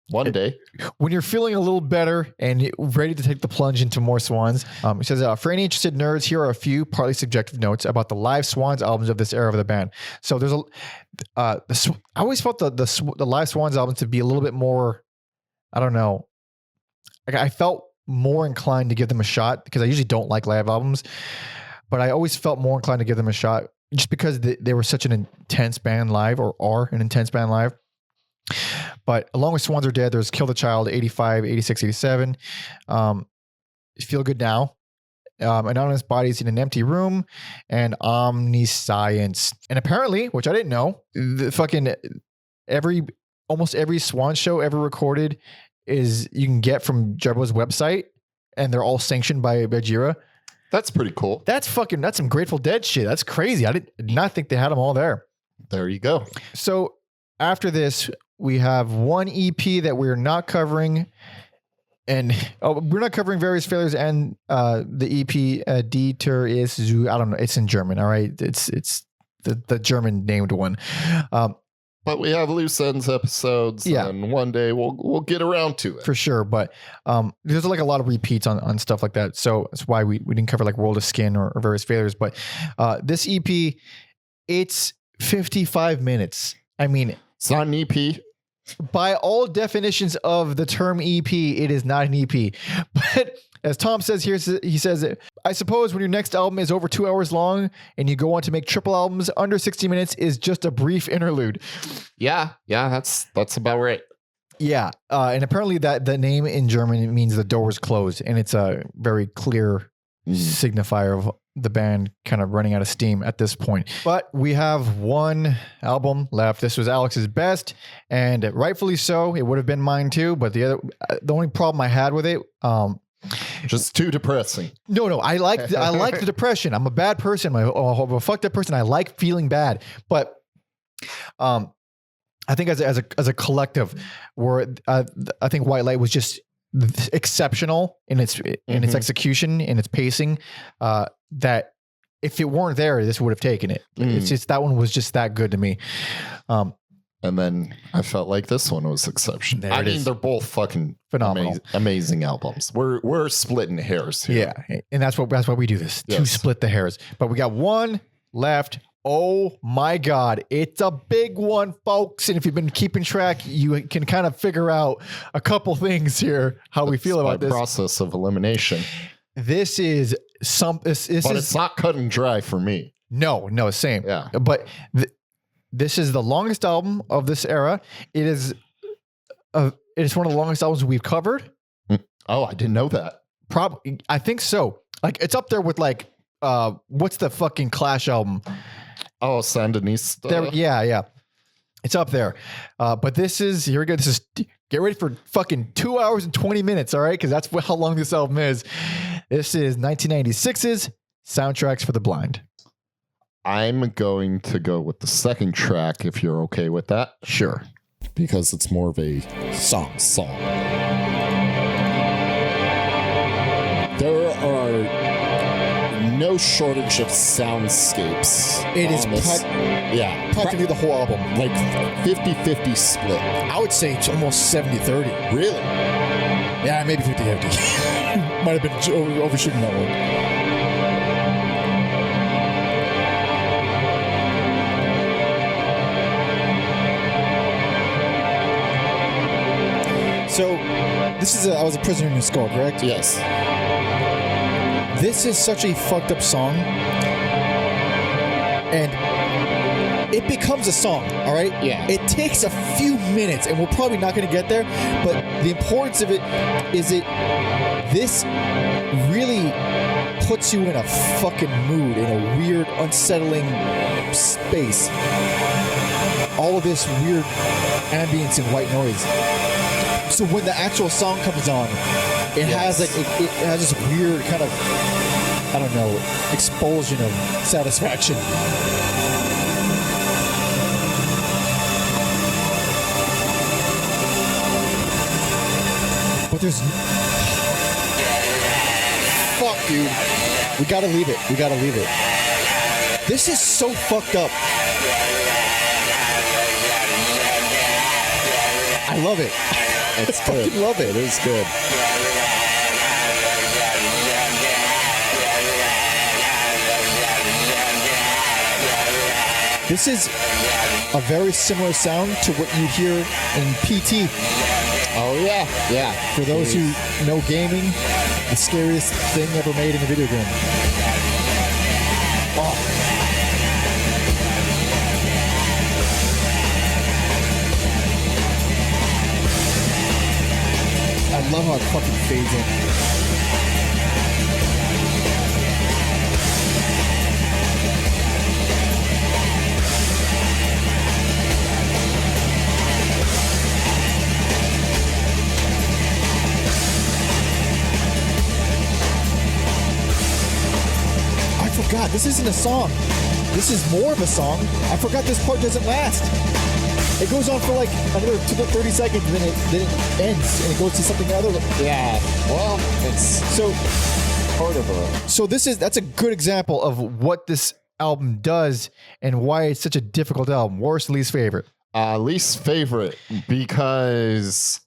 One day. When you're feeling a little better and ready to take the plunge into more Swans, it says, for any interested nerds, here are a few partly subjective notes about the live Swans albums of this era of the band. So there's I always felt the live Swans albums to be a little bit more, I don't know. Like I felt more inclined to give them a shot because I usually don't like live albums, but I always felt more inclined to give them a shot just because they were such an intense band live, or are an intense band live. But along with Swans Are Dead, there's Kill the Child, 85, 86, 87. Feel Good Now. Anonymous Bodies in an Empty Room, and Omniscience. And apparently, which I didn't know, the fucking almost every Swan show ever recorded you can get from Jarboe's website, and they're all sanctioned by Gira. That's pretty cool. That's some Grateful Dead shit. That's crazy. I did not think they had them all there. There you go. So after this, we have one EP that we're not covering, and we're not covering Various Failures and the EP Die ist zu. I don't know. It's in German. All right. It's the German named one. But we have loose ends episodes, and one day we'll get around to it for sure. But there's like a lot of repeats on stuff like that, so that's why we didn't cover like World of Skin or Various Failures. But this EP, it's 55 minutes. I mean, it's not an EP. By all definitions of the term EP, it is not an EP. But as Tom says here, he says, I suppose when your next album is over 2 hours long and you go on to make triple albums, under 60 minutes is just a brief interlude. Yeah, that's about right. Yeah. And apparently that the name in German means the door is closed, and it's a very clear signifier of the band kind of running out of steam at this point. But we have one album left. This was Alex's best, and rightfully so. It would have been mine too, but the only problem I had with it, just too depressing. No, I like the depression. I'm a bad person. I'm a fucked up person. I like feeling bad, but I think as a collective, where I think White Light was just exceptional in its execution, in its pacing, that if it weren't there, this would have taken it. It's just, that one was just that good to me. And then I felt like this one was exceptional. I mean, they're both fucking phenomenal, amazing albums. We're splitting hairs here. Yeah, and that's why we do this, to split the hairs. But we got one left. Oh my God, it's a big one, folks. And if you've been keeping track, you can kind of figure out a couple things here, how we feel about this process of elimination. This is but it's not cut and dry for me. No, same. Yeah. But this is the longest album of this era. It is one of the longest albums we've covered. Oh, I didn't know that. Probably, I think so. Like, it's up there with like, what's the fucking Clash album? Oh, Sandinista. Yeah. It's up there. But here we go. This is, get ready for fucking 2 hours and 20 minutes. All right. Cause that's how long this album is. This is 1996's Soundtracks for the Blind. I'm going to go with the second track, if you're okay with that. Sure. Because it's more of a song. There are no shortage of soundscapes. It is practically the whole album. Like 50-50 split. I would say it's almost 70-30. Really? Yeah, maybe 50-50. Might have been overshooting that one. So, this is I Was a Prisoner in Your Skull, correct? Yes. This is such a fucked up song. And it becomes a song, all right? Yeah. It takes a few minutes, and we're probably not going to get there, but the importance of it is this really puts you in a fucking mood, in a weird, unsettling space. All of this weird ambience and white noise. So when the actual song comes on, it has like it has this weird kind of, I don't know, expulsion of satisfaction. But there's fuck, dude. We gotta leave it. This is so fucked up. I love it. It's good. Love it. It is good. This is a very similar sound to what you hear in PT. Oh yeah, yeah. For those who know gaming, the scariest thing ever made in a video game. Oh. I love how it fucking fades in. God, this isn't a song. This is more of a song. I forgot this part doesn't last. It goes on for like another 30 seconds, and then it ends, and it goes to something other. Yeah. Well, it's so part of a. So that's a good example of what this album does and why it's such a difficult album. Worst, least favorite. Least favorite because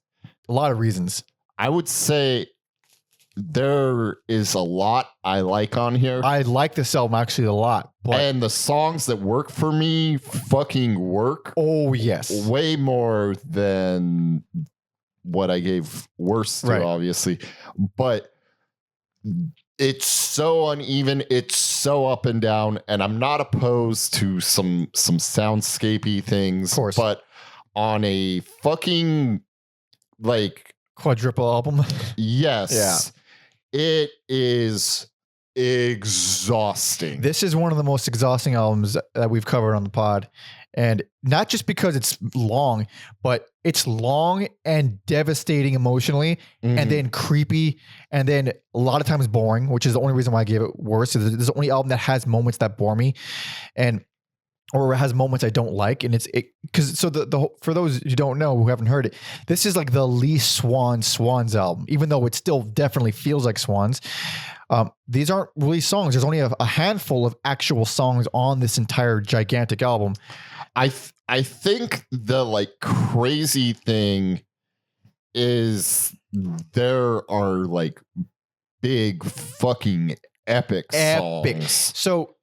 a lot of reasons. I would say there is a lot I like on here. I like this album actually a lot. But and the songs that work for me fucking work. Oh, yes. Way more than what I gave worst to, right. Obviously. But it's so uneven. It's so up and down. And I'm not opposed to some soundscapey things. Of course. But on a fucking like quadruple album. Yes. Yeah. It is exhausting. This is one of the most exhausting albums that we've covered on the pod. And not just because it's long, but it's long and devastating emotionally, and then creepy, and then a lot of times boring, which is the only reason why I gave it worse. This is the only album that has moments that bore me, or has moments I don't like. And for those who don't know, who haven't heard it, this is like the least Swans album, even though it still definitely feels like Swans. These aren't really songs. There's only a handful of actual songs on this entire gigantic album. I think the like crazy thing is there are like big fucking epic songs. So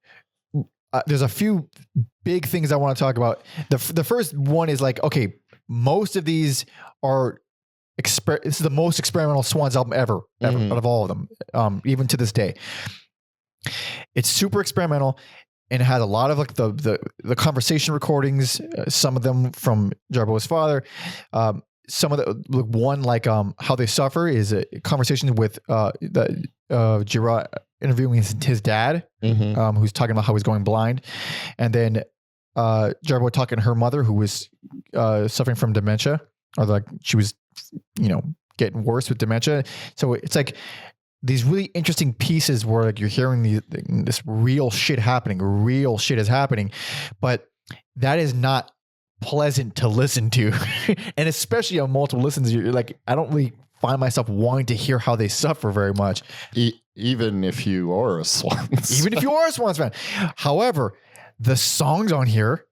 there's a few big things I want to talk about. The first one is like, okay, most of these are this is the most experimental Swans album ever out of all of them, even to this day. It's super experimental, and it has a lot of like the conversation recordings. Some of them from Jarboe's father. Some of the one like How They Suffer is a conversation with Gira interviewing his dad, who's talking about how he's going blind, and then Jarboe talking to her mother, who was suffering from dementia, or like she was, getting worse with dementia. So it's like these really interesting pieces where like you're hearing this real shit happening. Real shit is happening, but that is not pleasant to listen to, and especially on multiple listens, you're like, I don't really find myself wanting to hear how they suffer very much. Even if you are a Swans. Even if you are a Swans fan. However, the songs on here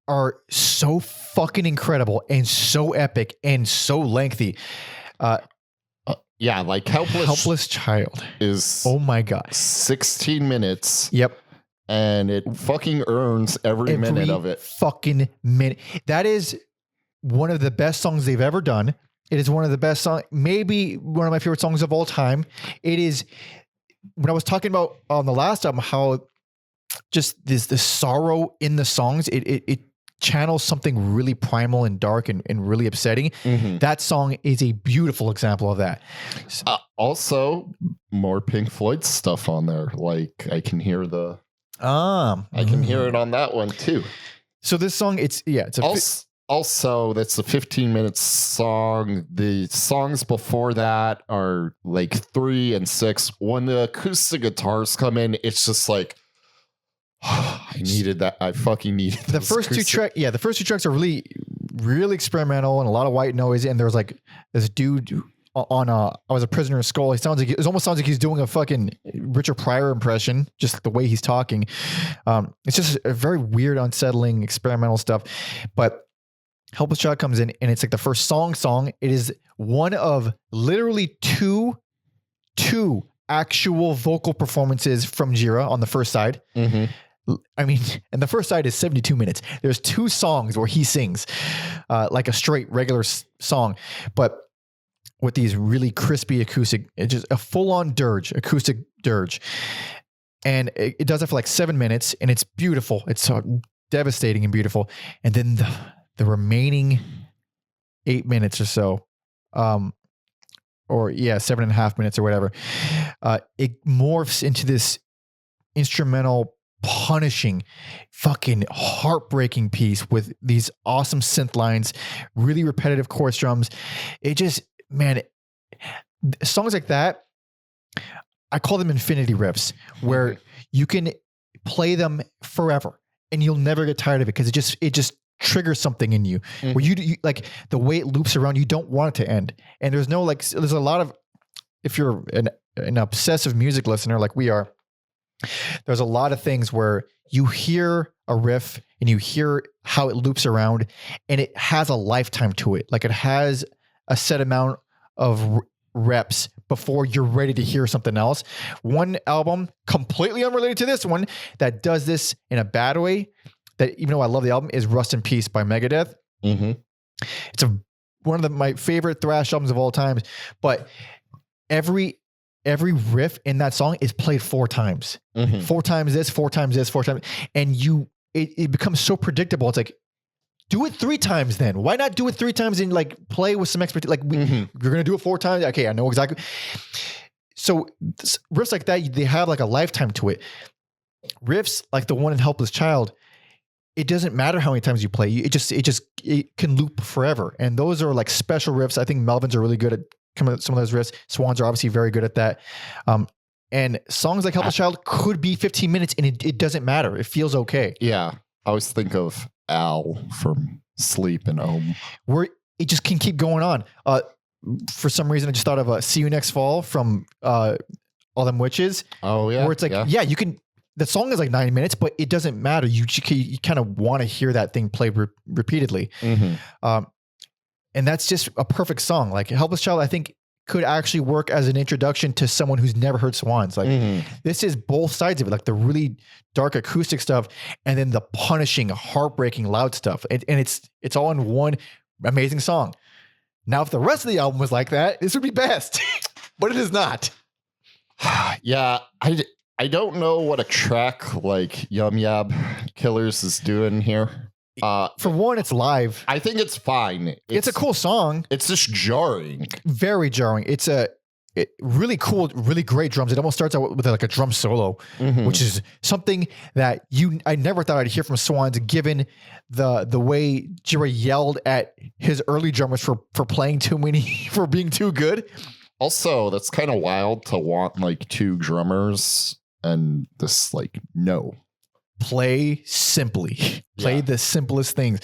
are so fucking incredible and so epic and so lengthy. Yeah, like Helpless Child is, oh my God, 16 minutes. Yep. And it fucking earns every minute of it. Fucking minute. That is one of the best songs they've ever done. It is one of the best songs, maybe one of my favorite songs of all time. It is, when I was talking about on the last album, how just this sorrow in the songs, it channels something really primal and dark and really upsetting. That song is a beautiful example of that. Also, more Pink Floyd stuff on there. Like I can hear I can hear it on that one too. So this song, also, that's a 15-minute song. The songs before that are like 3 and 6. When the acoustic guitars come in, it's just like, I needed that. I fucking needed the first two tracks. Yeah, the first two tracks are really, really experimental and a lot of white noise. And there's like this dude on I Was a Prisoner of Skull. It almost sounds like he's doing a fucking Richard Pryor impression, just the way he's talking. It's just a very weird, unsettling, experimental stuff. But Helpless Child comes in and it's like the first song. It is one of literally two actual vocal performances from Gira on the first side. I mean, and the first side is 72 minutes. There's 2 songs where he sings like a straight regular song, but with these really crispy acoustic, it's just a full-on acoustic dirge. And it does it for like 7 minutes and it's beautiful. It's so devastating and beautiful. And then the remaining 8 minutes or so, 7.5 minutes or whatever, it morphs into this instrumental, punishing, fucking heartbreaking piece with these awesome synth lines, really repetitive chorus drums. It just, man, songs like that, I call them infinity riffs, where you can play them forever and you'll never get tired of it because it just triggers something in you where you like the way it loops around, you don't want it to end. And there's no like, there's a lot of, if you're an obsessive music listener like we are, there's a lot of things where you hear a riff and you hear how it loops around and it has a lifetime to it. Like it has a set amount of reps before you're ready to hear something else. One album completely unrelated to this one that does this in a bad way, that even though I love the album, is Rust in Peace by Megadeth. It's one of my favorite thrash albums of all time, but every riff in that song is played 4 times. 4 times this, 4 times this, 4 times. And it becomes so predictable. It's like, do it 3 times then. Why not do it 3 times and like play with some expertise? Like you're going to do it 4 times. Okay. I know exactly. So riffs like that, they have like a lifetime to it. Riffs like the one in Helpless Child, it doesn't matter how many times you play. It can loop forever. And those are like special riffs. I think Melvins are really good at some of those riffs. Swans are obviously very good at that. And songs like Helpless Child could be 15 minutes and it doesn't matter. It feels okay. Yeah. I always think of Al from Sleep and Ohm, where it just can keep going on. For some reason, I just thought of See You Next Fall from All Them Witches. Oh yeah. Where it's like, you can, the song is like 9 minutes, but it doesn't matter. You kind of want to hear that thing played repeatedly. And that's just a perfect song. Like Helpless Child, I think could actually work as an introduction to someone who's never heard Swans. Like this is both sides of it, like the really dark acoustic stuff and then the punishing, heartbreaking, loud stuff. And it's all in one amazing song. Now, if the rest of the album was like that, this would be best, but it is not. Yeah. I don't know what a track like Yum Yab Killers is doing here. For one, it's live. I think it's fine. It's a cool song. It's just jarring. Very jarring. It's really cool, really great drums. It almost starts out with like a drum solo, which is something that I never thought I'd hear from Swans, given the way Gira yelled at his early drummers for playing too many, for being too good. Also, that's kind of wild to want like 2 drummers and this like, no. Play simply. Play the simplest things.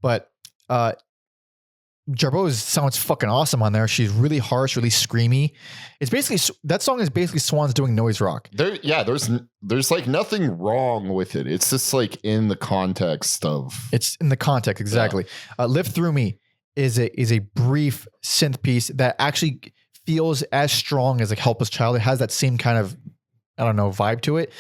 But Jarboe sounds fucking awesome on there. She's really harsh, really screamy. It's basically, that song is basically Swans doing noise rock. There's like nothing wrong with it. It's just like in the context of. It's in the context, exactly. Live Through Me is a brief synth piece that actually feels as strong as like Helpless Child. It has that same kind of, I don't know, vibe to it.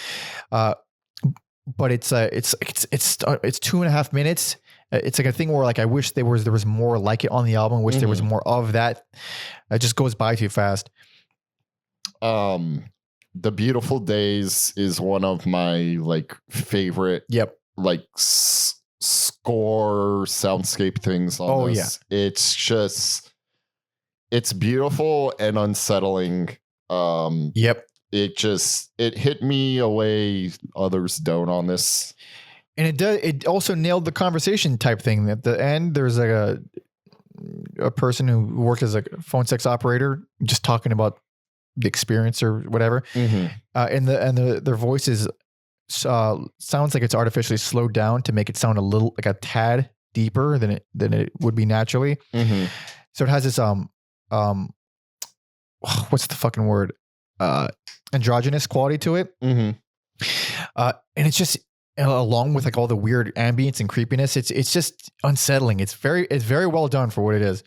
But it's 2.5 minutes. It's like a thing where like I wish there was more like it on the album. I wish there was more of that. It just goes by too fast. The Beautiful Days is one of my like favorite. Yep. Like score soundscape things on this. Yeah. It's beautiful and unsettling. Yep. It hit me a way others don't on this. And it also nailed the conversation type thing. At the end, there's like a person who worked as a phone sex operator just talking about the experience or whatever. And their voices sounds like it's artificially slowed down to make it sound a little like a tad deeper than it would be naturally. So it has this what's the fucking word? Androgynous quality to it. And it's just, along with like all the weird ambience and creepiness. It's just unsettling. It's very well done for what it is.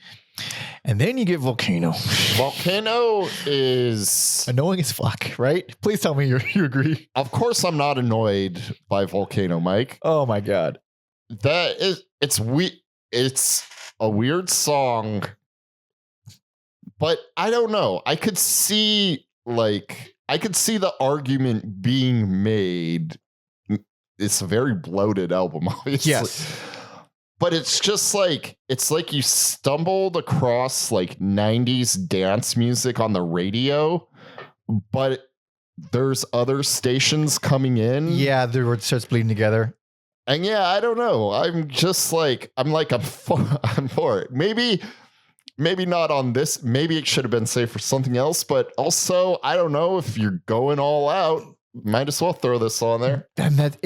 And then you get Volcano. Volcano is Annoying as fuck, right? Please tell me you agree. Of course I'm not annoyed by Volcano, Mike. Oh my God. It's a weird song, but I don't know. I could see the argument being made. It's a very bloated album, obviously. Yes. But it's just like, it's like you stumbled across like 90s dance music on the radio, but there's other stations coming in. Yeah, the word starts bleeding together. And yeah, I don't know. I'm for it. Maybe not on this. Maybe it should have been saved for something else. But also, I don't know, if you're going all out, might as well throw this on there. And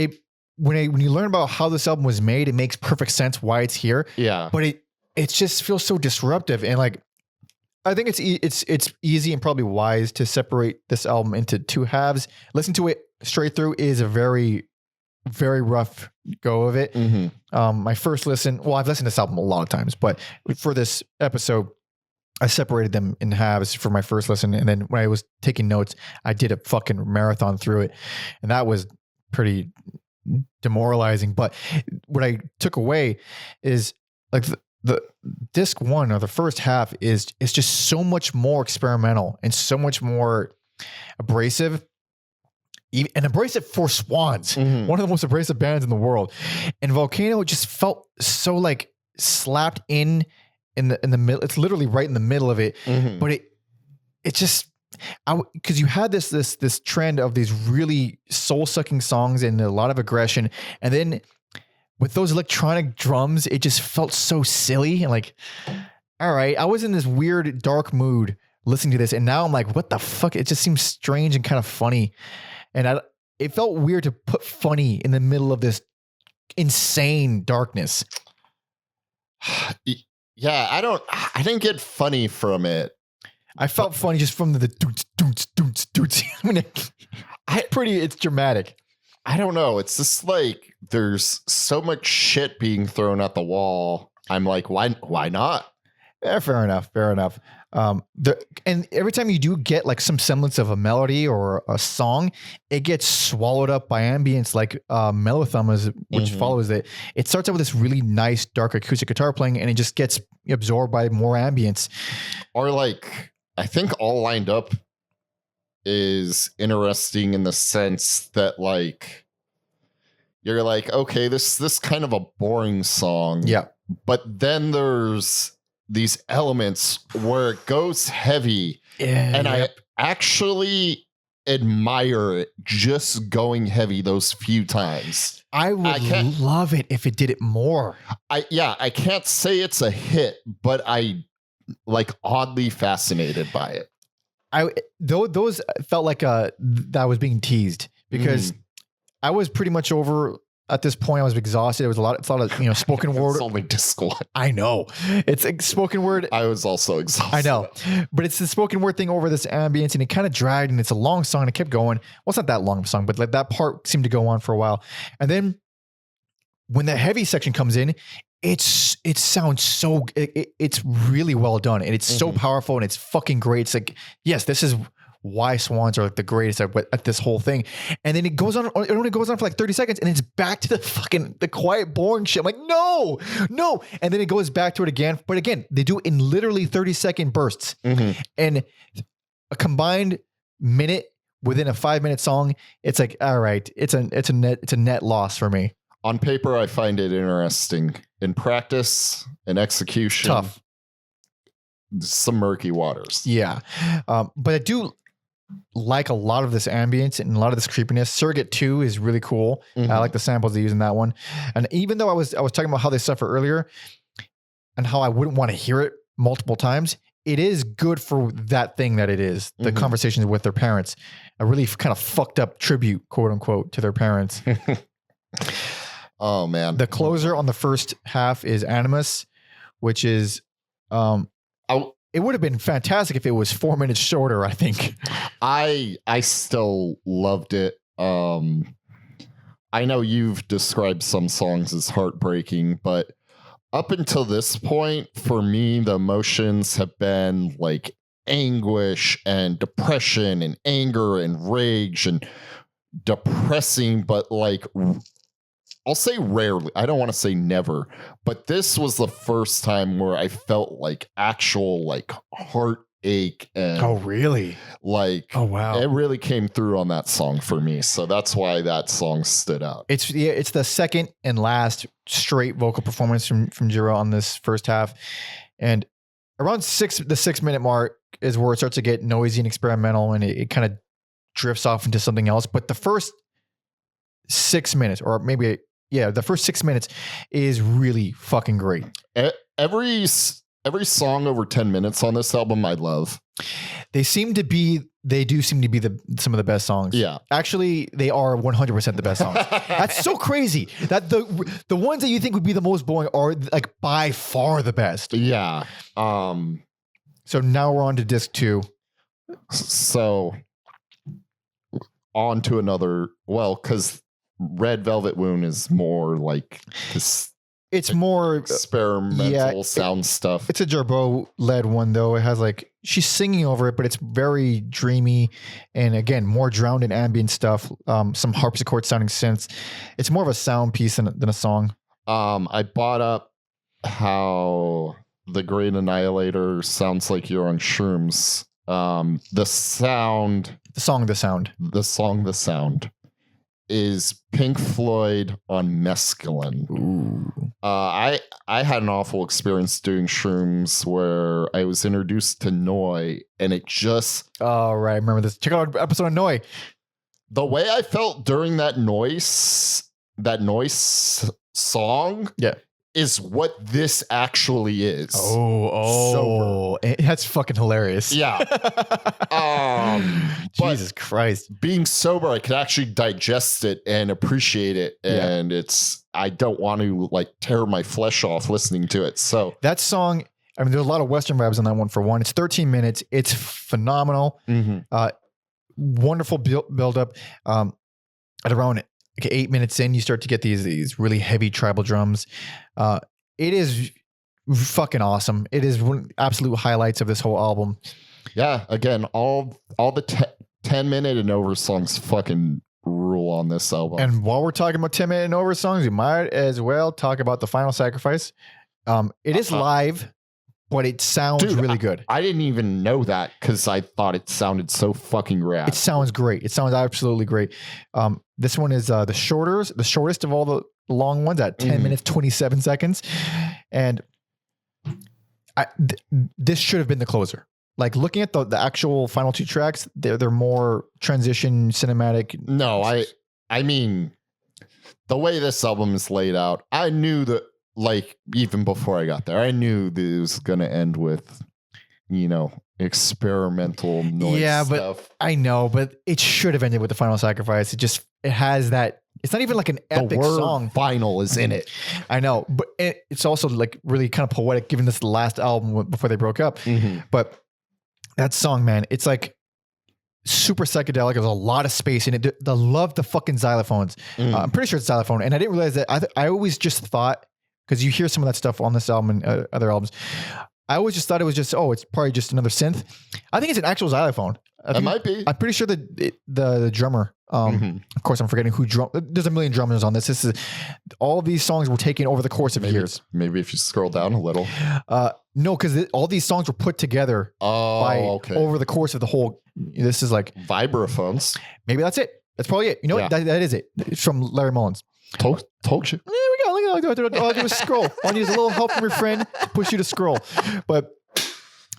when you learn about how this album was made, it makes perfect sense why it's here. Yeah. But it just feels so disruptive. And like, I think it's easy and probably wise to separate this album into two halves. Listen to it straight through is a very, very rough go of it. Mm-hmm. My first listen, well, I've listened to this album a lot of times, but for this episode, I separated them in halves for my first listen. And then when I was taking notes, I did a fucking marathon through it. And that was pretty demoralizing. But what I took away is like the disc one, or the first half, is just so much more experimental and so much more abrasive. And abrasive for Swans, one of the most abrasive bands in the world. And Volcano just felt so like slapped in the middle. It's literally right in the middle of it. But it just, because you had this trend of these really soul sucking songs and a lot of aggression, and then with those electronic drums, it just felt so silly and like, all right, I was in this weird dark mood listening to this, and now I'm like, what the fuck? It just seems strange and kind of funny, and it felt weird to put funny in the middle of this insane darkness. Yeah, I didn't get funny from it. I felt funny just from the doots. I mean, it's dramatic. I don't know. It's just like there's so much shit being thrown at the wall. I'm like, why not? Yeah, fair enough. And every time you do get like some semblance of a melody or a song, it gets swallowed up by ambience, like Mellow Thumb, which follows it. It starts out with this really nice dark acoustic guitar playing, and it just gets absorbed by more ambience. Or like, I think All Lined Up is interesting in the sense that like, you're like, okay, this kind of a boring song. Yeah. But then there's these elements where it goes heavy. Yeah, and I actually admire it just going heavy those few times. I would love it if it did it more. I can't say it's a hit, but I like oddly fascinated by it. Those felt like that I was being teased, because I was pretty much over at this point. I was exhausted. It's a lot of spoken word. It's only disc one. I know, it's like spoken word. I was also exhausted. I know, but it's the spoken word thing over this ambience, and it kind of dragged, and it's a long song, and it kept going. Well, it's not that long of a song, but like that part seemed to go on for a while, and then when the heavy section comes in, it sounds so, it's really well done, and it's so powerful, and it's fucking great. It's like, yes, this is why Swans are like the greatest at this whole thing. And then it only goes on for like 30 seconds, and it's back to the quiet, boring shit. I'm like, no. And then it goes back to it again. But again, they do it in literally 30-second bursts. And a combined minute within a 5-minute song, it's like, all right, it's a net loss for me. On paper, I find it interesting. In practice and execution, tough. Some murky waters. Yeah. But I do like a lot of this ambience and a lot of this creepiness. Surrogate 2 is really cool. I like the samples they use in that one. And even though I was talking about how they suffer earlier and how I wouldn't want to hear it multiple times, it is good for that thing that it is. The conversations with their parents. A really kind of fucked up tribute, quote unquote, to their parents. Oh man. The closer on the first half is Animus, which is it would have been fantastic if it was 4 minutes shorter, I think. I still loved it. I know you've described some songs as heartbreaking, but up until this point, for me, the emotions have been like anguish and depression and anger and rage and depressing, but like I'll say rarely. I don't want to say never, but this was the first time where I felt like actual like heartache and Oh, really? like Oh, wow. it really came through on that song for me. So that's why that song stood out. It's the second and last straight vocal performance from Gira on this first half. And around the 6 minute mark is where it starts to get noisy and experimental, and it kind of drifts off into something else. But the first 6 minutes, or maybe the first 6 minutes is really fucking great. Every song over 10 minutes on this album I love. They do seem to be some of the best songs. Yeah. Actually, they are 100% the best songs. That's so crazy that the ones that you think would be the most boring are like by far the best. Yeah. So now we're on to disc 2. So on to another, because Red Velvet Wound is more like this It's more experimental sound stuff. It's a Jarboe led one though. It has like she's singing over it, but it's very dreamy and again more drowned in ambient stuff. Some harpsichord sounding synths. It's more of a sound piece than a song. I brought up how the Great Annihilator sounds like you're on shrooms. The sound is Pink Floyd on mescaline. Ooh. I had an awful experience doing shrooms where I was introduced to Noi, and it just... Oh, right. I remember this. Check out our episode on Noi. The way I felt during that noise song is what this actually is. Oh. That's fucking hilarious. Yeah. Jesus Christ. Being sober, I could actually digest it and appreciate it. And I don't want to like tear my flesh off listening to it. So that song, I mean, there's a lot of Western vibes on that one for one. It's 13 minutes. It's phenomenal. Wonderful build up. At around like 8 minutes in, you start to get these really heavy tribal drums. It is fucking awesome. It is one of the absolute highlights of this whole album. Yeah, again, all the 10-minute and over songs fucking rule on this album. And while we're talking about 10-minute and over songs, we might as well talk about The Final Sacrifice. It is live, but it sounds really good. I didn't even know that because I thought it sounded so fucking rad. It sounds great. It sounds absolutely great. This one is the shortest of all the long ones at 10 minutes, 27 seconds. And this should have been the closer. Like looking at the actual final two tracks, they're more transition cinematic. No, I mean, the way this album is laid out, I knew that, like, even before I got there, I knew that it was going to end with, experimental noise stuff. But I know, but it should have ended with The Final Sacrifice. It has that. It's not even like an epic song. Final is in it. I know, but it's also like really kind of poetic, given this the last album before they broke up. But that song, man, it's like super psychedelic. There's a lot of space in it. I love the fucking xylophones. I'm pretty sure it's xylophone, and I didn't realize that. I always just thought, because you hear some of that stuff on this album and other albums, I always just thought it was just, it's probably just another synth. I think it's an actual xylophone. It might be. I'm pretty sure the drummer, of course I'm forgetting who there's a million drummers on this. This is, all these songs were taken over the course of years. Maybe if you scroll down a little. No, because all these songs were put together over the course of the whole, this is like. Vibraphones. Maybe that's it. That's probably it. You know what? That is it. It's from Larry Mullins. Told you. There we go. Look at all I do is scroll. All I need is a little help from your friend to push you to scroll. But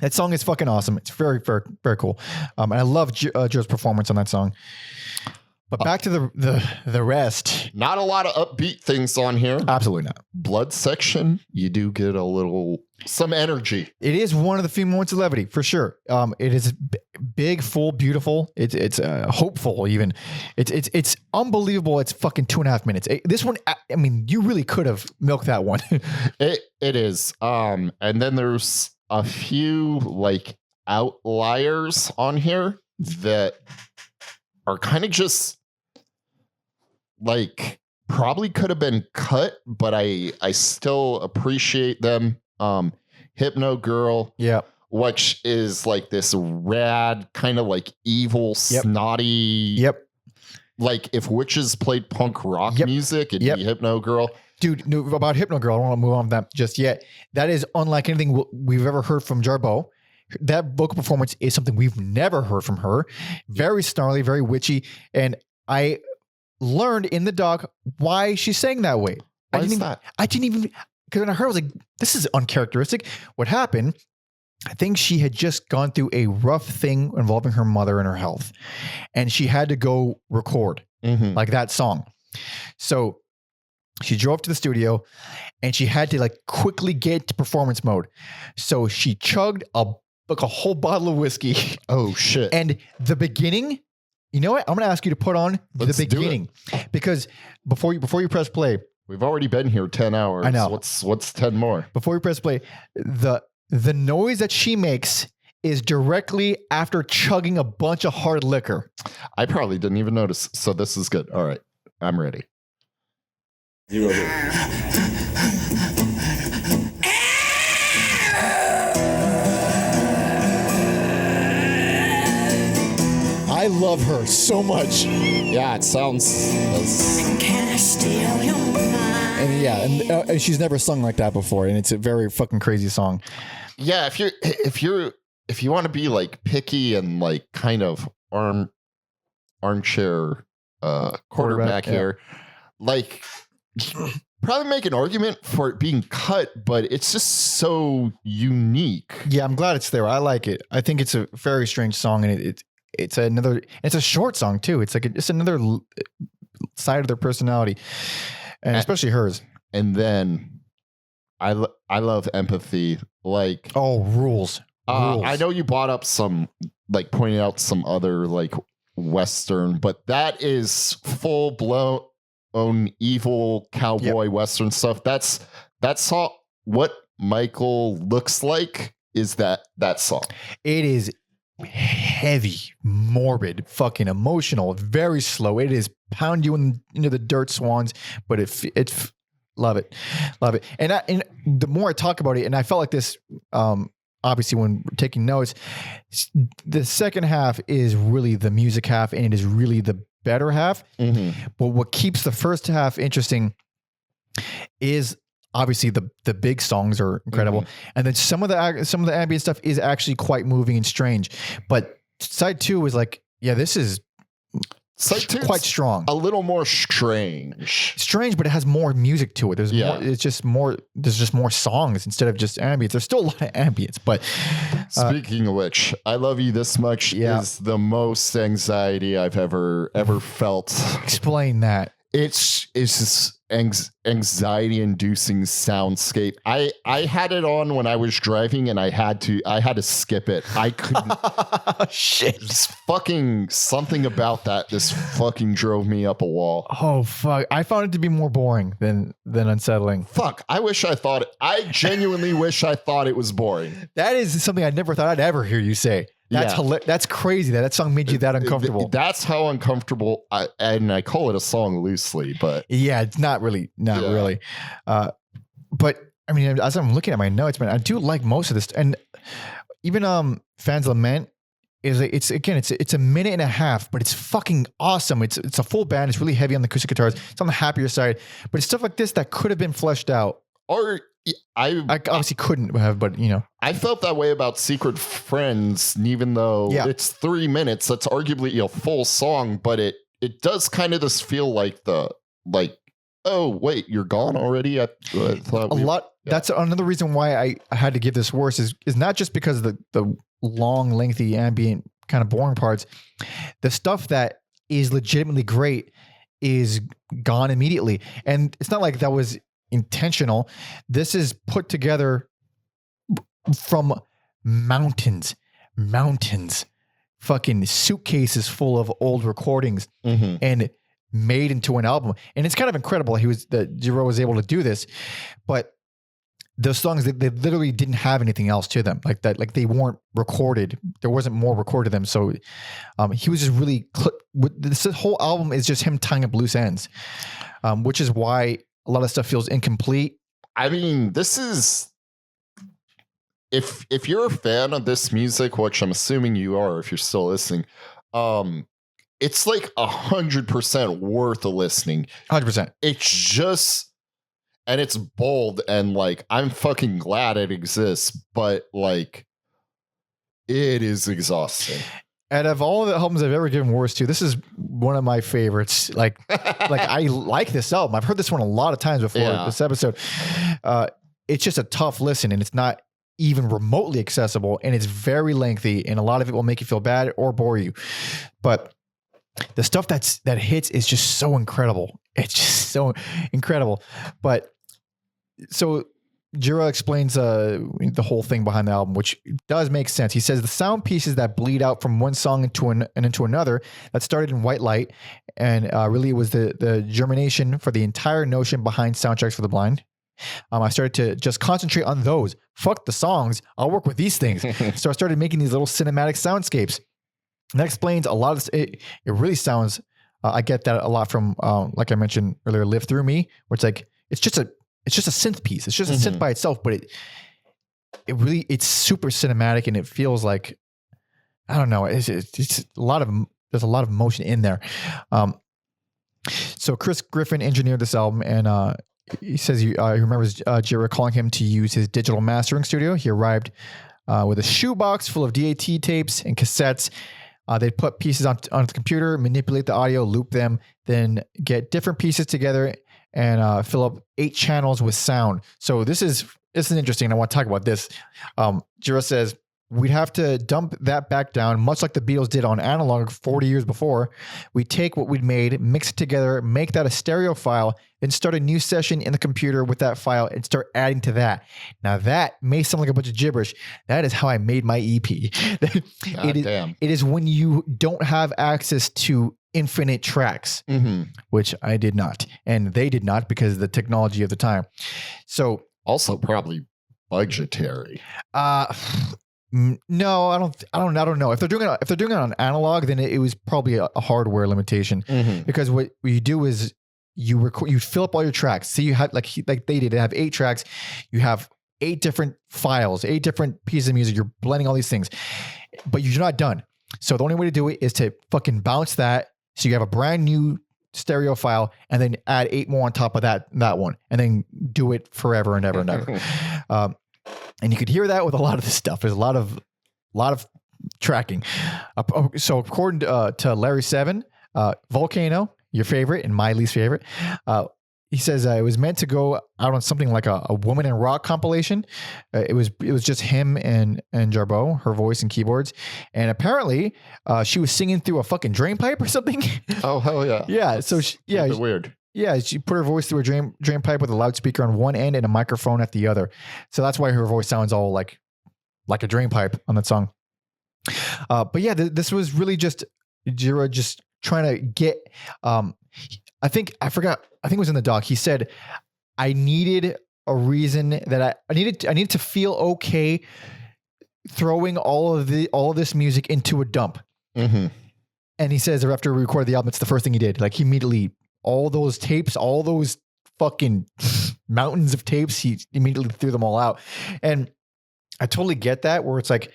that song is fucking awesome. It's very, very, very cool. And I love Joe's performance on that song. But back to the rest. Not a lot of upbeat things on here. Absolutely not. Blood section, you do get some energy. It is one of the few moments of levity, for sure. It is big, full, beautiful. It's hopeful even. It's unbelievable. It's fucking 2.5 minutes. This one, I mean, you really could have milked that one. It is. And then there's a few like outliers on here that are kind of just like probably could have been cut, but I still appreciate them. Hypno Girl, Yeah. which is like this rad kind of like evil, snotty. Yep. Like if witches played punk rock Yep. music, it'd Yep. be Hypno Girl. Dude, no, about Hypno Girl, I don't want to move on from that just yet. That is unlike anything we've ever heard from Jarboe. That vocal performance is something we've never heard from her. Very snarly, very witchy. And I learned in the doc why she's saying that way. Why is that? I didn't even, because when I heard, I was like, this is uncharacteristic. What happened, I think she had just gone through a rough thing involving her mother and her health. And she had to go record like that song. So she drove to the studio and she had to like quickly get to performance mode. So she chugged a whole bottle of whiskey. Oh shit. And the beginning, you know what? I'm going to ask you to put on Let's the do beginning because before you press play, We've already been here 10 hours. I know. What's 10 more? before you press play, the noise that she makes is directly after chugging a bunch of hard liquor. I probably didn't even notice. So this is good. All right. I'm ready. You over here. I love her so much. Yeah, it sounds. And yeah, and she's never sung like that before, and it's a very Fucking crazy song. Yeah, if you want to be like picky and like kind of armchair quarterback yeah. here, like probably make an argument for it being cut, but it's just so unique. Yeah, I'm glad it's there. I like it. I think it's a very strange song, and it's a short song too. It's like it's another side of their personality, and especially hers. And then I love Empathy. Like, Oh, rules. I know you brought up some, like pointing out some other like Western, but that is full blown evil cowboy Western stuff. That's all what Michael looks like is that song. It is heavy, morbid, fucking emotional, very slow. It is pound you into the dirt, Swans, but it's love it. And the more I talk about it, and I felt like this, obviously when taking notes, the second half is really the music half, and it is really the better half. But what keeps the first half interesting is obviously the big songs are incredible, and then some of the ambient stuff is actually quite moving and strange. But side two is like, yeah, this is Side two's quite strong. a little more strange, But it has more music to it. There's Yeah. more, it's just more. There's just more songs instead of just ambience. There's still a lot of ambience, but Speaking of which, I Love You This Much is the most anxiety I've ever felt. explain that. It's just anxiety-inducing soundscape. I had it on when I was driving, and I had to skip it. I couldn't. Shit. Just fucking something about that just fucking drove me up a wall. Oh fuck! I found it to be more boring than unsettling. Fuck! I genuinely wish I thought it was boring. That is something I never thought I'd ever hear you say. That's That's crazy that song made you that uncomfortable. That's how uncomfortable. And I call it a song loosely, but Yeah, it's not really. But I mean, as I'm looking at my notes, man, I do like most of this, and even Fans Lament is it's a minute and a half, but it's fucking awesome. It's a full band. It's really heavy on the acoustic guitars. It's on the happier side, but it's stuff like this that could have been fleshed out. or I obviously couldn't have, but you know, I felt that way about Secret Friends, even though it's 3 minutes. That's arguably a full song, but it does kind of just feel like oh wait, you're gone already. I thought That's another reason why I had to give this worse is not just because of the long, lengthy, ambient kind of boring parts. The stuff that is legitimately great is gone immediately, and it's not like that was intentional. This is put together from mountains, fucking suitcases full of old recordings, and made into an album. And it's kind of incredible that Gira was able to do this. But those songs, they literally didn't have anything else to them like that. Like they weren't recorded. There wasn't more recorded to them. So he was just really, this whole album is just him tying up loose ends, which is why a lot of stuff feels incomplete. I mean, this is, if you're a fan of this music, which I'm assuming you are if you're still listening, it's like 100% worth a listening. 100%. It's just, and it's bold, and like I'm fucking glad it exists, but like it is exhausting. Out of all the albums I've ever given words to, this is one of my favorites. Like I like this album. I've heard this one a lot of times before this episode. It's just a tough listen, and it's not even remotely accessible, and it's very lengthy, and a lot of it will make you feel bad or bore you. But the stuff that hits is just so incredible. It's just so incredible. But so Gira explains the whole thing behind the album, which does make sense. He says the sound pieces that bleed out from one song into another that started in White Light, and really it was the germination for the entire notion behind Soundtracks for the Blind. I started to just concentrate on those. Fuck the songs. I'll work with these things. So I started making these little cinematic soundscapes. And that explains a lot of it. It really sounds, I get that a lot from, like I mentioned earlier, Live Through Me, where it's like, it's just a synth piece. It's just a synth by itself, but it's super cinematic, and it feels like, I don't know. It's a lot of, there's a lot of emotion in there. So Chris Griffin engineered this album, and, he says he remembers Gira calling him to use his digital mastering studio. He arrived with a shoebox full of DAT tapes and cassettes. They'd put pieces onto the computer, manipulate the audio, loop them, then get different pieces together and fill up 8 channels with sound. So this is interesting. I want to talk about this. Gira says, we'd have to dump that back down, much like the Beatles did on analog 40 years before. We take what we'd made, mix it together, make that a stereo file, then start a new session in the computer with that file and start adding to that. Now that may sound like a bunch of gibberish. That is how I made my EP. It is when you don't have access to infinite tracks, which I did not, and they did not because of the technology of the time. So also probably budgetary. No, I don't know. If they're doing it on analog, then it was probably a hardware limitation, because what you do is you fill up all your tracks. So you have like they did. They have 8 tracks. You have 8 different files, 8 different pieces of music. You're blending all these things, but you're not done. So the only way to do it is to fucking bounce that. So you have a brand new stereo file, and then add 8 more on top of that one, and then do it forever and ever and ever. And you could hear that with a lot of this stuff. There's a lot of tracking. So according to Larry Seven, Volcano, your favorite and my least favorite, he says it was meant to go out on something like a Woman in Rock compilation. It was just him and Jarboe, her voice and keyboards, and apparently she was singing through a fucking drain pipe or something. Oh hell yeah! Yeah. So weird. Yeah, she put her voice through a drain pipe with a loudspeaker on one end and a microphone at the other. So that's why her voice sounds all like a drain pipe on that song. But yeah, this was really just Gira just trying to get. I think it was in the doc. He said, "I needed a reason that I needed to feel okay throwing all of this music into a dump." And he says that after we recorded the album, it's the first thing he did. Like he immediately. All those tapes, all those fucking mountains of tapes, he immediately threw them all out. And I totally get that, where it's like,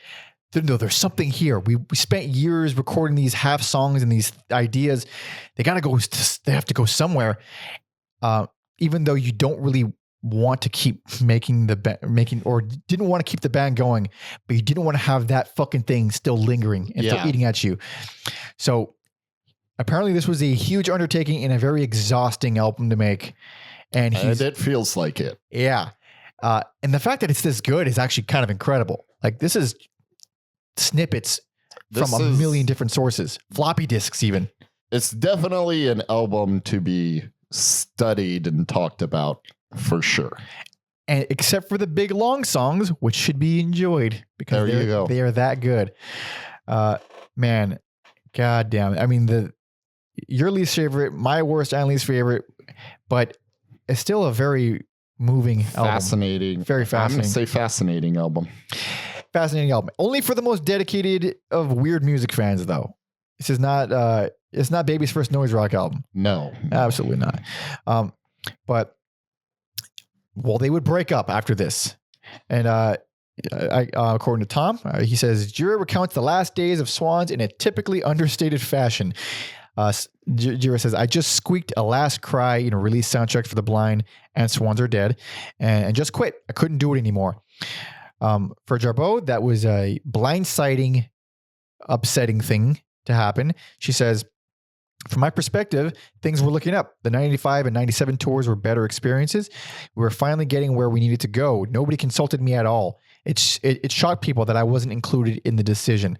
no, there's something here. We spent years recording these half songs and these ideas. They have to go somewhere. Even though you don't really want to keep or didn't want to keep the band going, but you didn't want to have that fucking thing still lingering and still eating at you. So, apparently this was a huge undertaking and a very exhausting album to make. And it feels like it. Yeah. And the fact that it's this good is actually kind of incredible. Like this is snippets from a million different sources, floppy disks even. It's definitely an album to be studied and talked about for sure. And except for the big long songs, which should be enjoyed because they are that good. Man, god damn it. I mean, your least favorite, my worst and least favorite, but it's still a very moving album. Fascinating. Very I'm fascinating. going to say fascinating album. Fascinating album. Only for the most dedicated of weird music fans, though. This is not. It's not Baby's first noise rock album. No. Absolutely not. But they would break up after this, and according to Tom, he says Gira recounts the last days of Swans in a typically understated fashion. Gira says, "I just squeaked a last cry in a release soundtrack for The Blind and Swans Are Dead, and just quit. I couldn't do it anymore." For Jarboe, that was a blindsiding, upsetting thing to happen. She says, "From my perspective, things were looking up. The 95 and 97 tours were better experiences. We were finally getting where we needed to go. Nobody consulted me at all. It shocked people that I wasn't included in the decision."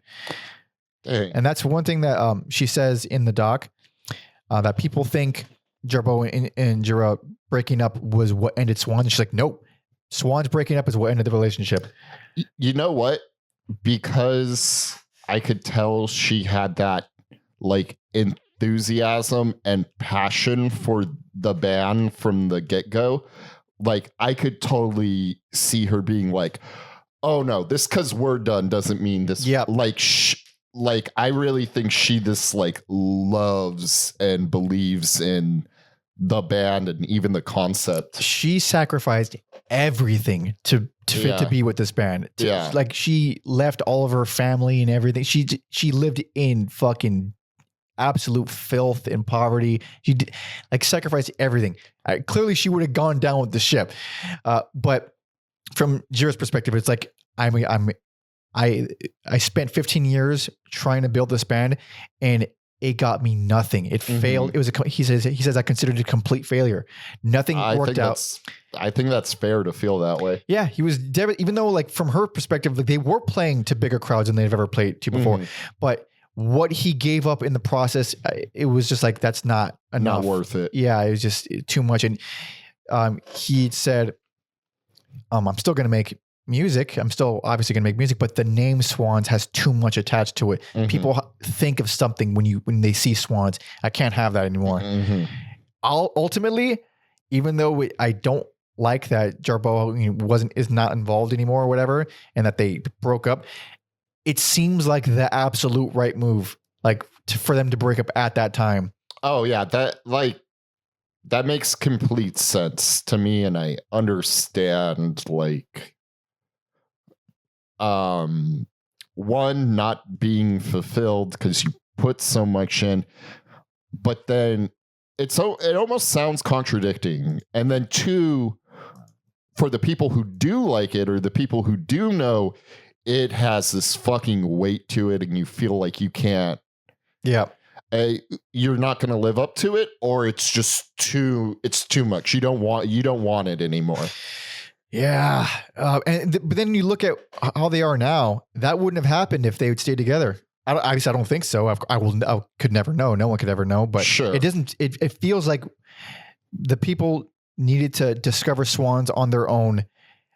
Dang. And that's one thing that she says in the doc, that people think Jarboe and Gira breaking up was what ended Swans. And she's like, nope. Swans breaking up is what ended the relationship. You know what? Because I could tell she had that like enthusiasm and passion for the band from the get-go. Like I could totally see her being like, oh no, this because we're done doesn't mean this. Yeah. Like I really think she just like loves and believes in the band and even the concept. She sacrificed everything to be with this band. Yeah. Like she left all of her family and everything. She lived in fucking absolute filth and poverty. She like sacrificed everything. Clearly she would have gone down with the ship. But from Gira's perspective, it's like, I spent 15 years trying to build this band and it got me nothing. It failed. It was he says I considered it a complete failure. Nothing worked out. I think that's fair to feel that way. Yeah, he was even though like from her perspective, like they were playing to bigger crowds than they've ever played to before. But what he gave up in the process, it was just like, that's not enough. Not worth it. Yeah, it was just too much. And he said, I'm still going to make music. I'm still obviously going to make music, but the name Swans has too much attached to it. People think of something when they see Swans. I can't have that anymore. Ultimately, even though I don't like that Jarboe is not involved anymore or whatever, and that they broke up, it seems like the absolute right move, like for them to break up at that time. Oh yeah, that makes complete sense to me, and I understand like one, not being fulfilled because you put so much in, but then it almost sounds contradicting. And then two, for the people who do like it or the people who do know, it has this fucking weight to it and you feel like you can't, you're not going to live up to it, or it's just too much. You don't want it anymore. Yeah. But then you look at how they are now, that wouldn't have happened if they would stay together. I don't think so. I could never know. No one could ever know, but sure. It feels like the people needed to discover Swans on their own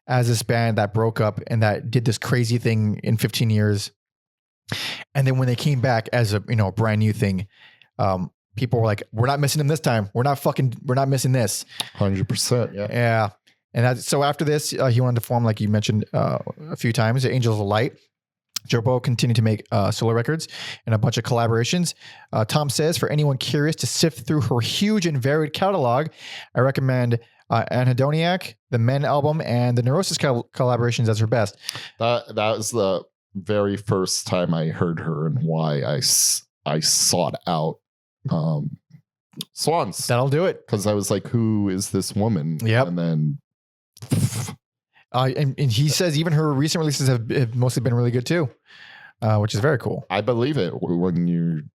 as this band that broke up and that did this crazy thing in 15 years. And then when they came back as a brand new thing, people were like, we're not missing them this time. We're not missing this. 100%. Yeah. Yeah. And so after this, he wanted to form, like you mentioned a few times, the Angels of Light. Jarboe continued to make solo records and a bunch of collaborations. Tom says, for anyone curious to sift through her huge and varied catalog, I recommend Anhedoniac, the Men album, and the Neurosis collaborations as her best. That was the very first time I heard her and why I sought out Swans. That'll do it. Because I was like, who is this woman? Yep. And then... and he says even her recent releases have mostly been really good too, which is very cool. I believe it when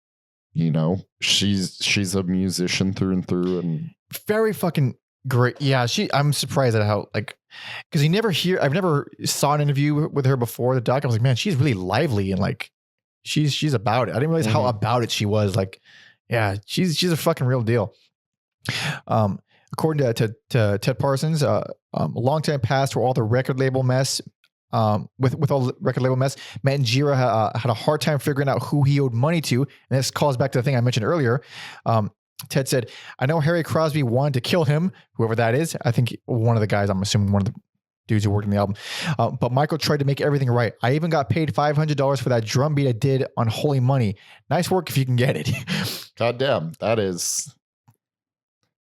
she's a musician through and through, and very fucking great. Yeah, I'm surprised at how because I've never saw an interview with her before the doc. I was like, man, she's really lively and like she's about it. I didn't realize how about it she was. Like, yeah, she's a fucking real deal. According to Ted Parsons, a long time past through all the record label mess, with all the record label mess, Matt and Gira had a hard time figuring out who he owed money to. And this calls back to the thing I mentioned earlier. Ted said, I know Harry Crosby wanted to kill him, whoever that is. I think one of the guys, I'm assuming one of the dudes who worked on the album. But Michael tried to make everything right. I even got paid $500 for that drum beat I did on Holy Money. Nice work if you can get it. God damn,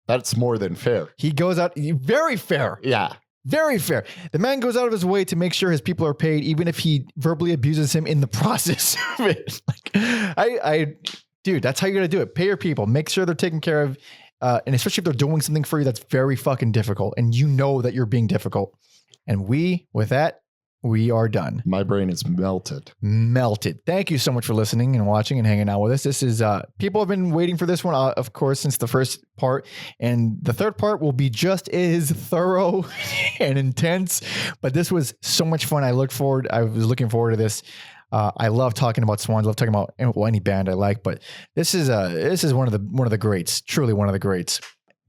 that's more than fair. He goes out, very fair. Yeah. Very fair. The man goes out of his way to make sure his people are paid, even if he verbally abuses him in the process of it. Dude, that's how you got to do it. Pay your people. Make sure they're taken care of. And especially if they're doing something for you that's very fucking difficult and you know that you're being difficult. And with that, we are done. My brain is melted. Melted. Thank you so much for listening and watching and hanging out with us. This is, people have been waiting for this one, of course, since the first part. And the third part will be just as thorough and intense. But this was so much fun. I was looking forward to this. I love talking about Swans. I love talking about any band I like. But this is one of the greats. Truly one of the greats.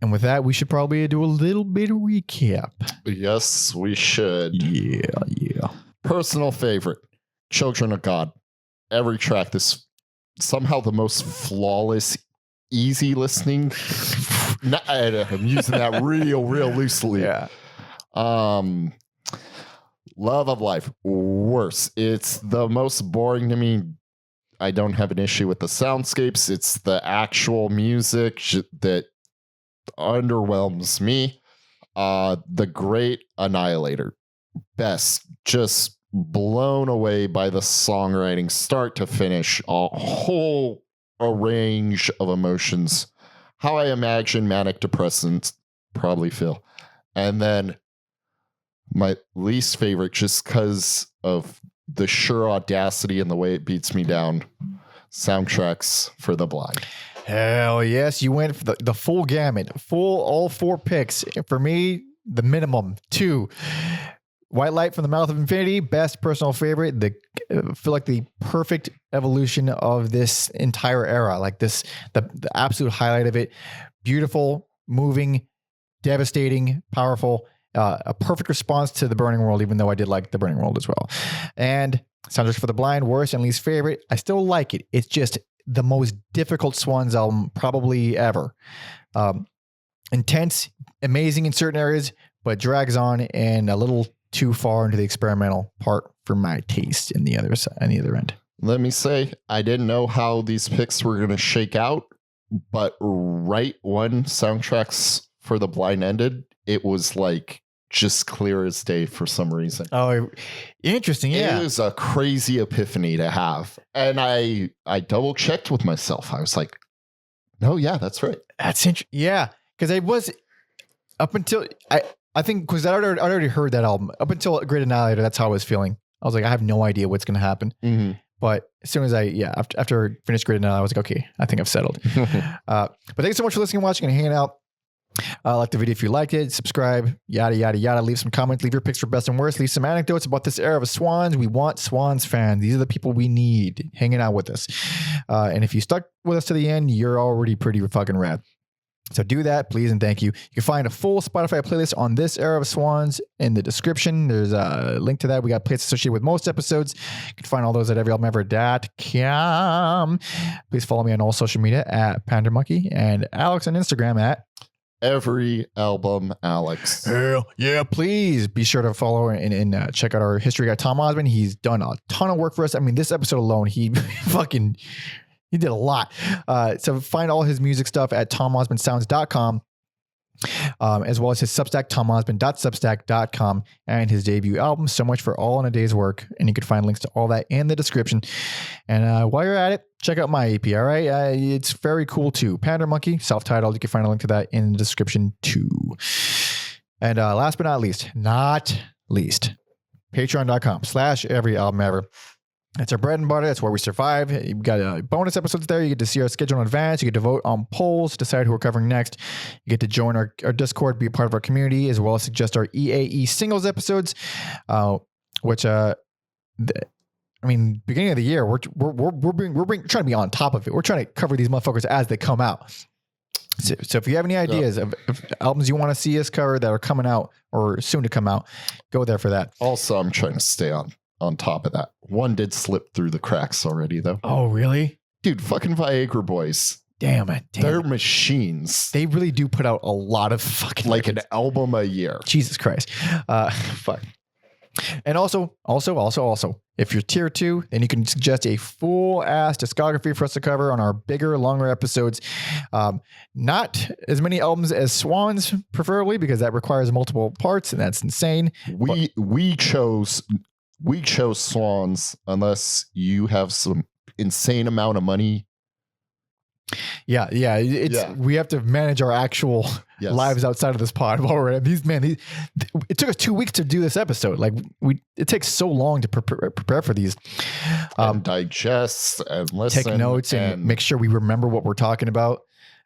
And with that, we should probably do a little bit of recap. Yes, we should. Yeah. Personal favorite, Children of God. Every track, this somehow the most flawless, easy listening. I'm using that real loosely. Yeah. Love of Life, worse. It's the most boring to me. I don't have an issue with the soundscapes. It's the actual music that underwhelms me. The Great Annihilator, best, just blown away by the songwriting start to finish, a whole range of emotions, how I imagine manic depressants probably feel. And then my least favorite, just because of the sheer audacity and the way it beats me down, Soundtracks for the Blind. Hell yes, you went for the full gamut, all 4 picks. For me, the minimum 2. White Light from the Mouth of Infinity, best personal favorite. I feel like the perfect evolution of this entire era. Like this, the absolute highlight of it. Beautiful, moving, devastating, powerful. A perfect response to The Burning World, even though I did like The Burning World as well. And Soundtracks for the Blind, worst and least favorite. I still like it. It's just the most difficult Swans album probably ever. Intense, amazing in certain areas, but drags on and a little too far into the experimental part for my taste in the other end. Let me say, I didn't know how these picks were going to shake out, but right when Soundtracks for the Blind ended, it was like just clear as day for some reason. Oh, interesting. Yeah. It was a crazy epiphany to have. And I double checked with myself. I was like, no, yeah, that's right. That's interesting. Yeah. Cause I was up until I think because I already heard that album up until Great Annihilator. That's how I was feeling. I was like, I have no idea what's going to happen. Mm-hmm. But as soon as after I finished Great Annihilator, I was like, okay, I think I've settled. But thank you so much for listening, watching, and hanging out. Like the video if you liked it, subscribe, yada, yada, yada. Leave some comments, leave your picks for best and worst, leave some anecdotes about this era of Swans. We want Swans fans. These are the people we need hanging out with us. And if you stuck with us to the end, you're already pretty fucking rad. So do that, please, and thank you. You can find a full Spotify playlist on this era of Swans in the description. There's a link to that. We got playlists associated with most episodes. You can find all those at everyalbumever.com. Please follow me on all social media at PandaMonkey and Alex on Instagram at Every Album Alex. Hell yeah, please be sure to follow and check out our history guy, Tom Osman. He's done a ton of work for us. I mean, this episode alone, he did a lot. So find all his music stuff at tomosmansounds.com, as well as his Substack, tomosman.substack.com, and his debut album, So Much for All in a Day's Work. And you can find links to all that in the description. And while you're at it, check out my EP, all right? It's very cool too. Panda Monkey, self-titled. You can find a link to that in the description too. And last but not least, patreon.com/everyalbumever. It's our bread and butter. That's where we survive. You've got bonus episodes there. You get to see our schedule in advance. You get to vote on polls, decide who we're covering next. You get to join our Discord, be a part of our community, as well as suggest our EAE singles episodes, which, beginning of the year, we're trying to be on top of it. We're trying to cover these motherfuckers as they come out. So if you have any ideas of albums you want to see us cover that are coming out or soon to come out, go there for that. Also, I'm trying to stay on top of that. One did slip through the cracks already, though. Oh, really? Dude, fucking Viagra Boys. damn it. They're machines. They really do put out a lot of fucking Like records. an album a year. Jesus Christ. Fuck. And also, if you're tier 2, then you can suggest a full ass discography for us to cover on our bigger, longer episodes. Not as many albums as Swans, preferably, because that requires multiple parts, and that's insane. We chose Swans unless you have some insane amount of money. Yeah. We have to manage our actual lives outside of this pod while we're at these. It took us 2 weeks to do this episode. Like it takes so long to prepare for these. And digest and listen. Take notes and make sure we remember what we're talking about.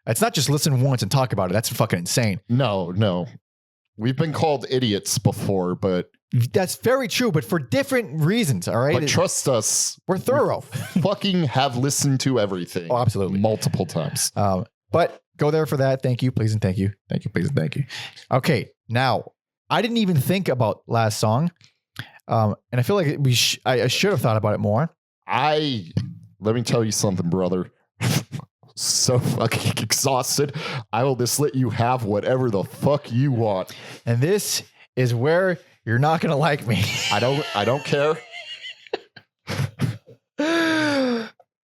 It's not just listen once and talk about it. That's fucking insane. No. We've been called idiots before, but that's very true, but for different reasons. All right. But trust us, we're thorough. Fucking have listened to everything. Oh, absolutely. Multiple times. But go there for that. Thank you, please, and thank you. Thank you, please, and thank you. Okay. Now, I didn't even think about last song. And I feel like I should have thought about it more. Let me tell you something, brother. So fucking exhausted. I will just let you have whatever the fuck you want. And this is where you're not going to like me. I don't care.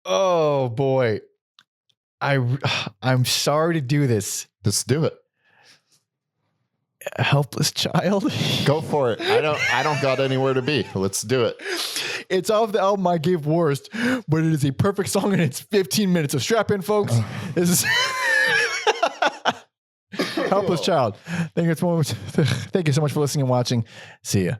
Oh boy. I'm sorry to do this. Just do it. A helpless child. Go for it. I don't got anywhere to be. Let's do it. It's off the album I gave worst, but it is a perfect song and it's 15 minutes. So strap in, folks. This is Helpless Child. Thank you so much for listening and watching. See ya.